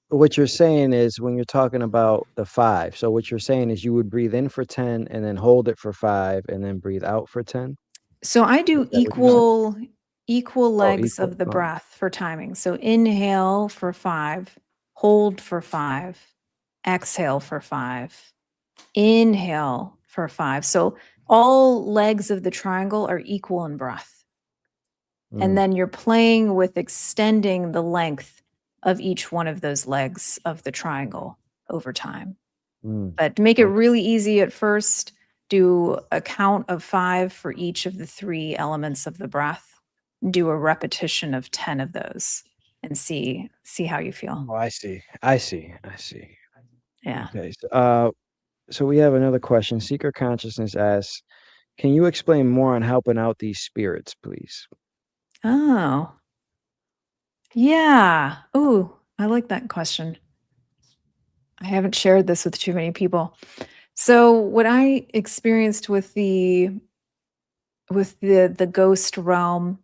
what you're saying is, when you're talking about the 5, so what you're saying is you would breathe in for 10 and then hold it for 5 and then breathe out for 10? So I do equal legs of the Oh. breath for timing. So inhale for 5, hold for 5, exhale for 5, inhale for 5. So all legs of the triangle are equal in breath. And then you're playing with extending the length of each one of those legs of the triangle over time. But to make it really easy at first, do a count of 5 for each of the 3 elements of the breath. Do a repetition of 10 of those and see how you feel. Oh, I see. Yeah. Okay. So we have another question. Seeker Consciousness asks, can you explain more on helping out these spirits, please? Oh. Yeah. Ooh, I like that question. I haven't shared this with too many people. So what I experienced with the ghost realm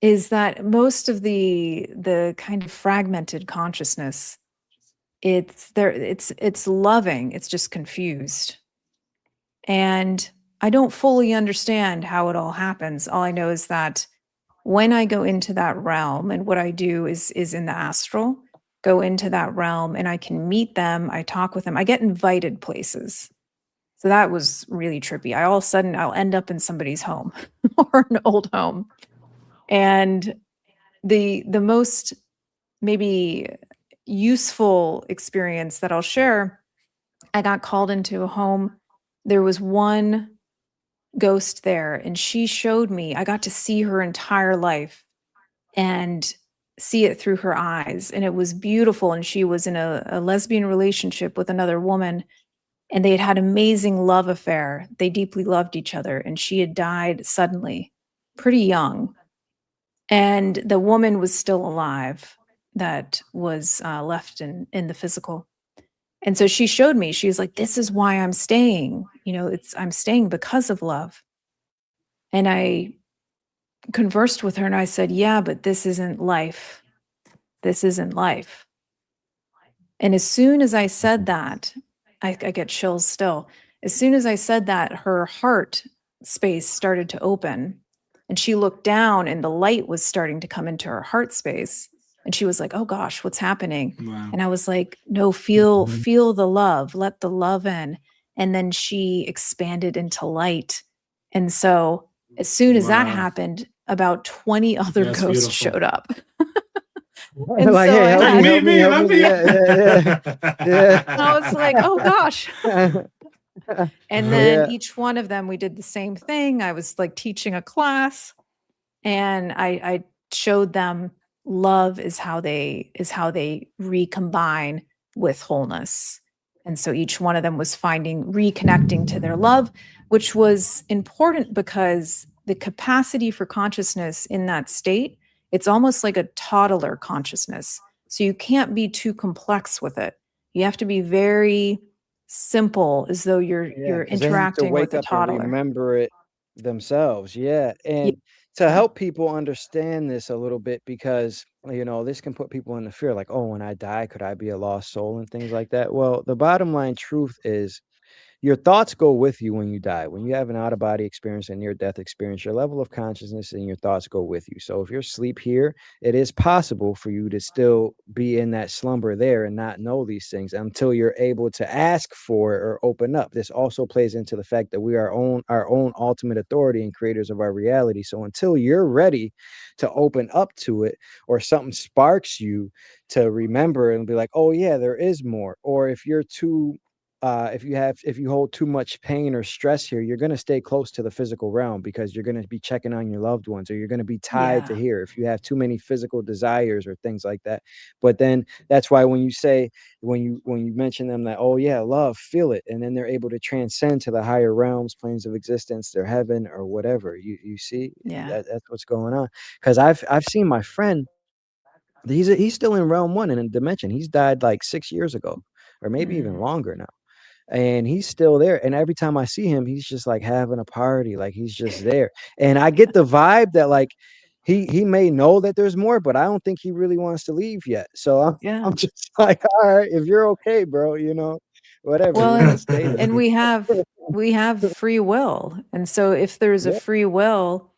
is that most of the kind of fragmented consciousness, it's loving, it's just confused. And I don't fully understand how it all happens. All I know is that when I go into that realm, and what I do is in the astral, go into that realm and I can meet them, I talk with them, I get invited places. So that was really trippy. All of a sudden I'll end up in somebody's home or an old home. And the most maybe useful experience that I'll share, I got called into a home. There was one ghost there and she showed me, I got to see her entire life. And see it through her eyes, and it was beautiful. And she was in a lesbian relationship with another woman, and they had had amazing love affair. They deeply loved each other, and she had died suddenly, pretty young. And the woman was still alive that was left in the physical. And so she showed me, she was like, this is why I'm staying. You know, I'm staying because of love. And I conversed with her and I said, yeah, but this isn't life. This isn't life. And as soon as I said that, I get chills still. As soon as I said that, her heart space started to open, and she looked down and the light was starting to come into her heart space. And she was like, oh gosh, what's happening? Wow. And I was like, no, feel the love, let the love in. And then she expanded into light. And so as soon as that Wow. happened, about 20 other That's ghosts beautiful. showed up. And Like, so hey, I help had, me, help me, help me. Yeah. I was like, oh gosh. And then Yeah. each one of them, we did the same thing. I was like teaching a class, and I showed them love is how they recombine with wholeness. And so each one of them was reconnecting to their love, which was important because the capacity for consciousness in that state, it's almost like a toddler consciousness. So you can't be too complex with it. You have to be very simple, as though you're Because they have to interacting with wake a up and toddler. remember it themselves. Yeah. Yeah. And to help people understand this a little bit, because, this can put people into fear, like, oh, when I die, could I be a lost soul and things like that? Well, the bottom line truth is, your thoughts go with you when you die. When you have an out-of-body experience, a near-death experience, your level of consciousness and your thoughts go with you. So if you're asleep here, it is possible for you to still be in that slumber there and not know these things until you're able to ask for it or open up. This also plays into the fact that we are our own ultimate authority and creators of our reality. So until you're ready to open up to it, or something sparks you to remember and be like, oh yeah, there is more. Or if you're too if you hold too much pain or stress here, you're going to stay close to the physical realm, because you're going to be checking on your loved ones, or you're going to be tied to Yeah. here if you have too many physical desires or things like that. But then that's why when you mention them, that, oh yeah, love, feel it, and then they're able to transcend to the higher realms, planes of existence, their heaven or whatever. You see, Yeah. that's what's going on. Because I've seen my friend. He's still in realm one, and in dimension. He's died like 6 years ago, or maybe even Mm. longer now, and he's still there. And every time I see him, he's just like having a party, like he's just there. And I get the vibe that, like, he may know that there's more, but I don't think he really wants to leave yet. So I'm Yeah. I'm just like, all right, if you're okay, bro, whatever, Well, stay there. and we have free will. And so if there's a Yeah. free will,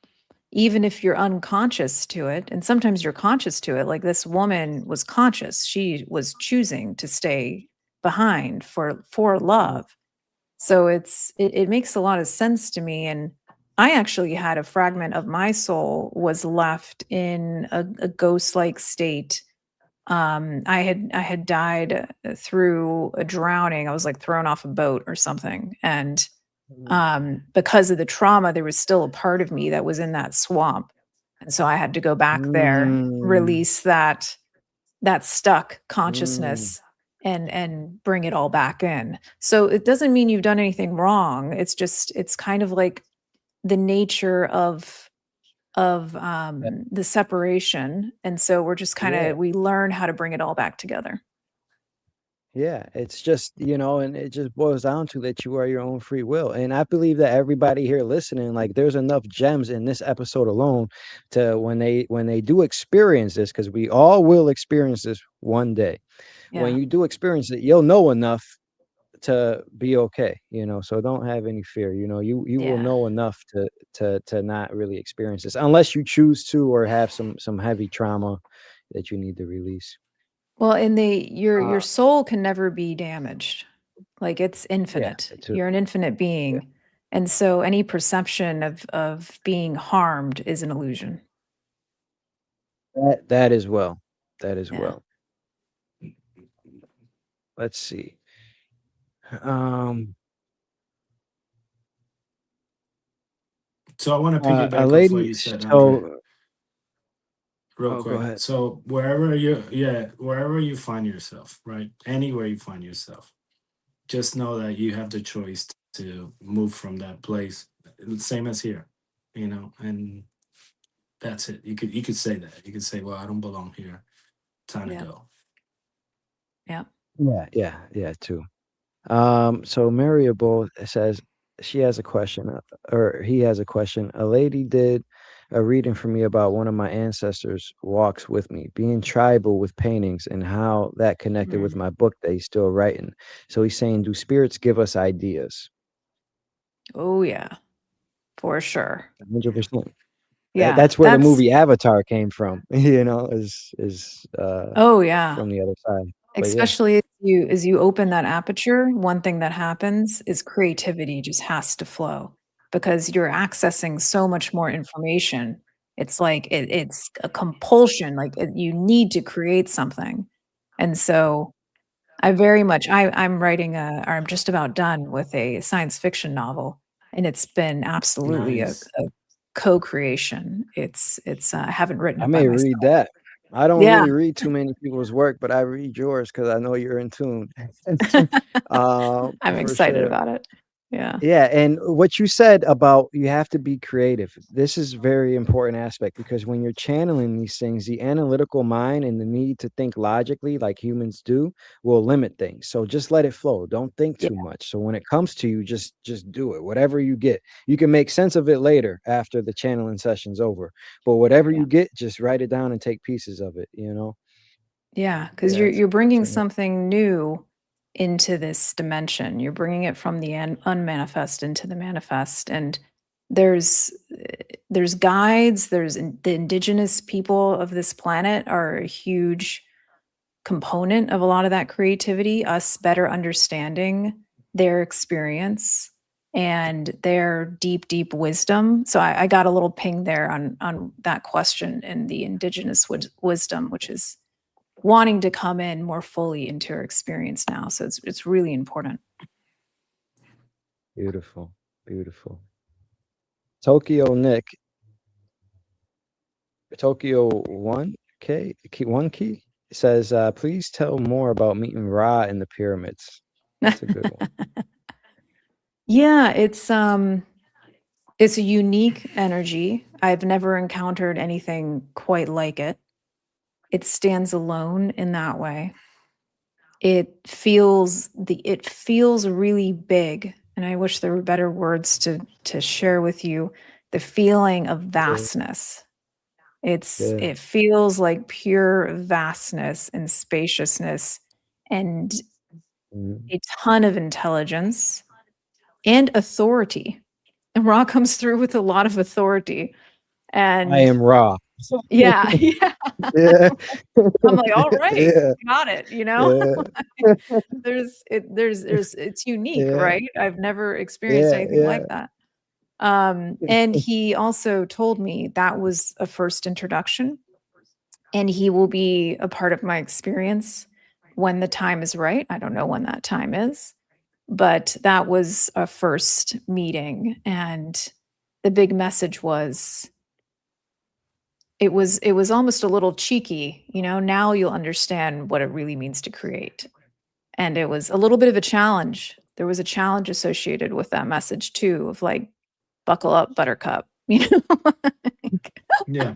even if you're unconscious to it, and sometimes you're conscious to it, like this woman was conscious, she was choosing to stay behind for love. So it makes a lot of sense to me. And I actually had a fragment of my soul was left in a ghost-like state. I had died through a drowning. I was like thrown off a boat or something. And because of the trauma, there was still a part of me that was in that swamp. And so I had to go back there, Mm, release that stuck mm. consciousness, and bring it all back in. So it doesn't mean you've done anything wrong. It's kind of like the nature of Yeah, the separation. And so we're just kind yeah. of, we learn how to bring it all back together. Yeah, it's just, and it just boils down to that you are your own free will. And I believe that everybody here listening, like, there's enough gems in this episode alone to, when they do experience this, because we all will experience this one day. When Yeah. you do experience it, you'll know enough to be okay, so don't have any fear. You will Yeah. know enough to not really experience this, unless you choose to, or have some heavy trauma that you need to release. Well, and your Uh, soul can never be damaged. Like it's yeah, infinite. it's You're an infinite yeah, being. And so any perception of being harmed is an illusion. that as well. That as Yeah. well. Let's see. Um, So I want to a piggyback off what lady. you said, Andre. So real Oh, go quick. ahead. So wherever you find yourself, right? Anywhere you find yourself, just know that you have the choice to move from that place. Same as here, and that's it. You could say that. You could say, well, I don't belong here. Time to Yeah. go. Yeah. Yeah, too. So Mariable says she has a question, or he has a question. A lady did a reading for me about one of my ancestors walks with me, being tribal with paintings and how that connected with Mm. my book that he's still writing. So he's saying, do spirits give us ideas? Oh yeah, for sure. 100%. Yeah, That's where the that's movie Avatar came from, is oh yeah. from the other side. But yeah, Especially as you open that aperture, one thing that happens is creativity just has to flow because you're accessing so much more information. It's like it's a compulsion, like you need to create something. And so I very much I'm writing or I'm just about done with a science fiction novel, and it's been absolutely Nice. a co-creation. It's I haven't written I it by may myself. read that. I don't Yeah. really read too many people's work, but I read yours because I know you're in tune. I'm For excited sure. about it. Yeah. Yeah, and what you said about you have to be creative. This is very important aspect because when you're channeling these things, the analytical mind and the need to think logically like humans do will limit things. So just let it flow. Don't think Yeah. too much. So when it comes to you, just do it. Whatever you get. You can make sense of it later after the channeling session's over. But whatever Yeah. you get, just write it down and take pieces of it, you know? Yeah, because Yeah, you're bringing it's something new into this dimension. You're bringing it from the unmanifest into the manifest, and there's there's guides. The indigenous people of this planet are a huge component of a lot of that creativity. Us better understanding their experience and their deep, deep wisdom. So I got a little ping there on that question and the indigenous wisdom, which is wanting to come in more fully into her experience now. So it's really important. beautiful. Beautiful. Tokyo Nick Tokyo one key says, please tell more about meeting Ra in the pyramids. That's a good one. Yeah, it's a unique energy. I've never encountered anything quite like it. It stands alone in that way. It feels really big, and I wish there were better words to share with you the feeling of Yeah, vastness. yeah. It feels like pure vastness and spaciousness and Mhm. a ton of intelligence and authority. And Ra comes through with a lot of authority. I And am Ra. yeah, yeah. Yeah. I'm like, all right, Yeah. got it, you know? Yeah. There's it's unique, Yeah. right? I've never experienced Yeah. anything like Yeah. that. And he also told me that was a first introduction, and he will be a part of my experience when the time is right. I don't know when that time is, but that was a first meeting, and the big message was it was almost a little cheeky, now you'll understand what it really means to create. And it was a little bit of a challenge. There was a challenge associated with that message too, of like, buckle up, buttercup, Yeah.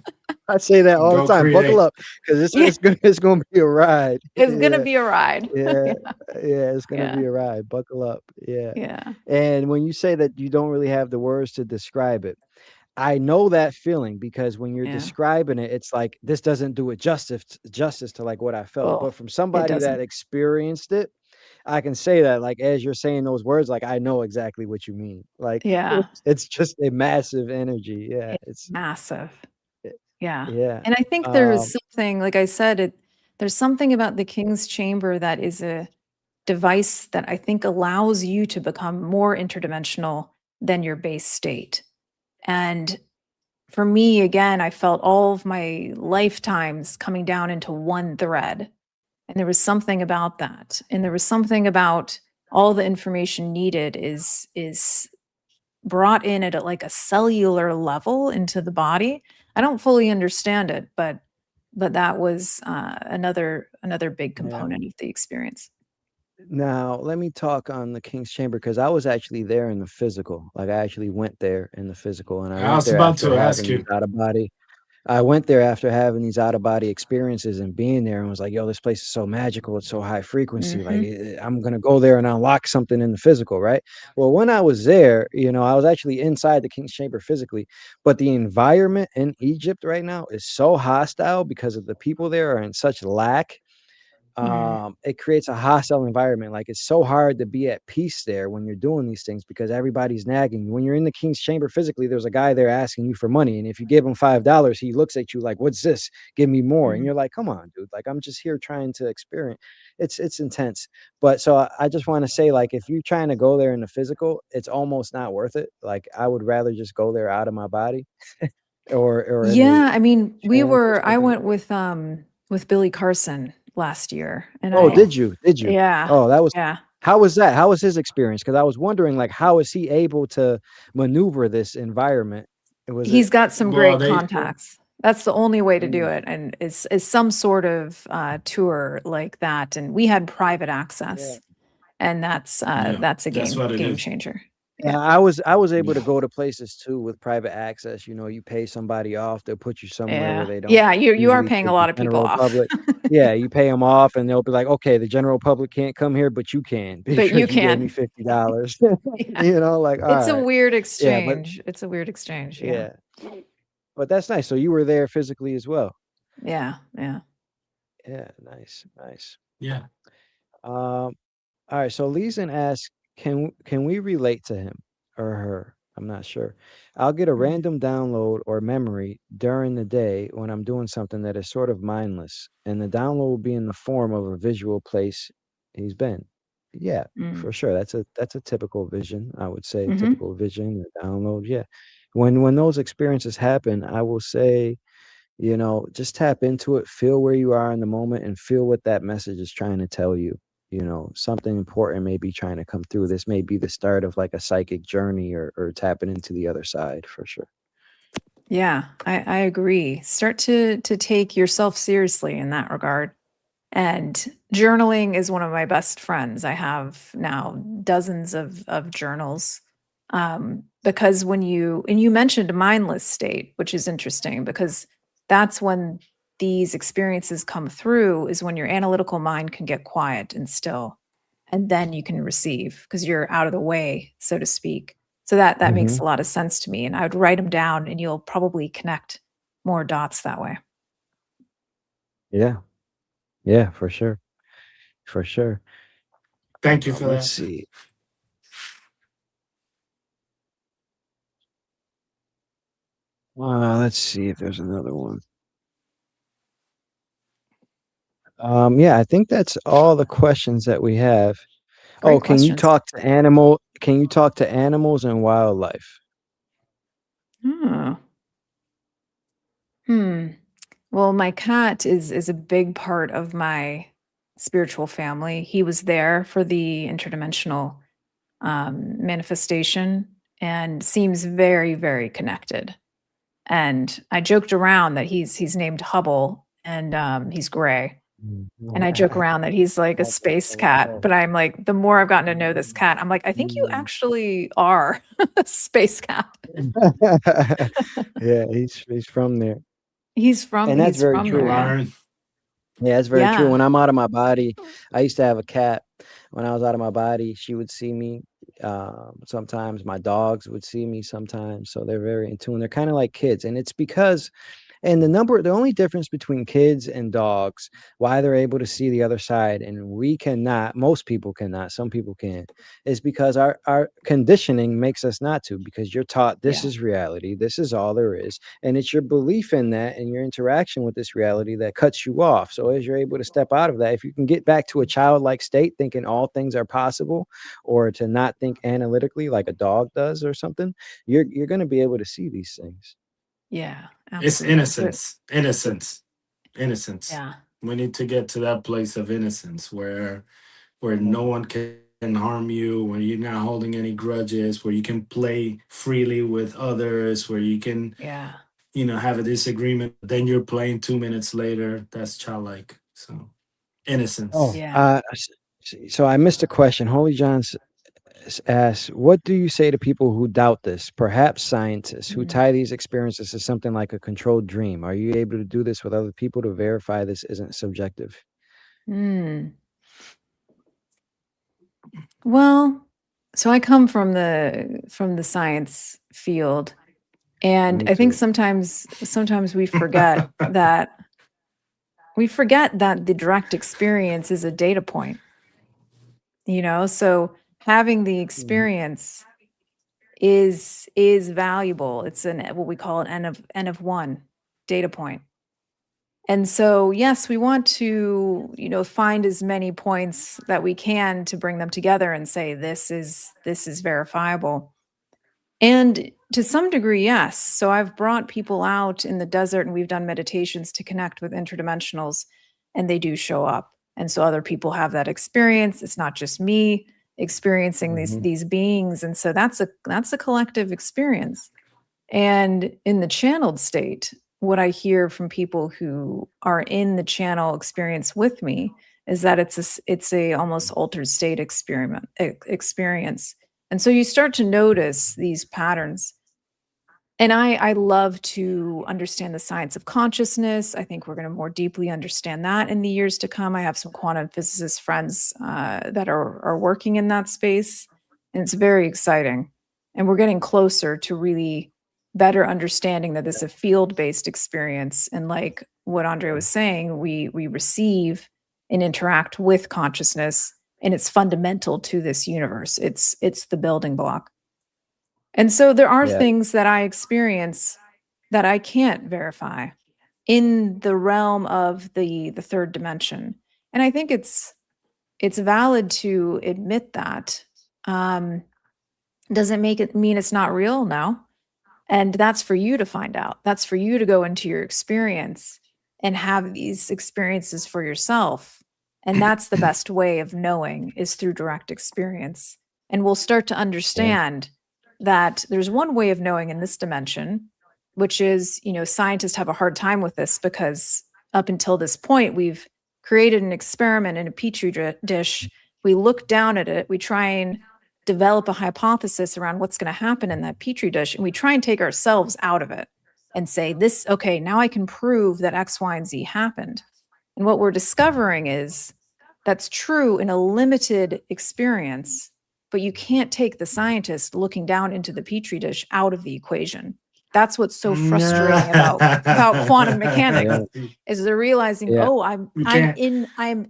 I say that all the Go time. Buckle create. up, because it's Yeah, it's gonna be a ride. it's gonna Yeah. be a ride. Yeah. Yeah, it's gonna Yeah, be a ride. Buckle up. Yeah. yeah, And when you say that you don't really have the words to describe it, I know that feeling because when you're yeah. describing it, it's like this doesn't do it justice to like what I felt. But Well, from it somebody that doesn't. experienced it, I can say that like as you're saying those words, like I know exactly what you mean. Like Yeah, it's just a massive energy. Yeah, it's it's massive. it- Yeah. yeah. And I think there is Um, something, like I said, there's something about the King's Chamber that is a device that I think allows you to become more interdimensional than your base state. And for me, again, I felt all of my lifetimes coming down into one thread. And there was something about that. And there was something about all the information needed is brought in at like a cellular level into the body. I don't fully understand it, but but that was another big Yeah. component of the experience. Now, let me talk on the King's Chamber because I was actually there in the physical. Like I actually went there in the physical, and I I went was there about after to having ask these you. out of body. I went there after having these out of body experiences and being there and was like, yo, this place is so magical. It's so high frequency. Like, Hmm. I'm going to go there and unlock something in the physical, right? Well, when I was there, I was actually inside the King's Chamber physically, but the environment in Egypt right now is so hostile because of the people there are in such lack. Mm. It creates a hostile environment. Like it's so hard to be at peace there when you're doing these things because everybody's nagging you. When you're in the King's Chamber physically, there's a guy there asking you for money, and if you give him $5, he looks at you like, "What's this? Give me more." And Mm. you're like, "Come on, dude! Like I'm just here trying to experience." It's intense. But so I just want to say, like, if you're trying to go there in the physical, it's almost not worth it. Like I would rather just go there out of my body, or in a Yeah, I mean, trance or I something. went with Billy Carson last year, and Oh, Oh, did you? Did you? yeah, Oh, that was yeah. how was that? How was his experience? Because I was wondering, like, how is he able to maneuver this environment? Was it He's got some well, great they contacts. That's the only way to do mm, it, and is some sort of tour like that. And we had private yeah. access, and yeah, that's a that's what it game is. changer. Yeah, Yeah, I was able Yeah. to go to places too with private access. You pay somebody off, they'll put you somewhere where yeah, they don't yeah. You are usually paying a take the lot of people general off, public. Yeah, you pay them off and they'll be like, "Okay, the general public can't come here, but you can but you because you gave me can. $50." Yeah, Like, it's all a right. weird Yeah, but exchange. It's a weird exchange. Yeah, yeah. But that's nice. So you were there physically as well. yeah, yeah. Yeah, nice, nice. Yeah. Um, all right. So Leeson asks, can we relate to him or her? I'm not sure. I'll get a Mm, random download or memory during the day when I'm doing something that is sort of mindless, and the download will be in the form of a visual place he's been. Yeah, mm, for sure. That's a typical vision. I would say mhm. typical vision, the download. Yeah. When those experiences happen, I will say just tap into it, feel where you are in the moment and feel what that message is trying to tell you. Something important may be trying to come through. This may be the start of like a psychic journey or tapping into the other side for sure. Yeah, I agree. Start to take yourself seriously in that regard. And journaling is one of my best friends. I have now dozens of journals. Because when you mentioned mindless state, which is interesting because that's when these experiences come through, is when your analytical mind can get quiet and still, and then you can receive because you're out of the way, so to speak. So that makes Hmm. a lot of sense to me. And I would write them down, and you'll probably connect more dots that way. Yeah. Yeah, for sure. For sure. Thank you for Let's that. see. Let's see if there's another one. Yeah, I think that's all the questions that we have. Oh, Great questions. can you talk to animals and wildlife? Oh. Hmm. Well, my cat is a big part of my spiritual family. He was there for the interdimensional manifestation and seems very, very connected. And I joked around that he's named Hubble and he's gray. Mm. And I joke around that he's like a Like that space thing cat. there. But I'm like, the more I've gotten to know this cat, I'm like, I think you Mm. actually are a space cat. Yeah, he's from there. And that's He's very from You there, true. yeah. learn. Yeah, it's very true. Yeah. When I'm out of my body, I used to have a cat. When I was out of my body, she would see me. Sometimes my dogs would see me sometimes. So they're very in tune. They're kind of like kids. And it's because and the only difference between kids and dogs, why they're able to see the other side and we cannot, most people cannot, some people can, is because our conditioning makes us not to, because you're taught this Yeah. is reality, this is all there is. And it's your belief in that and your interaction with this reality that cuts you off. So as you're able to step out of that, if you can get back to a childlike state, thinking all things are possible, or to not think analytically like a dog does or something, you're going to be able to see these things. Yeah. It's Absolutely. innocence. Innocence. Innocence. Yeah. We need to get to that place of innocence where no Mhm. one can harm you, where you're not holding any grudges, where you can play freely with others, where you can Yeah. have a disagreement, then you're playing 2 minutes later. That's childlike. So innocence. Oh, Yeah. so I missed a question. Holy John asks, what do you say to people who doubt this? Perhaps scientists who Mm. tie these experiences to something like a controlled dream. Are you able to do this with other people to verify this isn't subjective? Mm. Well, so I come from the science field, and Me I think too. sometimes we forget that the direct experience is a data point. So having the experience is valuable. It's what we call an n of one data point. And so, yes, we want to, find as many points that we can to bring them together and say this is verifiable. And to some degree, yes. So I've brought people out in the desert and we've done meditations to connect with interdimensionals, and they do show up. And so other people have that experience. It's not just me experiencing these beings. And so that's a collective experience. And in the channeled state, what I hear from people who are in the channel experience with me is that it's a almost altered state experience. And so you start to notice these patterns. And I love to understand the science of consciousness. I think we're going to more deeply understand that in the years to come. I have some quantum physicist friends that are working in that space, and it's very exciting. And we're getting closer to really better understanding that this is a field-based experience. And like what Andre was saying, we receive and interact with consciousness, and it's fundamental to this universe. It's the building block. And so there are Yeah. things that I experience that I can't verify in the realm of the third dimension. And I think it's valid to admit that. Doesn't make it mean it's not real? No. And that's for you to find out. That's for you to go into your experience and have these experiences for yourself. And that's the best way of knowing, is through direct experience. And we'll start to understand that there's one way of knowing in this dimension, which is, scientists have a hard time with this because up until this point, we've created an experiment in a petri dish. We look down at it, we try and develop a hypothesis around what's going to happen in that petri dish, and we try and take ourselves out of it and say, okay, now I can prove that X, Y, and Z happened. And what we're discovering is that's true in a limited experience, but you can't take the scientist looking down into the petri dish out of the equation. That's what's so frustrating about quantum mechanics, is they're realizing, I'm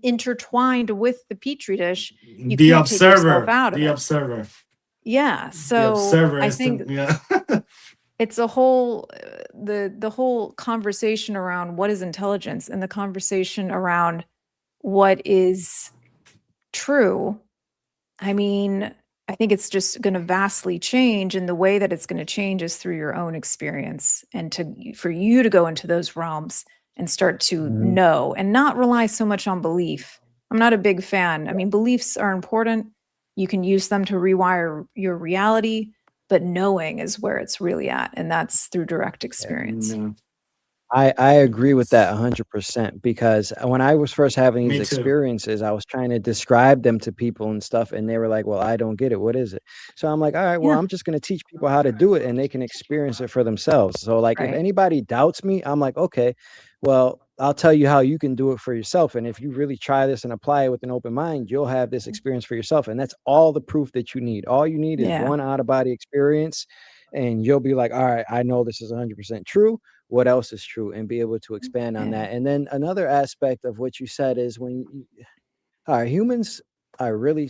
intertwined with the petri dish. You the can't observer, take yourself out of the it. observer. Yeah. So the observer I think it's a whole the whole conversation around what is intelligence, and the conversation around what is true. I mean, I think it's just going to vastly change, and the way that it's going to change is through your own experience, and for you to go into those realms and start to know and not rely so much on belief. I'm not a big fan. I mean, beliefs are important. You can use them to rewire your reality, but knowing is where it's really at, and that's through direct experience. I agree with that 100%, because when I was first having Me these too. experiences, I was trying to describe them to people and stuff, and they were like, well, I don't get it. What is it? So I'm like, all right, well, I'm just going to teach people how to do it, and they can experience it for themselves. So like, if anybody doubts me, I'm like, okay, well, I'll tell you how you can do it for yourself. And if you really try this and apply it with an open mind, you'll have this experience for yourself. And that's all the proof that you need. All you need is one out-of-body experience, and you'll be like, all right, I know this is 100% true. What else is true? And be able to expand on that. And then another aspect of what you said is, humans are really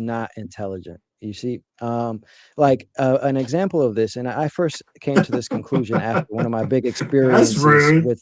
not intelligent. You see, like an example of this, and I first came to this conclusion after one of my big experiences with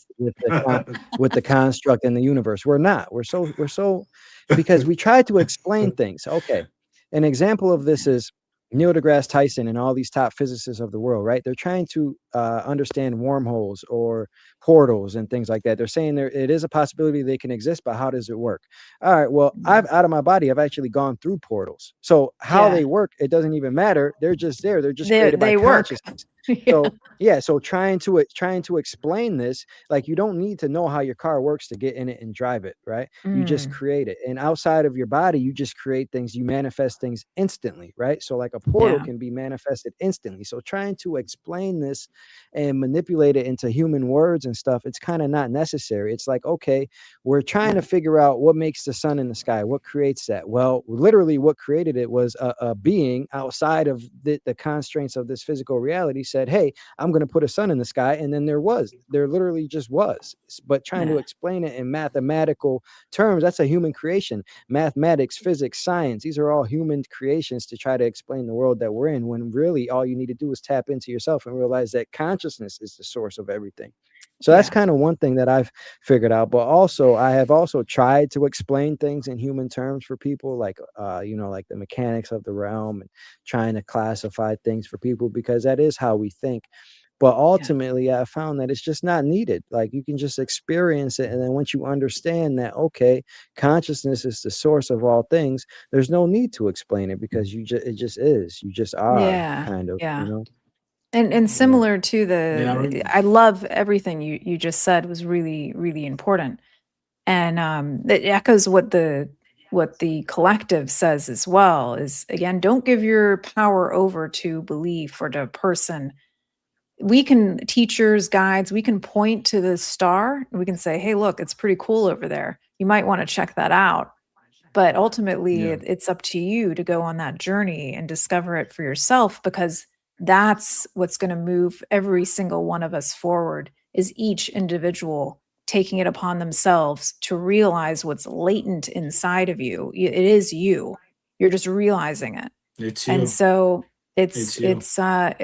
the construct in the universe. We're so because we try to explain things. Okay, an example of this is Neil deGrasse Tyson and all these top physicists of the world, right? They're trying to understand wormholes or portals and things like that. They're saying it is a possibility they can exist, but how does it work? All right, well, out of my body, I've actually gone through portals. So how they work, it doesn't even matter. They're just there. They're just created by consciousness. Yeah. So yeah, so trying to explain this, like you don't need to know how your car works to get in it and drive it, right? You just Mm, create it. And outside of your body, you just create things, you manifest things instantly, right? So like a portal yeah. can be manifested instantly. So trying to explain this and manipulate it into human words and stuff, it's kind of not necessary. It's like, okay, we're trying to figure out what makes the sun in the sky, what creates that. Well, literally what created it was a being outside of the constraints of this physical reality said, hey, I'm going to put a sun in the sky. And then there literally just was. But trying to Yeah. explain it in mathematical terms, that's a human creation. Mathematics, physics, science, these are all human creations to try to explain the world that we're in, when really all you need to do is tap into yourself and realize that consciousness is the source of everything. So that's Yeah. kind of one thing that I've figured out. But also, I have also tried to explain things in human terms for people, like like the mechanics of the realm, and trying to classify things for people, because that is how we think. But Yeah. ultimately, I found that it's just not needed. Like you can just experience it, and then once you understand that, okay, consciousness is the source of all things, there's no need to explain it, because it just is. You just are, Yeah. kind of, Yeah. you know. And Yeah. similar to Yeah, I love everything you just said was really, really important. And it echoes what the collective says as well, is again, don't give your power over to belief or to person. We can, teachers, guides, we can point to the star and we can say, hey, look, it's pretty cool over there. You might want to check that out. But ultimately, yeah, it's up to you to go on that journey and discover it for yourself, because that's what's going to move every single one of us forward, is each individual taking it upon themselves to realize what's latent inside of you. It is you. You're just realizing it. it's And you. so It's you. a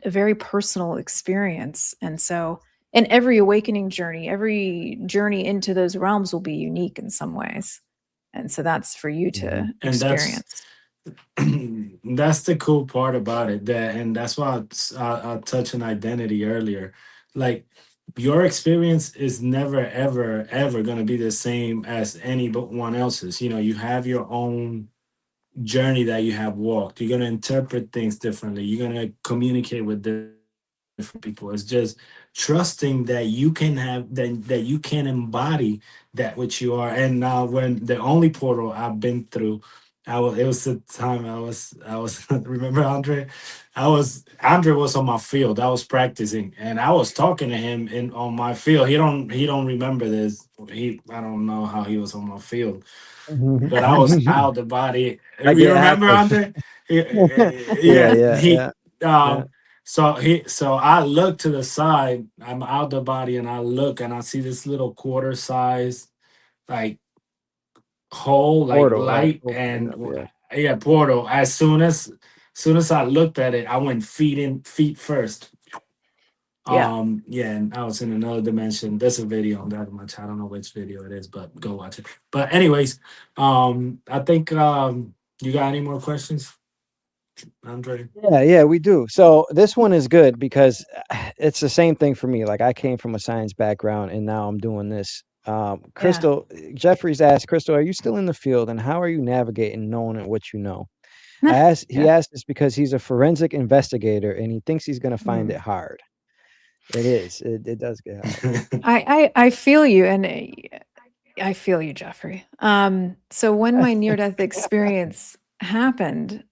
very personal experience. And so, and every awakening journey, every journey into those realms will be unique in some ways. And so that's for you Hmm. to And experience. that's the cool part about it. And that's why I touched on identity earlier. Like your experience is never, ever, ever going to be the same as anyone else's. You know, you have your own journey that you have walked. You're going to interpret things differently. You're going to communicate with different people. It's just trusting that you can have that you can embody that which you are. And now, when the only portal I've been through, it was the time I was remember Andre, Andre was on my field. I was practicing and I was talking to him in on my field. He don't remember this. I don't know how he was on my field, but I was out the body. I You get remember, active. Andre? Yeah, Yeah, yeah, he yeah, yeah. um so I look to the side, I'm out the body, and I look and I see this little quarter size, like, hole, like Portal, right? light, Opening and up, yeah. yeah, portal. As soon as I looked at it, I went feet first. Yeah. Yeah, and I was in another dimension. There's a video on that much. I don't know which video it is, but go watch it. But anyways, I think you got any more questions, Andre? Yeah, yeah, we do. So this one is good because it's the same thing for me. Like I came from a science background and now I'm doing this. Yeah. Crystal, Jeffries asked, Crystal, are you still in the field and how are you navigating knowing what you know? He Yeah. asked this because he's a forensic investigator and he thinks he's going to find it Mm. hard. It is. It does get hard. I feel you, and I feel you, Jeffrey. So when my near death experience happened,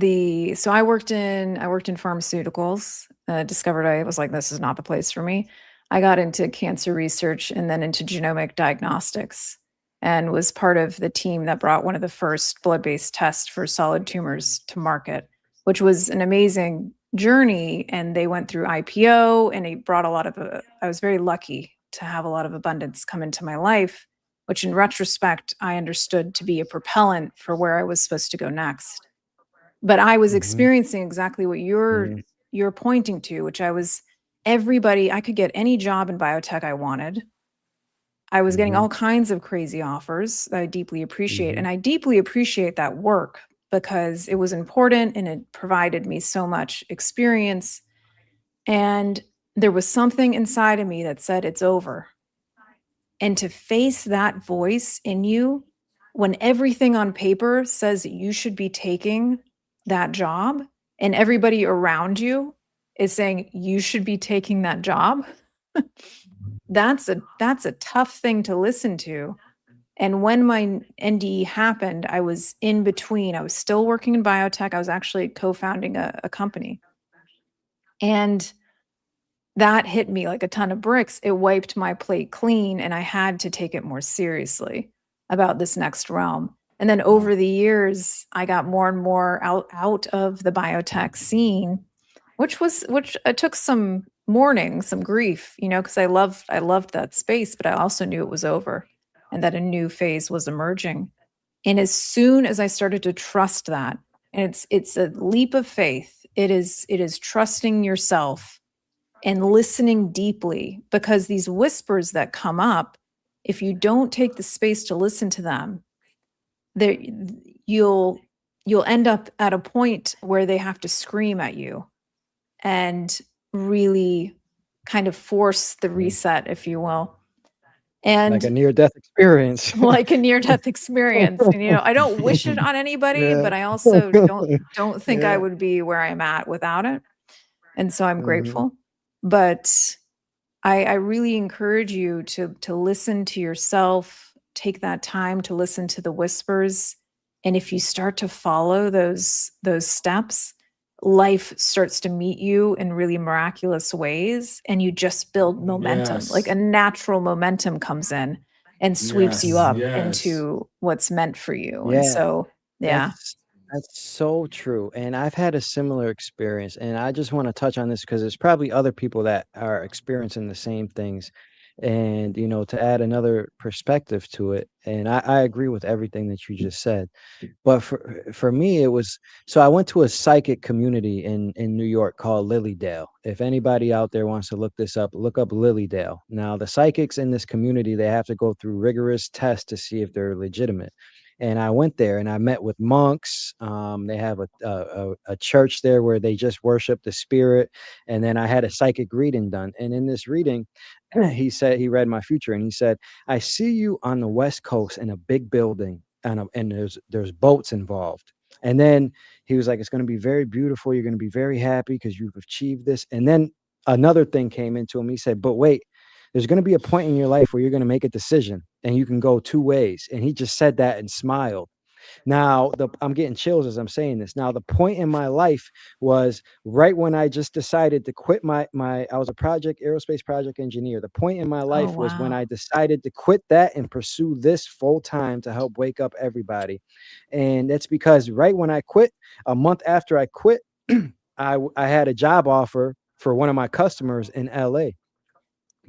so I worked in pharmaceuticals. Discovered I was like, this is not the place for me. I got into cancer research and then into genomic diagnostics, and was part of the team that brought one of the first blood-based tests for solid tumors to market, which was an amazing journey. And they went through IPO, and it brought a lot of. I was very lucky to have a lot of abundance come into my life, which in retrospect I understood to be a propellant for where I was supposed to go next. But I was Hmm. experiencing exactly what you're pointing to, which I could get any job in biotech I wanted. I was getting Hmm. all kinds of crazy offers that I deeply appreciate. Hmm. And I deeply appreciate that work because it was important and it provided me so much experience. And there was something inside of me that said, it's over. And to face that voice in you when everything on paper says that you should be taking that job and everybody around you is saying you should be taking that job. That's a tough thing to listen to. And when my NDE happened, I was in between. I was still working in biotech. I was actually co-founding a company. And that hit me like a ton of bricks. It wiped my plate clean, and I had to take it more seriously about this next realm. And then over the years, I got more and more out of the biotech scene, which took some mourning, some grief, because I loved that space, but I also knew it was over and that a new phase was emerging. And as soon as I started to trust that, and it's a leap of faith, it is trusting yourself and listening deeply, because these whispers that come up, if you don't take the space to listen to them, there you'll end up at a point where they have to scream at you and really kind of force the reset, if you will. And like a near-death experience. like a near-death experience. And I don't wish it on anybody, but I also don't think I would be where I'm at without it. And so I'm grateful. But I really encourage you to listen to yourself, take that time to listen to the whispers. And if you start to follow those steps, life starts to meet you in really miraculous ways, and you just build momentum. Like a natural momentum comes in and sweeps you up into what's meant for you. And so, yeah. That's so true. And I've had a similar experience. And I just want to touch on this because there's probably other people that are experiencing the same things. And, to add another perspective to it. And I agree with everything that you just said. But for me, it was so I went to a psychic community in New York called Lilydale. If anybody out there wants to look this up, look up Lilydale. Now, the psychics in this community, they have to go through rigorous tests to see if they're legitimate. And I went there and I met with monks. They have a church there where they just worship the spirit. And then I had a psychic reading done. And in this reading, he read my future and he said, I see you on the West Coast in a big building and there's boats involved. And then he was like, it's going to be very beautiful. You're going to be very happy because you've achieved this. And then another thing came into him. He said, but wait, there's going to be a point in your life where you're going to make a decision and you can go two ways. And he just said that and smiled. Now, I'm getting chills as I'm saying this. Now, the point in my life was right when I just decided to quit I was a aerospace project engineer. The point in my life was when I decided to quit that and pursue this full time to help wake up everybody. And that's because right when I quit, a month after I quit, I had a job offer for one of my customers in LA.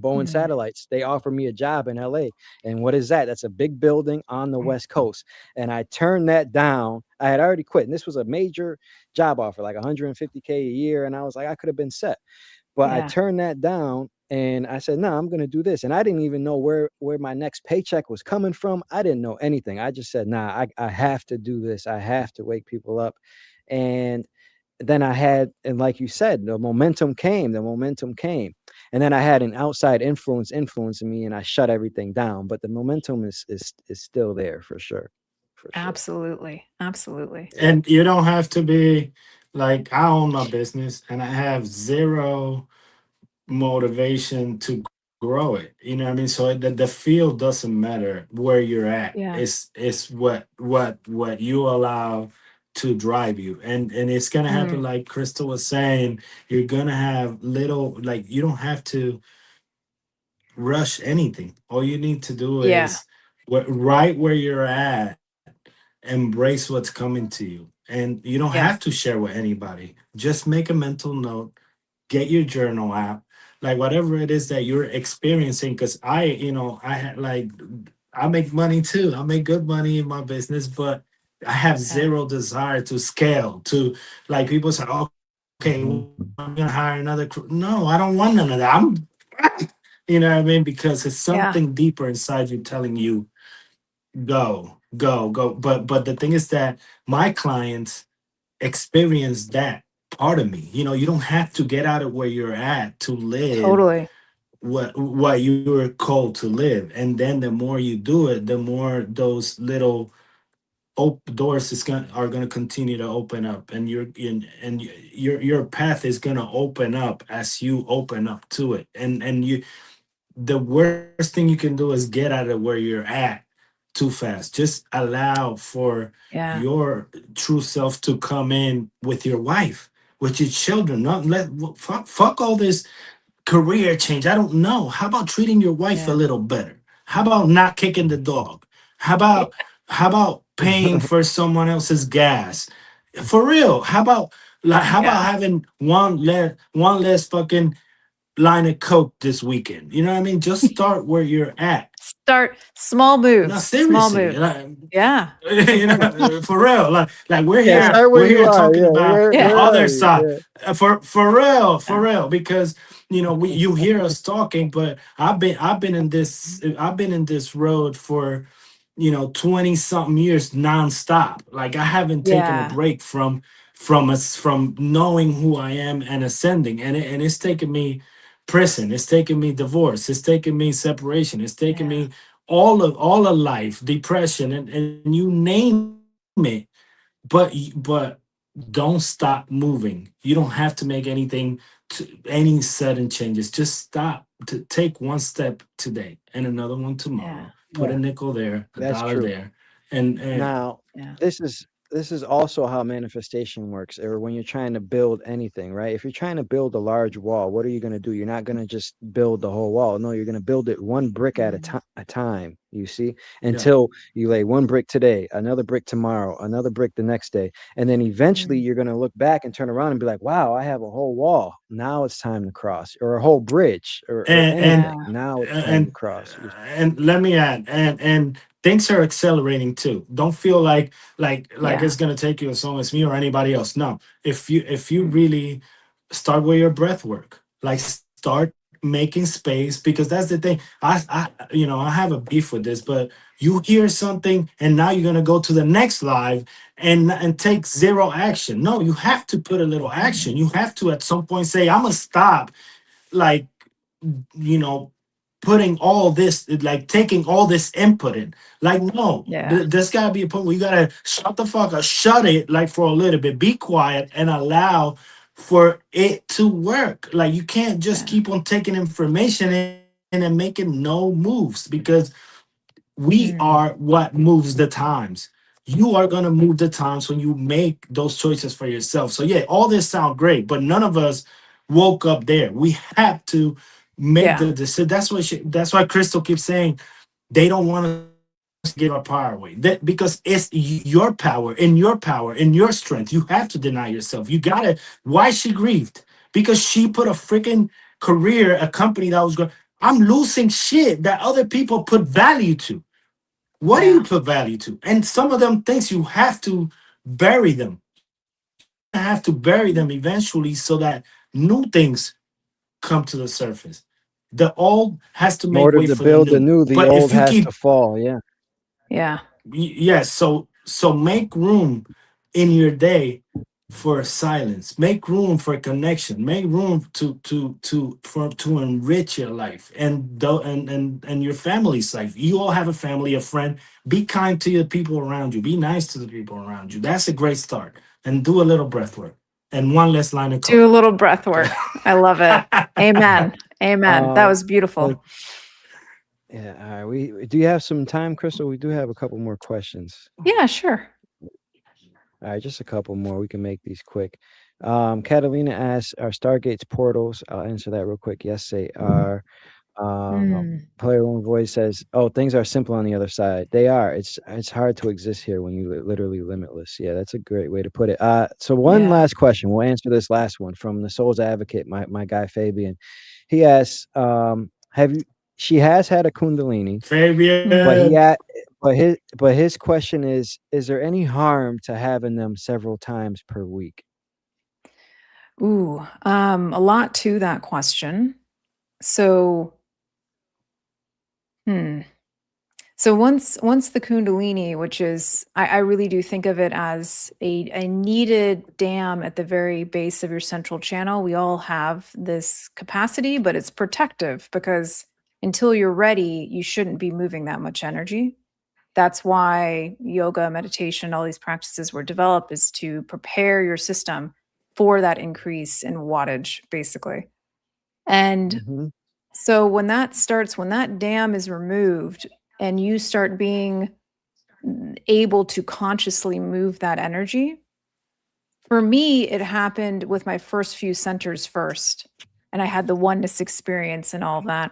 Boeing Satellites. They offered me a job in LA. And what is that? That's a big building on the West Coast. And I turned that down. I had already quit. And this was a major job offer, like 150K a year. And I was like, I could have been set. But I turned that down and I said, no, I'm going to do this. And I didn't even know where my next paycheck was coming from. I didn't know anything. I just said, nah, I have to do this. I have to wake people up. And then and like you said, the momentum came. And then I had an outside influencing me and I shut everything down. But the momentum is still there for sure. Absolutely. Absolutely. And you don't have to be like, I own my business and I have zero motivation to grow it. You know what I mean? So the field doesn't matter where you're at. Yeah. It's what you allow to drive you. And it's gonna happen like Crystal was saying, you're gonna have little, like, you don't have to rush anything. All you need to do is right where you're at, embrace what's coming to you. And you don't have to share with anybody. Just make a mental note, get your journal out, like whatever it is that you're experiencing. Because I had like, I make money too. I make good money in my business, but I have zero desire to scale to, like, people say, okay, I'm gonna hire another crew. No, I don't want none of that. You know what I mean? Because it's something deeper inside you telling you, go, go, go. But the thing is that my clients experience that part of me. You don't have to get out of where you're at to live Totally. what you were called to live. And then the more you do it, the more those little doors are gonna continue to open up, and your path is gonna open up as you open up to it. And the worst thing you can do is get out of where you're at too fast. Just allow for Yeah. your true self to come in with your wife, with your children. Not let fuck all this career change. I don't know. How about treating your wife a Yeah. little better? How about not kicking the dog? How about paying for someone else's gas? For real. How about Yeah. having one less fucking line of coke this weekend? You know what I mean? Just start where you're at. Start small No, moves. Small seriously. moves. Yeah. For real. Like we're Yeah, Yeah. here, start where we're you here are. talking Yeah, about the Yeah. where other are you? side. Yeah. For Yeah. real, because you hear us talking, but I've been in this road for 20 something years nonstop. Like, I haven't taken a Yeah. break from knowing who I am and ascending. And it's taken me prison, it's taken me divorce, it's taken me separation, it's taken Yeah. me all of life, depression, and you name it. But don't stop moving. You don't have to make any sudden changes. Just stop to take one step today and another one Yeah. tomorrow. Put a Yeah, nickel there, a that's dollar true. there, and Now, Yeah. this is also how manifestation works, or when you're trying to build anything, right? If you're trying to build a large wall, what are you going to do? You're not going to just build the whole wall. No, you're going to build it one brick at Mm. a time, you see, yeah. until you lay one brick today, another brick tomorrow, another brick the next day. And then eventually Mm. you're going to look back and turn around and be like, wow, I have a whole wall. Now it's time to cross, or a whole bridge, or and Yeah. anything. Now it's time to and cross. and let me add, and things are accelerating too. Don't feel like Yeah. it's gonna take you as long as me or anybody else. No, if you Mm. really start with your breath work, like, start making space, because that's the thing. I have a beef with this, but you hear something and now you're gonna go to the next live and take zero action. No, you have to put a little action. Mm. You have to at some point say, I'm gonna stop, like, you know putting all this, like, taking all this input in. Like, no, Yeah. there's gotta be a point where you gotta shut the fuck up, shut it, like, for a little bit, be quiet and allow for it to work. Like, you can't just Yeah. keep on taking information in and making no moves, because we Mm. are what moves the times. You are going to move the times when you make those choices for yourself. So yeah, all this sound great, but none of us woke up there. We have to make Yeah. the decision. That's why Crystal keeps saying they don't want us to give our power away. Because it's your power, in your strength. You have to deny yourself. You gotta. Why she grieved? Because she put a freaking career, a company that was going. I'm losing shit that other people put value to. What do you Yeah. put value to? And some of them things, you have to bury them. You're gonna have to bury them eventually, so that new things come to the surface. The old has to In make order way to for the build the new. new, the But old if you has to keep fall. Yeah. Yeah. yes, so make room in your day for silence. Make room for connection. Make room to enrich your life and your family's life. You all have a family, a friend. Be kind to the people around you. Be nice to the people around you. That's a great start. And do a little breath work and one less line of Do a coke. little breath work. I love it. Amen. Amen. That Um, was beautiful. let Yeah, all right. We do you have some time, Crystal? We do have a couple more questions. Yeah, sure. All right, just a couple more. We can make these quick. Catalina asks, "Are Stargates portals?" I'll answer that real quick. Yes, they are. Mm. Player One Voice says, "Oh, things are simple on the other side. They are. It's hard to exist here when you literally limitless." Yeah, that's a great way to put it. So one Yeah. last question. We'll answer this last one from the Soul's Advocate, my guy Fabian. He asks, "Have you?" She has had a Kundalini, but Mm. Fabian. his question is there any harm to having them several times per week? Ooh, a lot to that question. So, hmm. So once the Kundalini, which is I really do think of it as a needed dam at the very base of your central channel. We all have this capacity, but it's protective because until you're ready, you shouldn't be moving that much energy. That's why yoga, meditation, all these practices were developed, is to prepare your system for that increase in wattage, basically. And Mhm. so when that dam is removed and you start being able to consciously move that energy, for me, it happened with my first few centers first. And I had the oneness experience and all that.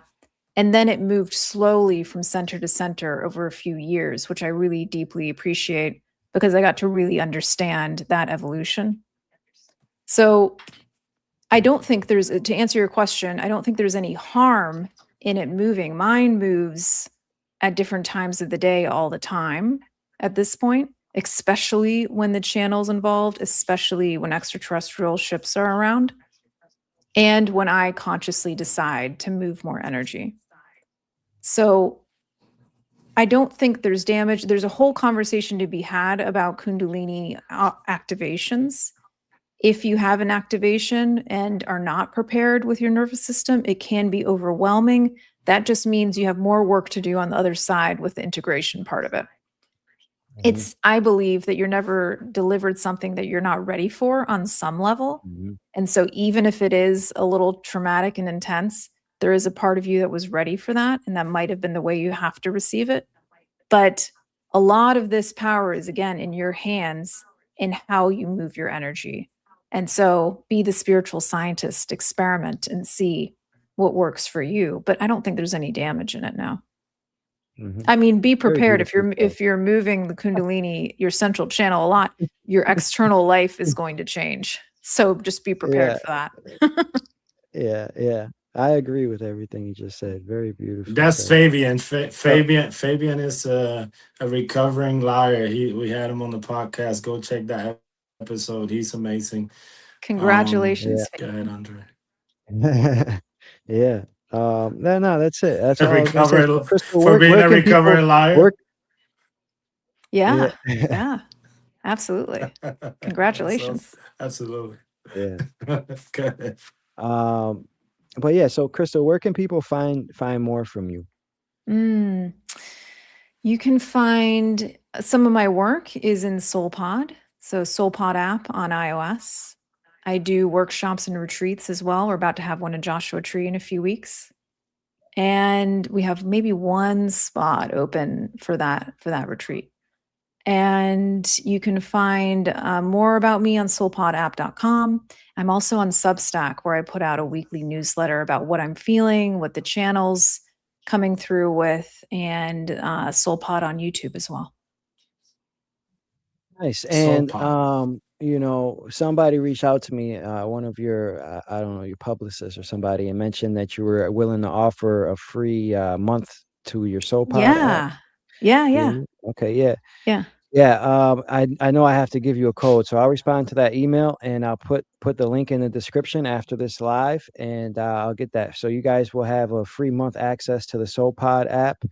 And then it moved slowly from center to center over a few years, which I really deeply appreciate because I got to really understand that evolution. So I don't think there's, to answer your question, I don't think there's any harm in it moving. Mine moves at different times of the day all the time at this point, especially when the channel's involved, especially when extraterrestrial ships are around, and when I consciously decide to move more energy. So I don't think there's damage. There's a whole conversation to be had about Kundalini activations. If you have an activation and are not prepared with your nervous system, it can be overwhelming. That just means you have more work to do on the other side with the integration part of it. Mhm. I believe that you're never delivered something that you're not ready for on some level. Mhm. And so even if it is a little traumatic and intense, there is a part of you that was ready for that. And that might have been the way you have to receive it. But a lot of this power is, again, in your hands in how you move your energy. And so be the spiritual scientist, experiment and see what works for you. But I don't think there's any damage in it now. Mhm. I mean, be Very prepared beautifully said. if you're moving the Kundalini, your central channel a lot, your external life is going to change. So just be prepared Yeah, for that. yeah. I agree with everything you just said. Very beautifully That's said. Fabian. So Fabian is a recovering liar. We had him on the podcast. Go check that episode. He's amazing. Congratulations, Go ahead, Fabian. Andre. yeah. No, that's it. That's all I was gonna say. So, Recovered Crystal, for being where a can people recovering liar. work? Yeah. Yeah, Yeah. Absolutely. That's Congratulations. absolutely. yeah. Go ahead. But yeah. So, Crystal, where can people find more from you? Mm. You can find some of my work is in SoulPod. So SoulPod app on iOS. I do workshops and retreats as well. We're about to have one in Joshua Tree in a few weeks. And we have maybe one spot open for that retreat. And you can find more about me on soulpodapp.com. I'm also on Substack, where I put out a weekly newsletter about what I'm feeling, what the channels coming through with, and SoulPod on YouTube as well. Nice. Soul And Pod. somebody reached out to me, one of your I don't know, your publicists or somebody, and mentioned that you were willing to offer a free month to your SoulPod app. Yeah. Okay, yeah. Yeah. Yeah, I know I have to give you a code, so I'll respond to that email and I'll put the link in the description after this live, and I'll get that. So you guys will have a free month access to the SoulPod app.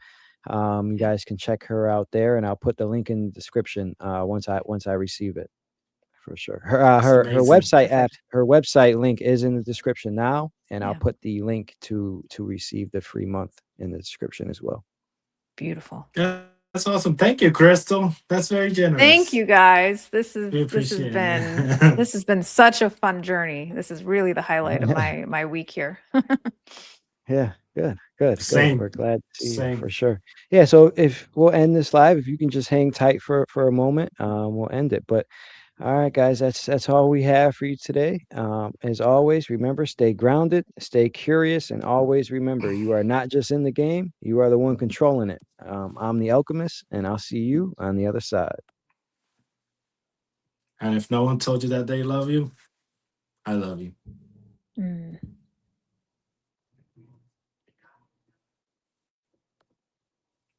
You guys can check her out there, and I'll put the link in the description once I receive it for sure. It's Her amazing. Perfect. her website link is in the description now, and I'll Yeah. put the link to receive the free month in the description as well. Beautiful. Yeah, that's awesome. Thank you, Crystal. That's very generous. Thank you guys. We appreciate it. This has been such a fun journey. This is really the highlight of my week here. Yeah, good. Same. We're glad to see you Same. for sure. Yeah, so if we'll end this live, if you can just hang tight for a moment, we'll end it. But all right, guys, that's all we have for you today. As always, remember, stay grounded, stay curious, and always remember, you are not just in the game, you are the one controlling it. I'm the alchemist, and I'll see you on the other side. And if no one told you that they love you, I love you. Mm.